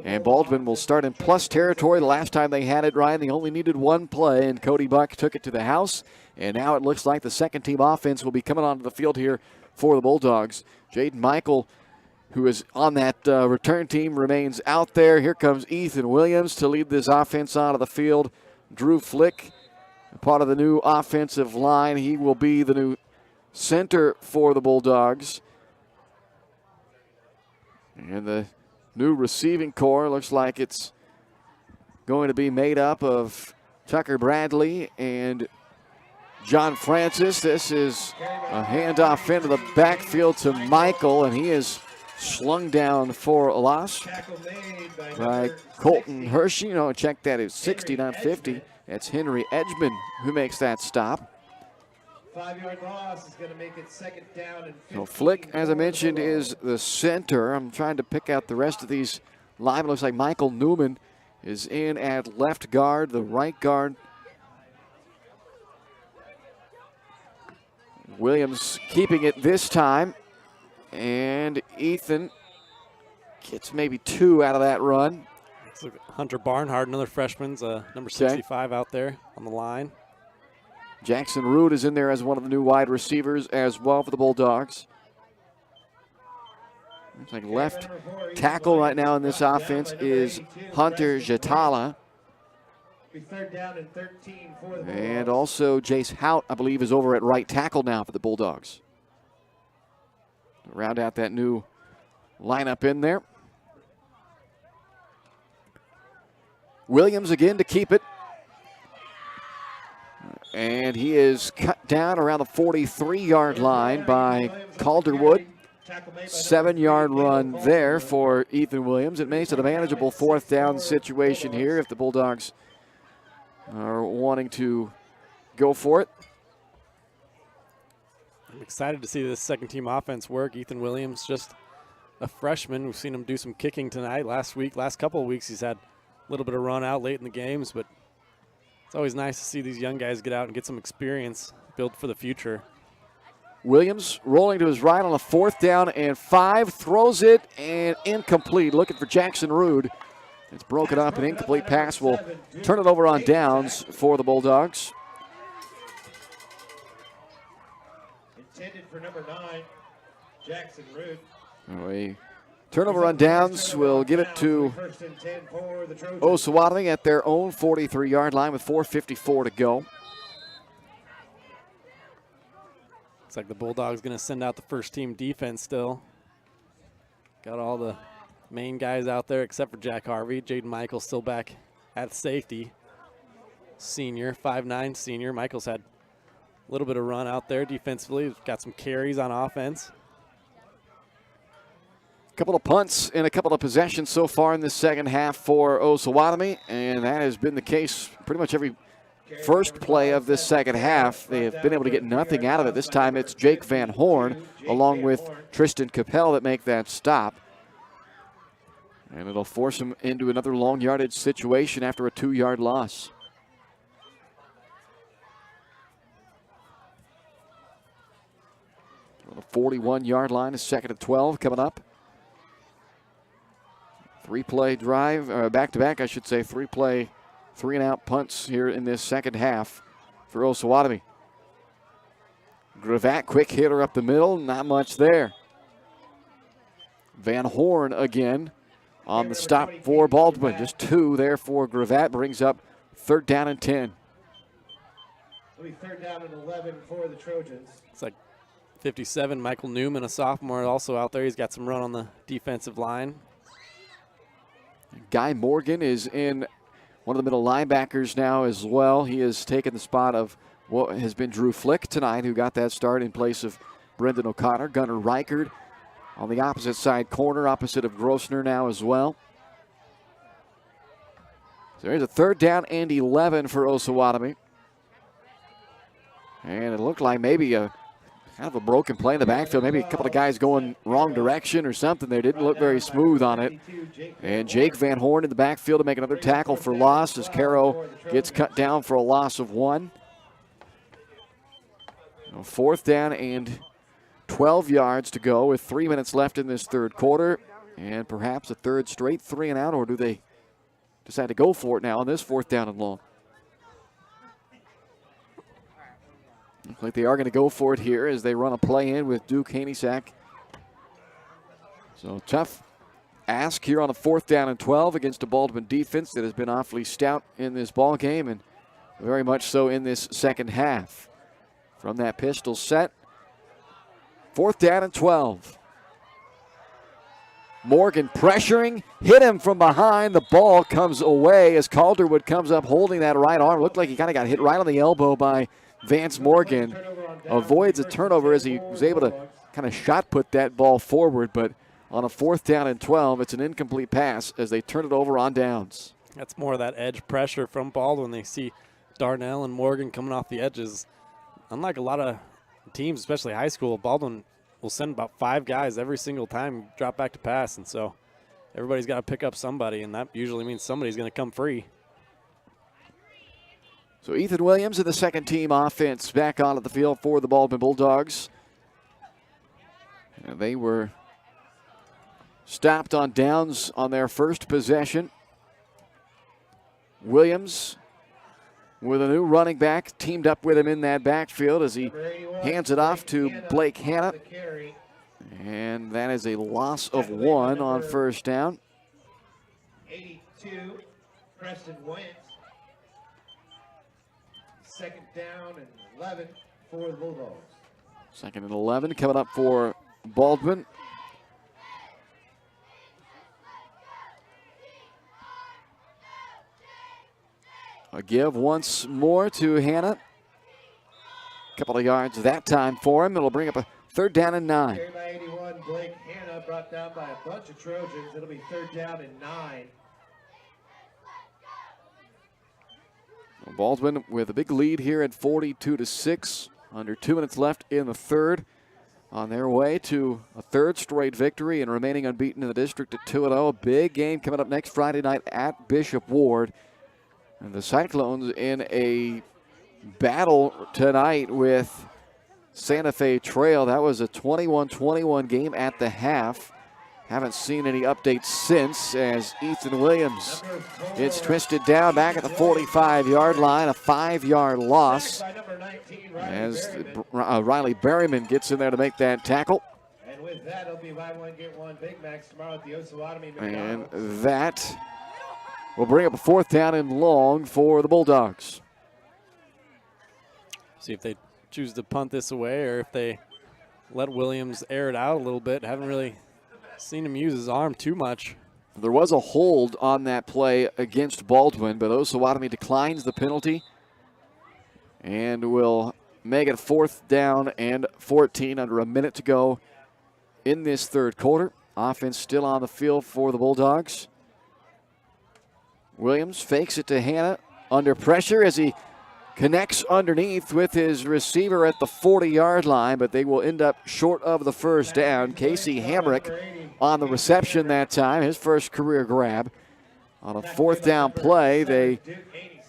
And Baldwin will start in plus territory. The last time they had it, Ryan, they only needed one play, and Cody Buck took it to the house. And now it looks like the second-team offense will be coming onto the field here for the Bulldogs. Jaden Michael, who is on that return team, remains out there. Here comes Ethan Williams to lead this offense onto the field. Drew Flick, part of the new offensive line. He will be the new center for the Bulldogs. And the new receiving core looks like it's going to be made up of Tucker Bradley and John Francis. This is a handoff into the backfield to Michael, and he is slung down for a loss by Colton Hershey. Check that. It's 60, not 50. That's Henry Edgman who makes that stop. 5-yard loss is going to make it 2nd down and 15. So Flick, as I mentioned, is the center. I'm trying to pick out the rest of these linemen. Looks like Michael Newman is in at left guard. The right guard, Williams, keeping it this time. And Ethan gets maybe 2 out of that run. It's Hunter Barnhart, another freshman's number 65 out there on the line. Jackson Root is in there as one of the new wide receivers as well for the Bulldogs. Looks like left tackle right now in this offense is Hunter Jatala. 3rd down and 13 for the Bulldogs. And also Jace Hout, I believe, is over at right tackle now for the Bulldogs. Round out that new lineup in there. Williams again to keep it. And he is cut down around the 43-yard line by Calderwood. 7-yard run there for Ethan Williams. It makes it a manageable 4th down situation here if the Bulldogs are wanting to go for it. I'm excited to see this second-team offense work. Ethan Williams, just a freshman. We've seen him do some kicking tonight. Last couple of weeks, he's had a little bit of run out late in the games, but it's always nice to see these young guys get out and get some experience, build for the future. Williams rolling to his right on a 4th down and 5, throws it and incomplete. Looking for Jackson Rood. It's broken up. An incomplete pass will turn it over on downs for the Bulldogs. Intended for number 9, Jackson Root. A turnover on downs will give it to Osawatomie at their own 43-yard line with 4:54 to go. Looks like the Bulldogs going to send out the first-team defense still. Got all the main guys out there except for Jack Harvey. Jaden Michaels still back at safety. Senior, 5'9", senior. Michaels had a little bit of run out there defensively. Got some carries on offense. A couple of punts and a couple of possessions so far in this second half for Osawatomie, and that has been the case pretty much every first play of this second half. They have been able to get nothing out of it. This time it's Jake Van Horn along with Tristan Capel that make that stop. And it'll force him into another long yardage situation after a 2-yard loss. On the 41-yard line is 2nd and 12 coming up. 3-play drive, back-to-back, I should say, 3-play, 3-and-out punts here in this second half for Osawatomie. Gravatt, quick hitter up the middle, not much there. Van Horn again on the stop for Baldwin. Just 2 there for Gravatt, brings up 3rd down and 10. It'll be 3rd down and 11 for the Trojans. It's like 57, Michael Newman, a sophomore, also out there. He's got some run on the defensive line. Guy Morgan is in one of the middle linebackers now as well. He has taken the spot of what has been Drew Flick tonight, who got that start in place of Brendan O'Connor. Gunnar Reichard on the opposite side corner, opposite of Grossner now as well. So there's a 3rd down and 11 for Osawatomie. And it looked like maybe a kind of a broken play in the backfield. Maybe a couple of guys going wrong direction or something. They didn't look very smooth on it. And Jake Van Horn in the backfield to make another tackle for loss as Caro gets cut down for a loss of 1. 4th down and 12 yards to go with 3 minutes left in this 3rd quarter. And perhaps a 3rd straight 3-and-out, or do they decide to go for it now on this 4th down and long? Looks like they are going to go for it here as they run a play in with Duke Hanisak. So tough ask here on a 4th down and 12 against a Baldwin defense that has been awfully stout in this ball game, and very much so in this second half. From that pistol set, 4th down and 12. Morgan pressuring, hit him from behind. The ball comes away as Calderwood comes up holding that right arm. Looked like he kind of got hit right on the elbow by Vance Morgan. Avoids a turnover as he was able to kind of shot put that ball forward, but on a 4th down and 12, it's an incomplete pass as they turn it over on downs. That's more of that edge pressure from Baldwin. They see Darnell and Morgan coming off the edges. Unlike a lot of teams, especially high school, Baldwin will send about 5 guys every single time drop back to pass, and so everybody's got to pick up somebody, and that usually means somebody's going to come free. So Ethan Williams and the second team offense back onto the field for the Baldwin Bulldogs. And they were stopped on downs on their first possession. Williams with a new running back teamed up with him in that backfield as he hands it off to Blake Hanna. And that is a loss of 1 on 1st down. 82, Preston Wentz. 2nd down and 11 for the Bulldogs. 2nd and 11 coming up for Baldwin. A give once more to Hanna. Couple of yards that time for him. It'll bring up a 3rd down and 9. Carried by 81, Blake Hanna brought down by a bunch of Trojans. It'll be 3rd down and 9. Baldwin with a big lead here at 42-6. Under 2 minutes left in the 3rd. On their way to a 3rd straight victory and remaining unbeaten in the district at 2-0. A big game coming up next Friday night at Bishop Ward. And the Cyclones in a battle tonight with Santa Fe Trail. That was a 21-21 game at the half. Haven't seen any updates since as Ethan Williams gets twisted down back at the 45-yard line. A 5-yard loss as Riley Berryman gets in there to make that tackle. And with that, it'll be buy one, get one Big Macs tomorrow at the Osawatomie. And that will bring up a 4th down and long for the Bulldogs. See if they choose to punt this away or if they let Williams air it out a little bit. Haven't really seen him use his arm too much. There was a hold on that play against Baldwin, but Osawatomie declines the penalty and will make it 4th down and 14 under a minute to go in this 3rd quarter. Offense still on the field for the Bulldogs. Williams fakes it to Hanna under pressure as he connects underneath with his receiver at the 40-yard line, but they will end up short of the first down. Casey Hamrick on the reception that time, his first career grab. On a 4th down play, they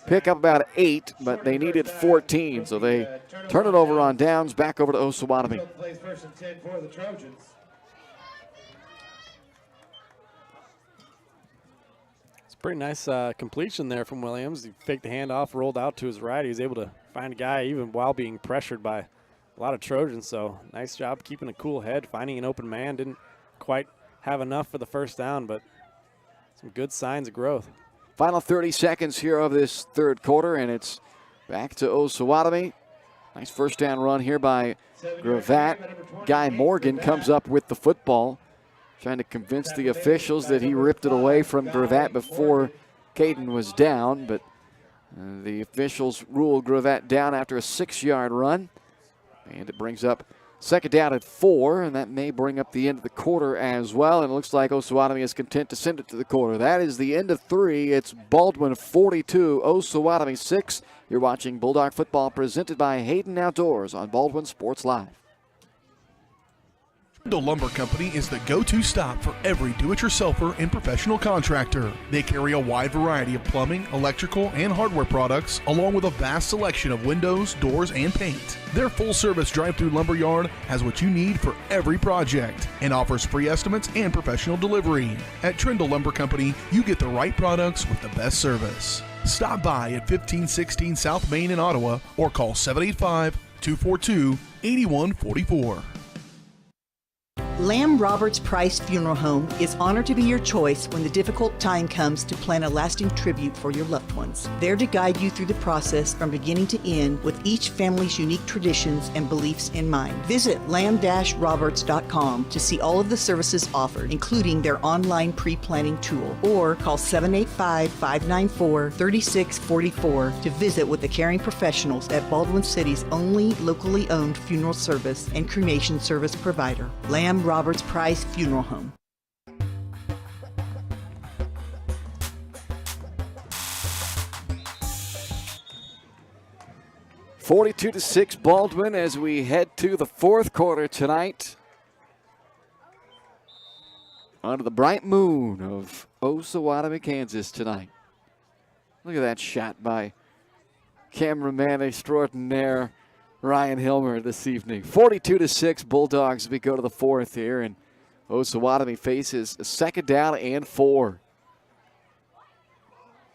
pick up about 8, but they needed 14, so they turn it over on downs, back over to Osawatomie. Pretty nice completion there from Williams. He faked the handoff, rolled out to his right. He was able to find a guy even while being pressured by a lot of Trojans. So nice job keeping a cool head, finding an open man. Didn't quite have enough for the first down, but some good signs of growth. Final 30 seconds here of this third quarter, and it's back to Osawatomie. Nice first down run here by Gravatt. Guy Morgan comes up with the football, trying to convince the officials that he ripped it away from Gravatt before Caden was down, but the officials ruled Gravatt down after a 6-yard run. And it brings up second down at 4, and that may bring up the end of the quarter as well. And it looks like Osawatomie is content to send it to the quarter. That is the end of 3. It's Baldwin 42, Osawatomie 6. You're watching Bulldog football presented by Hayden Outdoors on Baldwin Sports Live. Trindle Lumber Company is the go-to stop for every do-it-yourselfer and professional contractor. They carry a wide variety of plumbing, electrical, and hardware products, along with a vast selection of windows, doors, and paint. Their full-service drive-through lumber yard has what you need for every project and offers free estimates and professional delivery. At Trindle Lumber Company, you get the right products with the best service. Stop by at 1516 South Main in Ottawa or call 785-242-8144. Lamb Roberts Price Funeral Home is honored to be your choice when the difficult time comes to plan a lasting tribute for your loved ones. There to guide you through the process from beginning to end with each family's unique traditions and beliefs in mind. Visit lamb-roberts.com to see all of the services offered, including their online pre-planning tool, or call 785-594-3644 to visit with the caring professionals at Baldwin City's only locally owned funeral service and cremation service provider, Lamb Roberts Price Funeral Home. (42-6) Baldwin as we head to the fourth quarter tonight. Under the bright moon of Osawatomie, Kansas tonight. Look at that shot by cameraman extraordinaire Ryan Hilmer this evening. 42-6 Bulldogs as we go to the fourth here, and Osawatomie faces a second down and 4.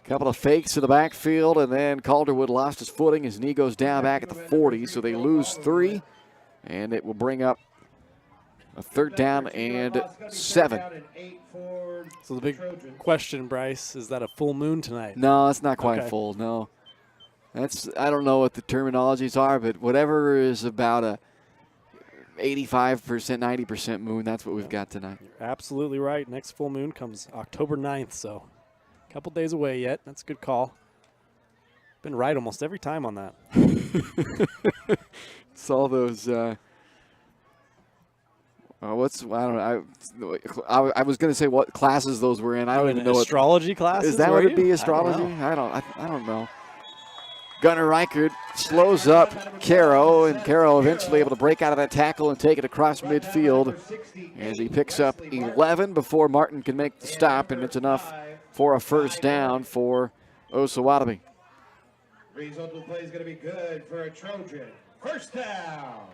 Couple of fakes in the backfield, and then Calderwood lost his footing. His knee goes down back at the 40, so they lose 3, and it will bring up a third down and 7. So the big question, Bryce, is that a full moon tonight? No, it's not quite full, no. I don't know what the terminologies are, but whatever is about a 85%, 90% moon, that's what we've got tonight. You're absolutely right. Next full moon comes October 9th, so a couple days away yet. That's a good call. Been right almost every time on that. It's all those, I don't know. I was going to say what classes those were in. I don't even know. Astrology classes? Is that what it'd be, astrology? I don't know. Gunnar Reichert slows up Caro, and Caro eventually able to break out of that tackle and take it across midfield as he picks up 11 before Martin can make the stop, and it's enough for a first down for Osawatomie. Result of the play is going to be good for a Trojan. First down.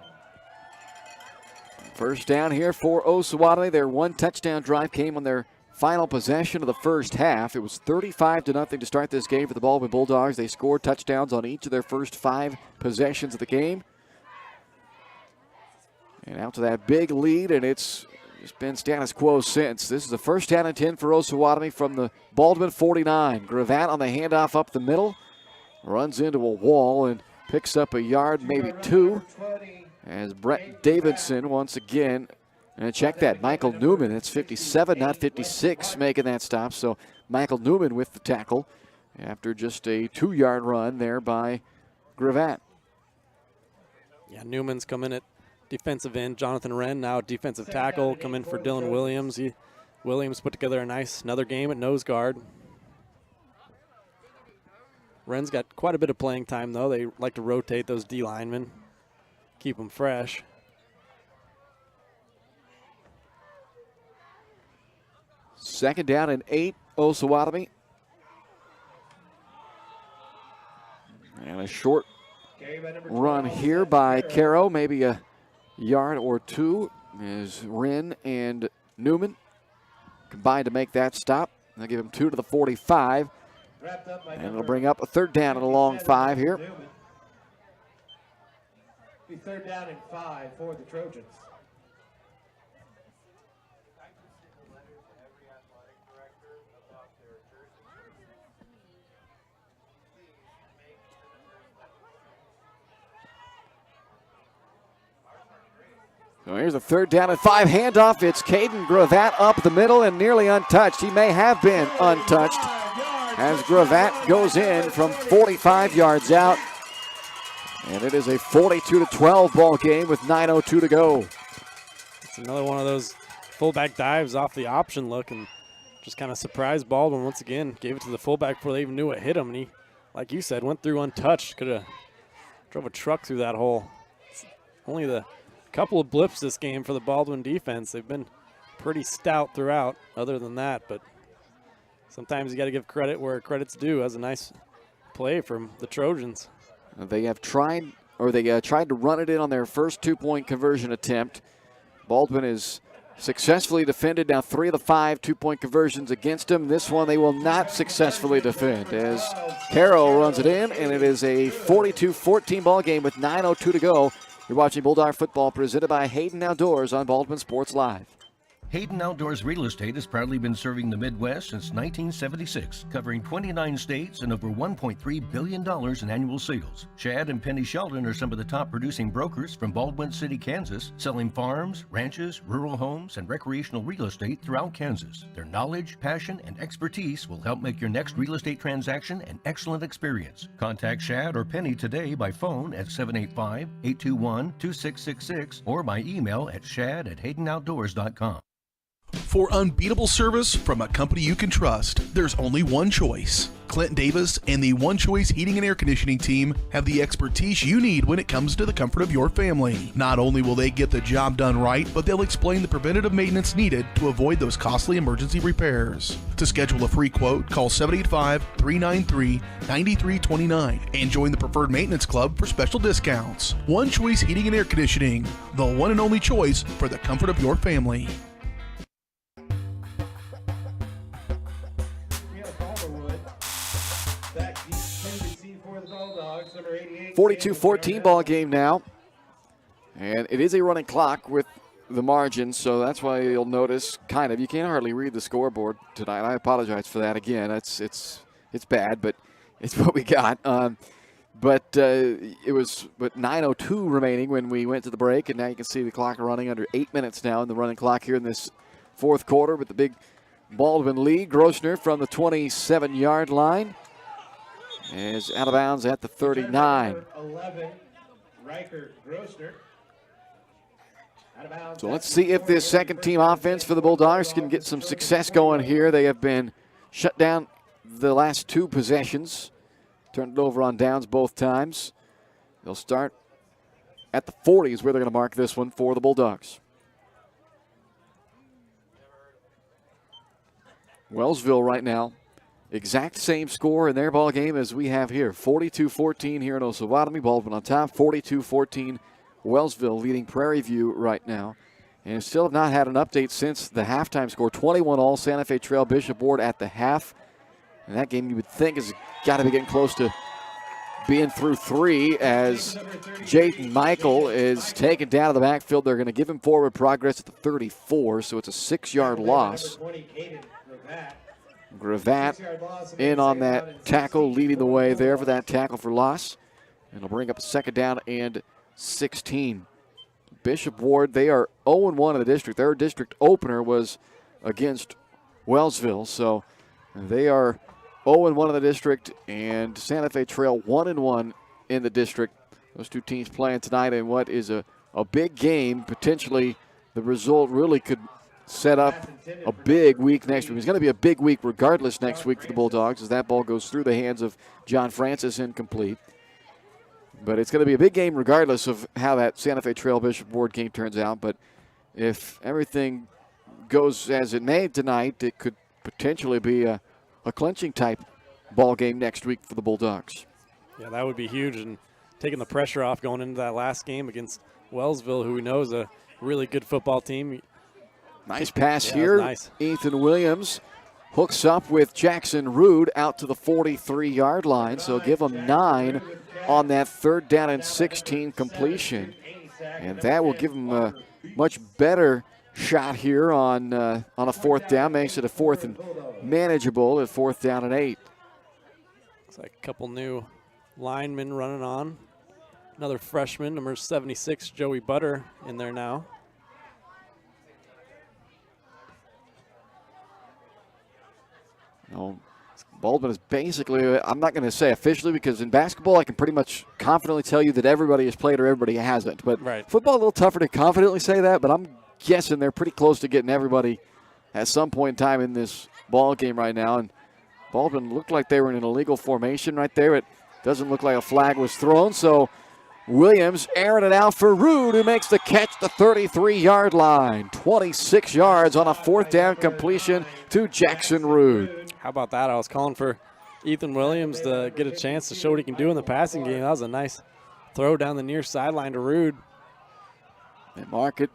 First down here for Osawatomie. Their one touchdown drive came on their final possession of the first half. It was 35-0 to start this game for the Baldwin Bulldogs. They scored touchdowns on each of their first 5 possessions of the game. And out to that big lead, and it's been status quo since. This is the first down and 10 for Osawatomie from the Baldwin 49. Gravatt on the handoff up the middle. Runs into a wall and picks up a yard, maybe 2. As Brett Davidson once again. And check that, Michael Newman, that's 57, not 56, making that stop. So Michael Newman with the tackle after just a 2-yard run there by Gravatt. Yeah, Newman's coming at defensive end. Jonathan Wren now defensive tackle, come in for Dylan Williams. Williams put together another game at nose guard. Wren's got quite a bit of playing time, though. They like to rotate those D linemen, keep them fresh. Second down and 8, Osawatomie. And a short run here by Caro, maybe a yard or two, as Wren and Newman combined to make that stop. They'll give him 2 to the 45. And it'll bring up a third down and a long 5 here. Be third down and 5 for the Trojans. So here's a third down and 5 handoff. It's Caden Gravatt up the middle and nearly untouched. He may have been untouched as Gravatt goes in from 45 yards out. And it is a 42-12 ball game with 9:02 to go. It's another one of those fullback dives off the option look and just kind of surprised Baldwin once again. Gave it to the fullback before they even knew it hit him. And he, like you said, went through untouched. Could have drove a truck through that hole. It's only the couple of blips this game for the Baldwin defense. They've been pretty stout throughout other than that, but sometimes you got to give credit where credit's due. As a nice play from the Trojans. They have tried, or they tried to run it in on their first 2-point conversion attempt. Baldwin is successfully defended. Now 3 of the 5 2-point conversions against him. This one they will not successfully defend as Caro runs it in, and it is a 42-14 ball game with 9:02 to go. You're watching Bulldog football presented by Hayden Outdoors on Baldwin Sports Live. Hayden Outdoors Real Estate has proudly been serving the Midwest since 1976, covering 29 states and over $1.3 billion in annual sales. Chad and Penny Sheldon are some of the top producing brokers from Baldwin City, Kansas, selling farms, ranches, rural homes, and recreational real estate throughout Kansas. Their knowledge, passion, and expertise will help make your next real estate transaction an excellent experience. Contact Chad or Penny today by phone at 785-821-2666 or by email at shad@haydenoutdoors.com. For unbeatable service from a company you can trust, there's only one choice. Clint Davis and the One Choice Heating and Air Conditioning team have the expertise you need when it comes to the comfort of your family. Not only will they get the job done right, but they'll explain the preventative maintenance needed to avoid those costly emergency repairs. To schedule a free quote, call 785-393-9329 and join the Preferred Maintenance Club for special discounts. One Choice Heating and Air Conditioning, the one and only choice for the comfort of your family. 42-14 ball game now. And it is a running clock with the margin, so that's why you'll notice you can't hardly read the scoreboard tonight. I apologize for that again. It's bad, but it's what we got. It was 9:02 remaining when we went to the break, and now you can see the clock running under 8 minutes now in the running clock here in this fourth quarter with the big Baldwin lead. Grossner from the 27-yard line is out of bounds at the 39. 11, Riker Grossner. So let's see if this second-team offense for the Bulldogs can get some success going here. They have been shut down the last 2 possessions. Turned it over on downs both times. They'll start at the 40s where they're going to mark this one for the Bulldogs. Wellsville right now, exact same score in their ball game as we have here. 42-14 here in Osawatomie. Baldwin on top, 42-14. Wellsville leading Prairie View right now. And still have not had an update since the halftime score. 21-all Santa Fe Trail Bishop Ward at the half. And that game you would think has got to be getting close to being through 3 as Jayden Michael is taken down to the backfield. They're going to give him forward progress at the 34, so it's a 6-yard loss. Gravatt in on that tackle, leading the way there for that tackle for loss. And it'll bring up a second down and 16. Bishop Ward, they are 0-1 in the district. Their district opener was against Wellsville, so they are 0-1 in the district, and Santa Fe Trail 1-1 in the district. Those 2 teams playing tonight in what is a big game. Potentially the result really could set up a big week next week. It's going to be a big week regardless next week for the Bulldogs as that ball goes through the hands of John Francis incomplete. But it's going to be a big game regardless of how that Santa Fe Trail Bishop Ward game turns out. But if everything goes as it may tonight, it could potentially be a clinching type ball game next week for the Bulldogs. Yeah, that would be huge, and taking the pressure off going into that last game against Wellsville, who we know is a really good football team. Nice pass here. Nice. Ethan Williams hooks up with Jackson Rude out to the 43-yard line, so give him 9 on that 3rd down and 16 completion. And that will give him a much better shot here on a 4th down, makes it a 4th and manageable at 4th down and 8. Looks like a couple new linemen running on. Another freshman, number 76, Joey Butter, in there now. No, Baldwin is basically, I'm not going to say officially because in basketball I can pretty much confidently tell you that everybody has played or everybody hasn't. But football a little tougher to confidently say that, but I'm guessing they're pretty close to getting everybody at some point in time in this ball game right now. And Baldwin looked like they were in an illegal formation right there. It doesn't look like a flag was thrown, so Williams airing it out for Rude, who makes the catch the 33-yard line. 26 yards on a 4th down completion to Jackson Rude. How about that? I was calling for Ethan Williams to get a chance to show what he can do in the passing game. That was a nice throw down the near sideline to Rude. They mark it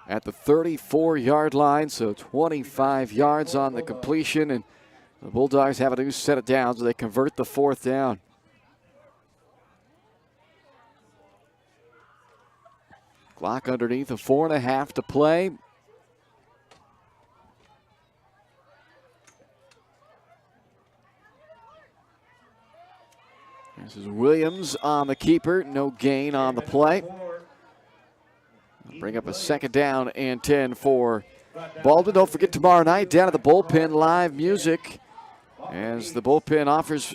at the 34-yard line, so 25 yards on the completion, and the Bulldogs have a new set it down, so they convert the 4th down. Clock underneath, a 4.5 to play. This is Williams on the keeper, no gain on the play. Bring up a 2nd down and 10 for Baldwin. Don't forget tomorrow night down at the Bullpen, live music as the Bullpen offers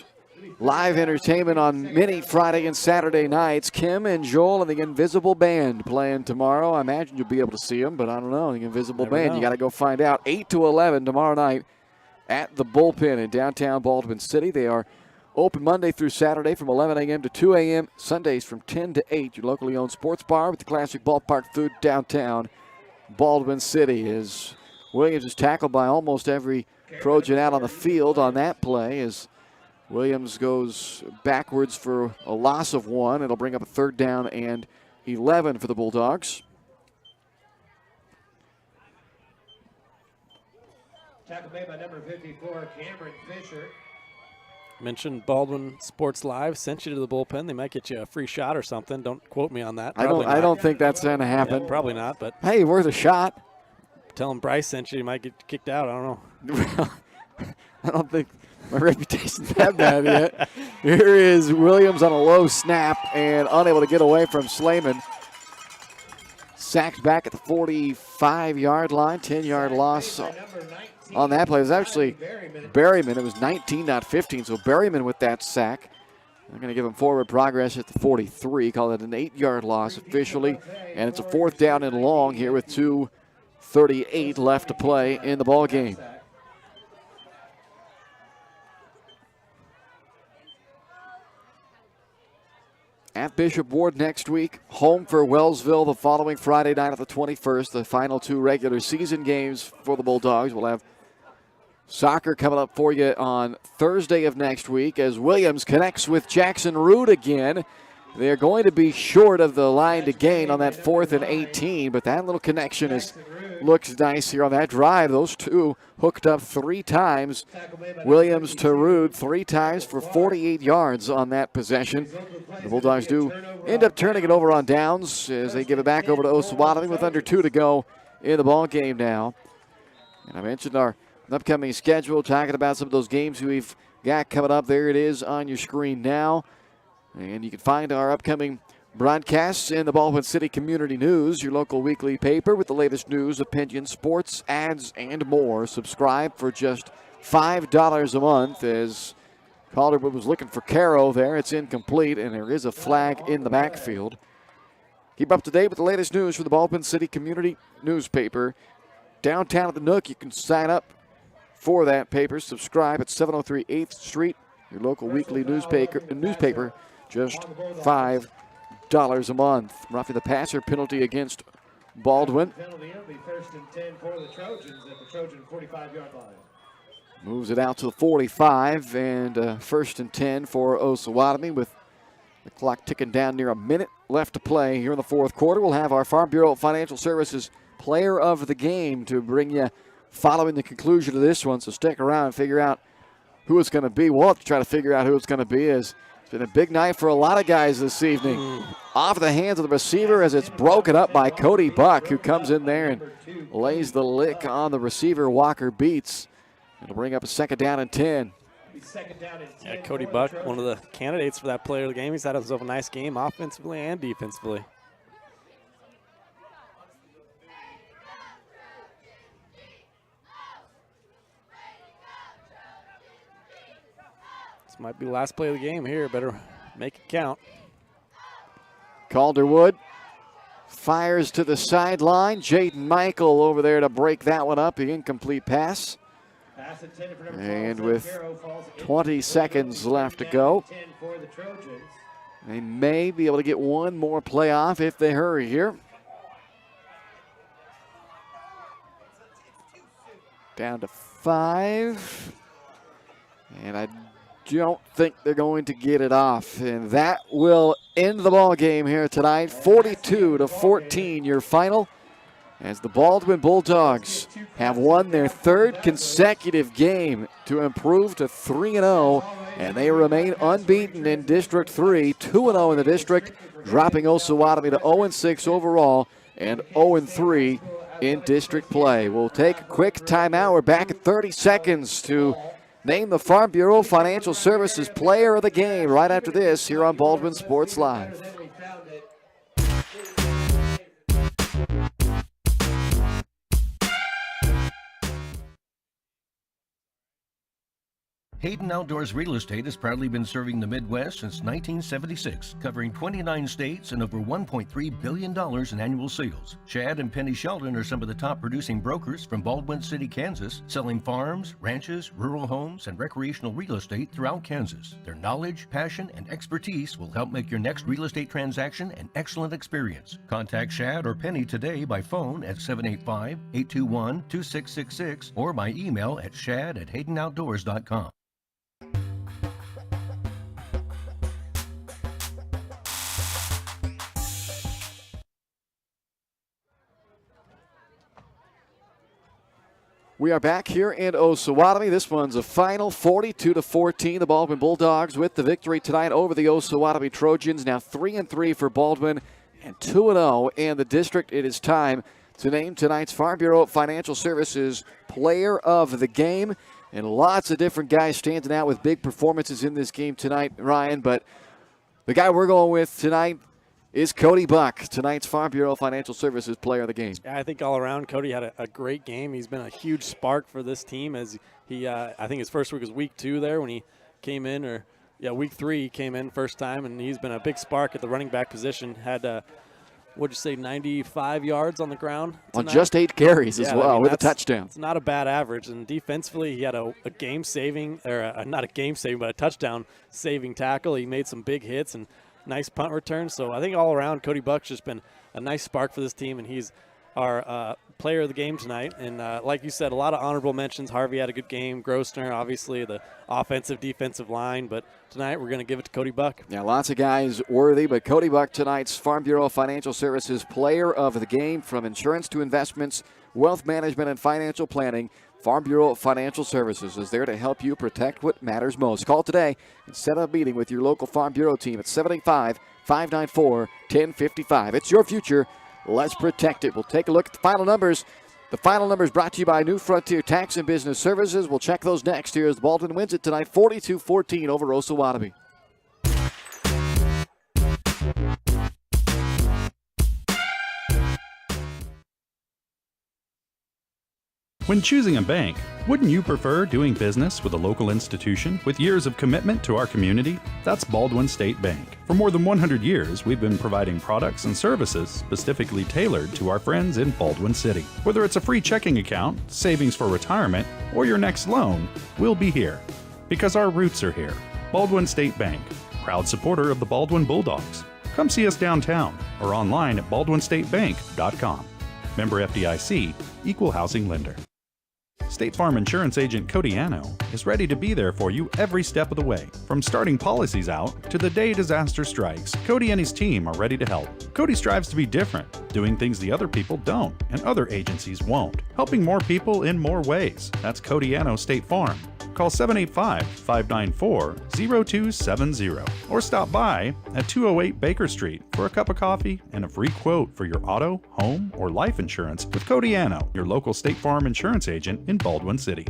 live entertainment on many Friday and Saturday nights. Kim and Joel and the Invisible Band playing tomorrow. I imagine you'll be able to see them, but I don't know. The Invisible Band, you got to go find out. 8 to 11 tomorrow night at the Bullpen in downtown Baldwin City. They are open Monday through Saturday from 11 a.m. to 2 a.m. Sundays from 10 to 8. Your locally owned sports bar with the classic ballpark food downtown Baldwin City. As Williams is tackled by almost every Trojan out on the field on that play as Williams goes backwards for a loss of 1. It'll bring up a 3rd down and 11 for the Bulldogs. Tackle made by number 54, Cameron Fisher. Mentioned Baldwin Sports Live sent you to the Bullpen. They might get you a free shot or something. Don't quote me on that. I don't think that's going to happen. Yeah, probably not, but hey, worth a shot. Tell him Bryce sent you. You might get kicked out. I don't know. I don't think my reputation's that bad yet. Here is Williams on a low snap and unable to get away from Slayman. Sacked back at the 45-yard line, 10-yard loss on that play. It was actually Berryman. It was 19, not 15, so Berryman with that sack. I'm going to give him forward progress at the 43, call it an 8-yard loss officially, and it's a 4th down and long here with 2:38 left to play in the ball game. At Bishop Ward next week, home for Wellsville the following Friday night of the 21st, the final 2 regular season games for the Bulldogs. We'll have soccer coming up for you on Thursday of next week as Williams connects with Jackson Rude again. They're going to be short of the line to gain on that 4th and 18, but that little connection looks nice here on that drive. Those two hooked up 3 times. Williams to Rude 3 times for 48 yards on that possession. The Bulldogs do end up turning it over on downs as they give it back over to Osawatomie with under 2 to go in the ball game now. And I mentioned our upcoming schedule, talking about some of those games we've got coming up. There it is on your screen now. And you can find our upcoming broadcasts in the Baldwin City Community News, your local weekly paper with the latest news, opinions, sports, ads, and more. Subscribe for just $5 a month as Calderwood was looking for Caro there. It's incomplete, and there is a flag in the backfield. Keep up to date with the latest news from the Baldwin City Community Newspaper downtown at the Nook. You can sign up for that paper. Subscribe at 703 8th Street, your local weekly newspaper, just $5 a month. Roughing the passer penalty against Baldwin. Penalty, it'll be 1st and 10 for the Trojans at the Trojan 45-yard line. Moves it out to the 45, and 1st and 10 for Osawatomie with the clock ticking down near a minute left to play here in the fourth quarter. We'll have our Farm Bureau Financial Services Player of the Game to bring you following the conclusion of this one, so stick around and figure out who it's going to be. We'll have to try to figure out who it's going to be, as it's been a big night for a lot of guys this evening. Off the hands of the receiver as it's broken up by Cody Buck, who comes in there and lays the lick on the receiver. Walker beats. It'll bring up a 2nd down and 10. Yeah, Cody Buck, one of the candidates for that player of the game. He's had himself a nice game offensively and defensively. This might be the last play of the game here. Better make it count. Calderwood fires to the sideline. Jaden Michael over there to break that one up. The incomplete pass. And with 20 seconds left to go, they may be able to get one more play off if they hurry here. Down to 5. And I don't think they're going to get it off. And that will end the ball game here tonight. 42-14 your final, as the Baldwin Bulldogs have won their 3rd consecutive game to improve to 3-0, and they remain unbeaten in District 3, 2-0 in the district, dropping Osawatomie to 0-6 overall and 0-3 in district play. We'll take a quick timeout. We're back at 30 seconds to name the Farm Bureau Financial Services Player of the Game right after this here on Baldwin Sports Live. Hayden Outdoors Real Estate has proudly been serving the Midwest since 1976, covering 29 states and over $1.3 billion in annual sales. Chad and Penny Sheldon are some of the top producing brokers from Baldwin City, Kansas, selling farms, ranches, rural homes, and recreational real estate throughout Kansas. Their knowledge, passion, and expertise will help make your next real estate transaction an excellent experience. Contact Chad or Penny today by phone at 785-821-2666 or by email at shad@haydenoutdoors.com. We are back here in Osawatomie. This one's a final 42-14. The Baldwin Bulldogs with the victory tonight over the Osawatomie Trojans. Now 3-3 for Baldwin and 2-0 in the district. It is time to name tonight's Farm Bureau Financial Services Player of the Game. And lots of different guys standing out with big performances in this game tonight, Ryan. But the guy we're going with tonight is Cody Buck, tonight's Farm Bureau Financial Services Player of the Game. Yeah, I think all around Cody had a great game. He's been a huge spark for this team, as he I think his first week was week 2 there when he came in, week 3 he came in first time, and he's been a big spark at the running back position. Had 95 yards on the ground tonight. On just 8 carries as well, with a touchdown. It's not a bad average. And defensively, he had a game-saving, or not a game-saving, but a touchdown-saving tackle. He made some big hits and nice punt return. So I think all around, Cody Buck's just been a nice spark for this team, and he's our player of the game tonight. And like you said, a lot of honorable mentions. Harvey had a good game. Grosner, obviously, the offensive, defensive line. But tonight we're going to give it to Cody Buck. Yeah, lots of guys worthy, but Cody Buck, tonight's Farm Bureau Financial Services Player of the Game. From insurance to investments, wealth management, and financial planning, Farm Bureau Financial Services is there to help you protect what matters most. Call today and set up a meeting with your local Farm Bureau team at 785-594-1055. It's your future. Let's protect it. We'll take a look at the final numbers. The final numbers brought to you by New Frontier Tax and Business Services. We'll check those next here as Baldwin wins it tonight 42-14 over Osawatomie. When choosing a bank, wouldn't you prefer doing business with a local institution with years of commitment to our community? That's Baldwin State Bank. For more than 100 years, we've been providing products and services specifically tailored to our friends in Baldwin City. Whether it's a free checking account, savings for retirement, or your next loan, we'll be here. Because our roots are here. Baldwin State Bank, proud supporter of the Baldwin Bulldogs. Come see us downtown or online at baldwinstatebank.com. Member FDIC, Equal Housing Lender. State Farm Insurance Agent Cody Anno is ready to be there for you every step of the way. From starting policies out to the day disaster strikes, Cody and his team are ready to help. Cody strives to be different, doing things the other people don't and other agencies won't, helping more people in more ways. That's Cody Anno State Farm. Call 785-594-0270 or stop by at 208 Baker Street for a cup of coffee and a free quote for your auto, home, or life insurance with Cody Anno, your local State Farm insurance agent in Baldwin City.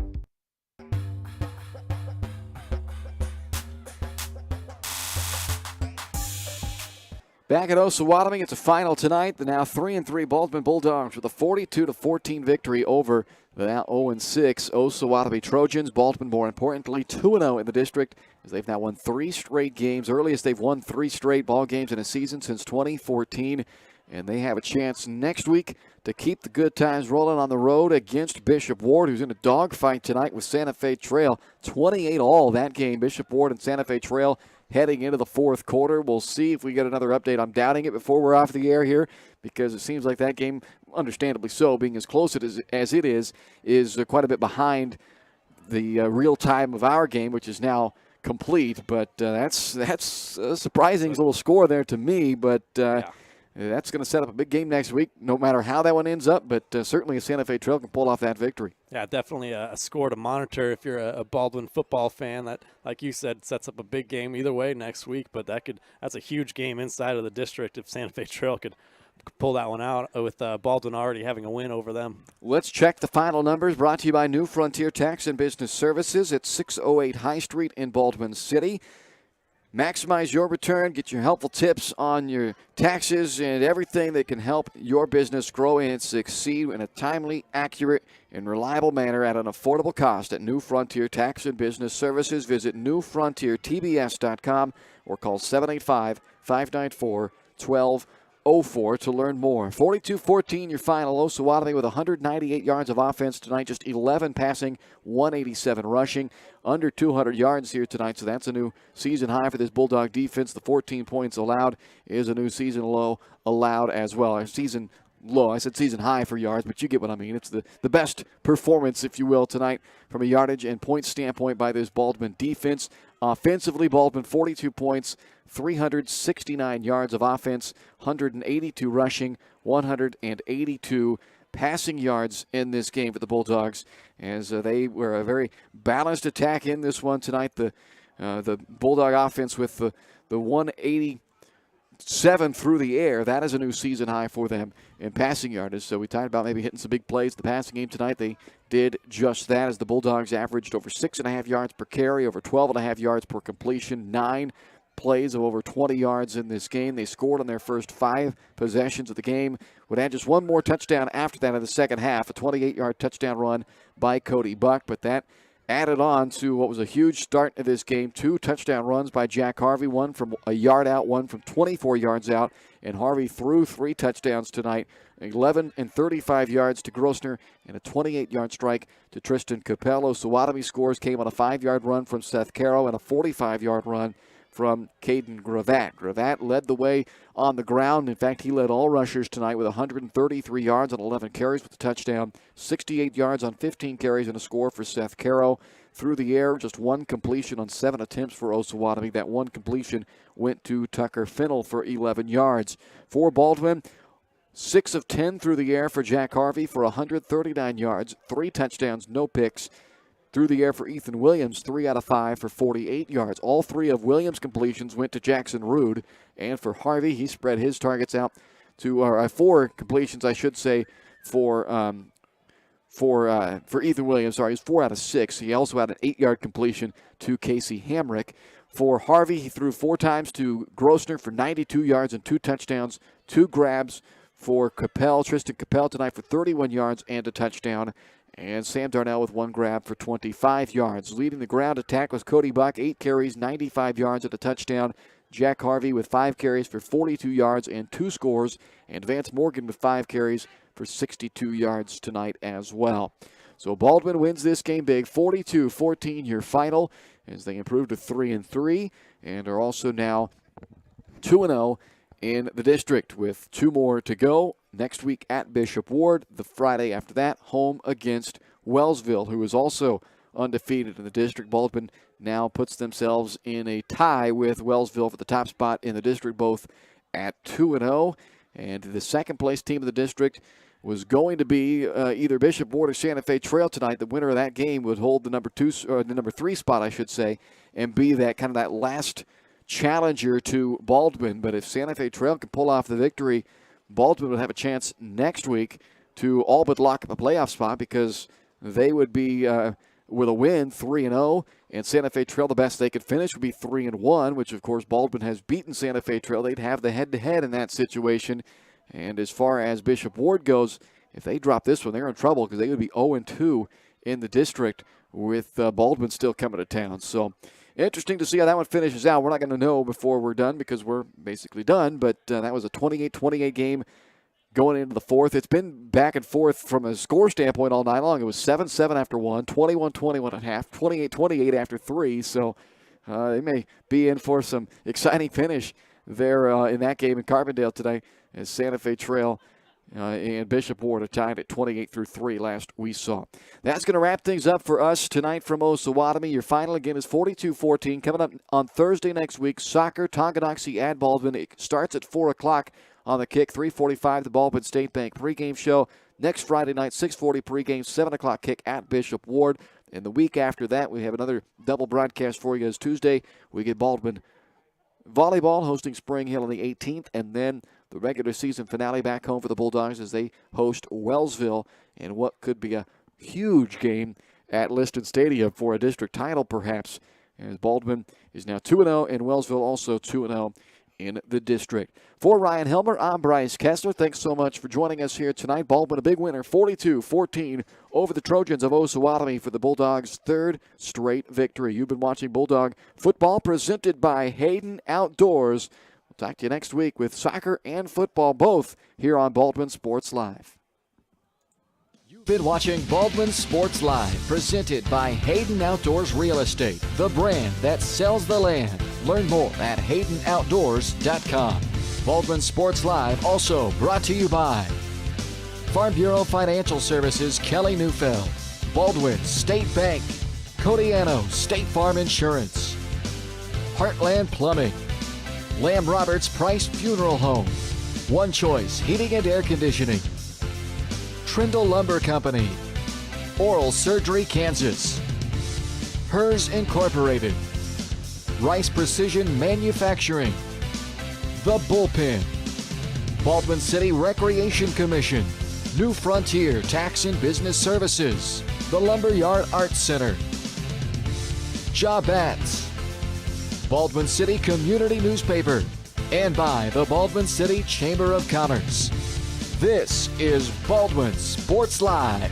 Back at Osawatomie, it's a final tonight. The now 3-3 Baldwin Bulldogs with a 42-14 victory over the now 0-6 Osawatomie Trojans. Baldwin, more importantly, 2-0 in the district as they've now won 3 straight games. Earliest they've won 3 straight ball games in a season since 2014. And they have a chance next week to keep the good times rolling on the road against Bishop Ward, who's in a dogfight tonight with Santa Fe Trail. 28-all that game. Bishop Ward and Santa Fe Trail heading into the fourth quarter. We'll see if we get another update. I'm doubting it before we're off the air here because it seems like that game, understandably so, being as close as it is quite a bit behind the real time of our game, which is now complete. But that's a surprising little score there to me. But that's going to set up a big game next week, no matter how that one ends up. But certainly Santa Fe Trail can pull off that victory. Yeah, definitely a score to monitor if you're a Baldwin football fan. That, like you said, sets up a big game either way next week. But that's a huge game inside of the district if Santa Fe Trail could pull that one out with Baldwin already having a win over them. Let's check the final numbers brought to you by New Frontier Tax and Business Services at 608 High Street in Baldwin City. Maximize your return. Get your helpful tips on your taxes and everything that can help your business grow and succeed in a timely, accurate, and reliable manner at an affordable cost at New Frontier Tax and Business Services. Visit newfrontiertbs.com or call 785-594-1204 to learn more. 42-14 your final. Osawatomie with 198 yards of offense tonight, just 11 passing, 187 rushing, under 200 yards here tonight, so that's a new season high for this Bulldog defense. The 14 points allowed is a new season low allowed as well. A season low, I said season high for yards, but you get what I mean. It's the best performance, if you will, tonight from a yardage and point standpoint by this Baldwin defense. Offensively, Baldwin 42 points, 369 yards of offense, 182 rushing, 182 passing yards in this game for the Bulldogs, as they were a very balanced attack in this one tonight. The Bulldog offense with the 187 through the air, that is a new season high for them in passing yardage. So we talked about maybe hitting some big plays. The passing game tonight, they did just that, as the Bulldogs averaged over 6.5 yards per carry, over 12.5 yards per completion, 9 plays of over 20 yards in this game. They scored on their first 5 possessions of the game. Would add just one more touchdown after that in the second half, a 28-yard touchdown run by Cody Buck, but that added on to what was a huge start of this game. 2 touchdown runs by Jack Harvey, one from a yard out, one from 24 yards out, and Harvey threw 3 touchdowns tonight, 11 and 35 yards to Grossner and a 28-yard strike to Tristan Capello. Osawatomie scores came on a 5-yard run from Seth Caro and a 45-yard run from Caden Gravatt. Gravatt led the way on the ground. In fact, he led all rushers tonight with 133 yards on 11 carries with a touchdown, 68 yards on 15 carries and a score for Seth Caro. Through the air, just 1 completion on 7 attempts for Osawatomie. That 1 completion went to Tucker Finnell for 11 yards. For Baldwin, 6 of 10 through the air for Jack Harvey for 139 yards, 3 touchdowns, no picks. Through the air for Ethan Williams, 3 out of 5 for 48 yards. All 3 of Williams' completions went to Jackson Rude. And for Harvey, he spread his targets out to 4 completions, I should say, for Ethan Williams. Sorry, he's 4 out of 6. He also had an 8-yard completion to Casey Hamrick. For Harvey, he threw 4 times to Grossner for 92 yards and 2 touchdowns, 2 grabs for Tristan Capel tonight for 31 yards and a touchdown. And Sam Darnell with one grab for 25 yards. Leading the ground attack was Cody Buck, 8 carries, 95 yards at a touchdown. Jack Harvey with 5 carries for 42 yards and 2 scores. And Vance Morgan with 5 carries for 62 yards tonight as well. So Baldwin wins this game big, 42-14 your final, as they improve to 3-3 and are also now 2-0 in the district with 2 more to go. Next week at Bishop Ward, the Friday after that, home against Wellsville, who is also undefeated in the district. Baldwin now puts themselves in a tie with Wellsville for the top spot in the district, both at 2-0. And the second place team of the district was going to be either Bishop Ward or Santa Fe Trail tonight. The winner of that game would hold the number 3 spot, I should say, and be that kind of that last challenger to Baldwin. But if Santa Fe Trail can pull off the victory, Baldwin would have a chance next week to all but lock up a playoff spot, because they would be with a win 3-0, and Santa Fe Trail, the best they could finish would be 3-1, which of course Baldwin has beaten Santa Fe Trail. They'd have the head-to-head in that situation. And as far as Bishop Ward goes, if they drop this one, they're in trouble, because they would be 0-2 in the district with Baldwin still coming to town. So interesting to see how that one finishes out. We're not going to know before we're done, because we're basically done, but that was a 28-28 game going into the fourth. It's been back and forth from a score standpoint all night long. It was 7-7 after 1, 21-21 at half, 28-28 after 3, so they may be in for some exciting finish there in that game in Carbondale today, as Santa Fe Trail and Bishop Ward are tied at 28-3 last we saw. That's going to wrap things up for us tonight from Osawatomie. Your final again is 42-14. Coming up on Thursday next week, soccer, Tonganoxie at Baldwin. It starts at 4 o'clock on the kick, 3:45 the Baldwin State Bank pregame show. Next Friday night, 6:40 pregame, 7 o'clock kick at Bishop Ward. And the week after that, we have another double broadcast for you. As Tuesday, we get Baldwin volleyball hosting Spring Hill on the 18th, and then the regular season finale back home for the Bulldogs as they host Wellsville in what could be a huge game at Liston Stadium for a district title, perhaps, as Baldwin is now 2-0 and Wellsville also 2-0 in the district. For Ryan Helmer, I'm Bryce Kessler. Thanks so much for joining us here tonight. Baldwin a big winner, 42-14 over the Trojans of Osawatomie for the Bulldogs' third straight victory. You've been watching Bulldog football presented by Hayden Outdoors. We'll talk to you next week with soccer and football both here on Baldwin Sports Live. You've been watching Baldwin Sports Live, presented by Hayden Outdoors Real Estate, the brand that sells the land. Learn more at HaydenOutdoors.com. Baldwin Sports Live also brought to you by Farm Bureau Financial Services, Kelly Neufeld, Baldwin State Bank, Codiano State Farm Insurance, Heartland Plumbing, Lamb Roberts Price Funeral Home, One Choice Heating and Air Conditioning, Trindle Lumber Company, Oral Surgery Kansas, Hers Incorporated, Rice Precision Manufacturing, The Bullpen, Baldwin City Recreation Commission, New Frontier Tax and Business Services, the Lumberyard Arts Center, Jobats, Baldwin City Community Newspaper, and by the Baldwin City Chamber of Commerce. This is Baldwin Sports Live.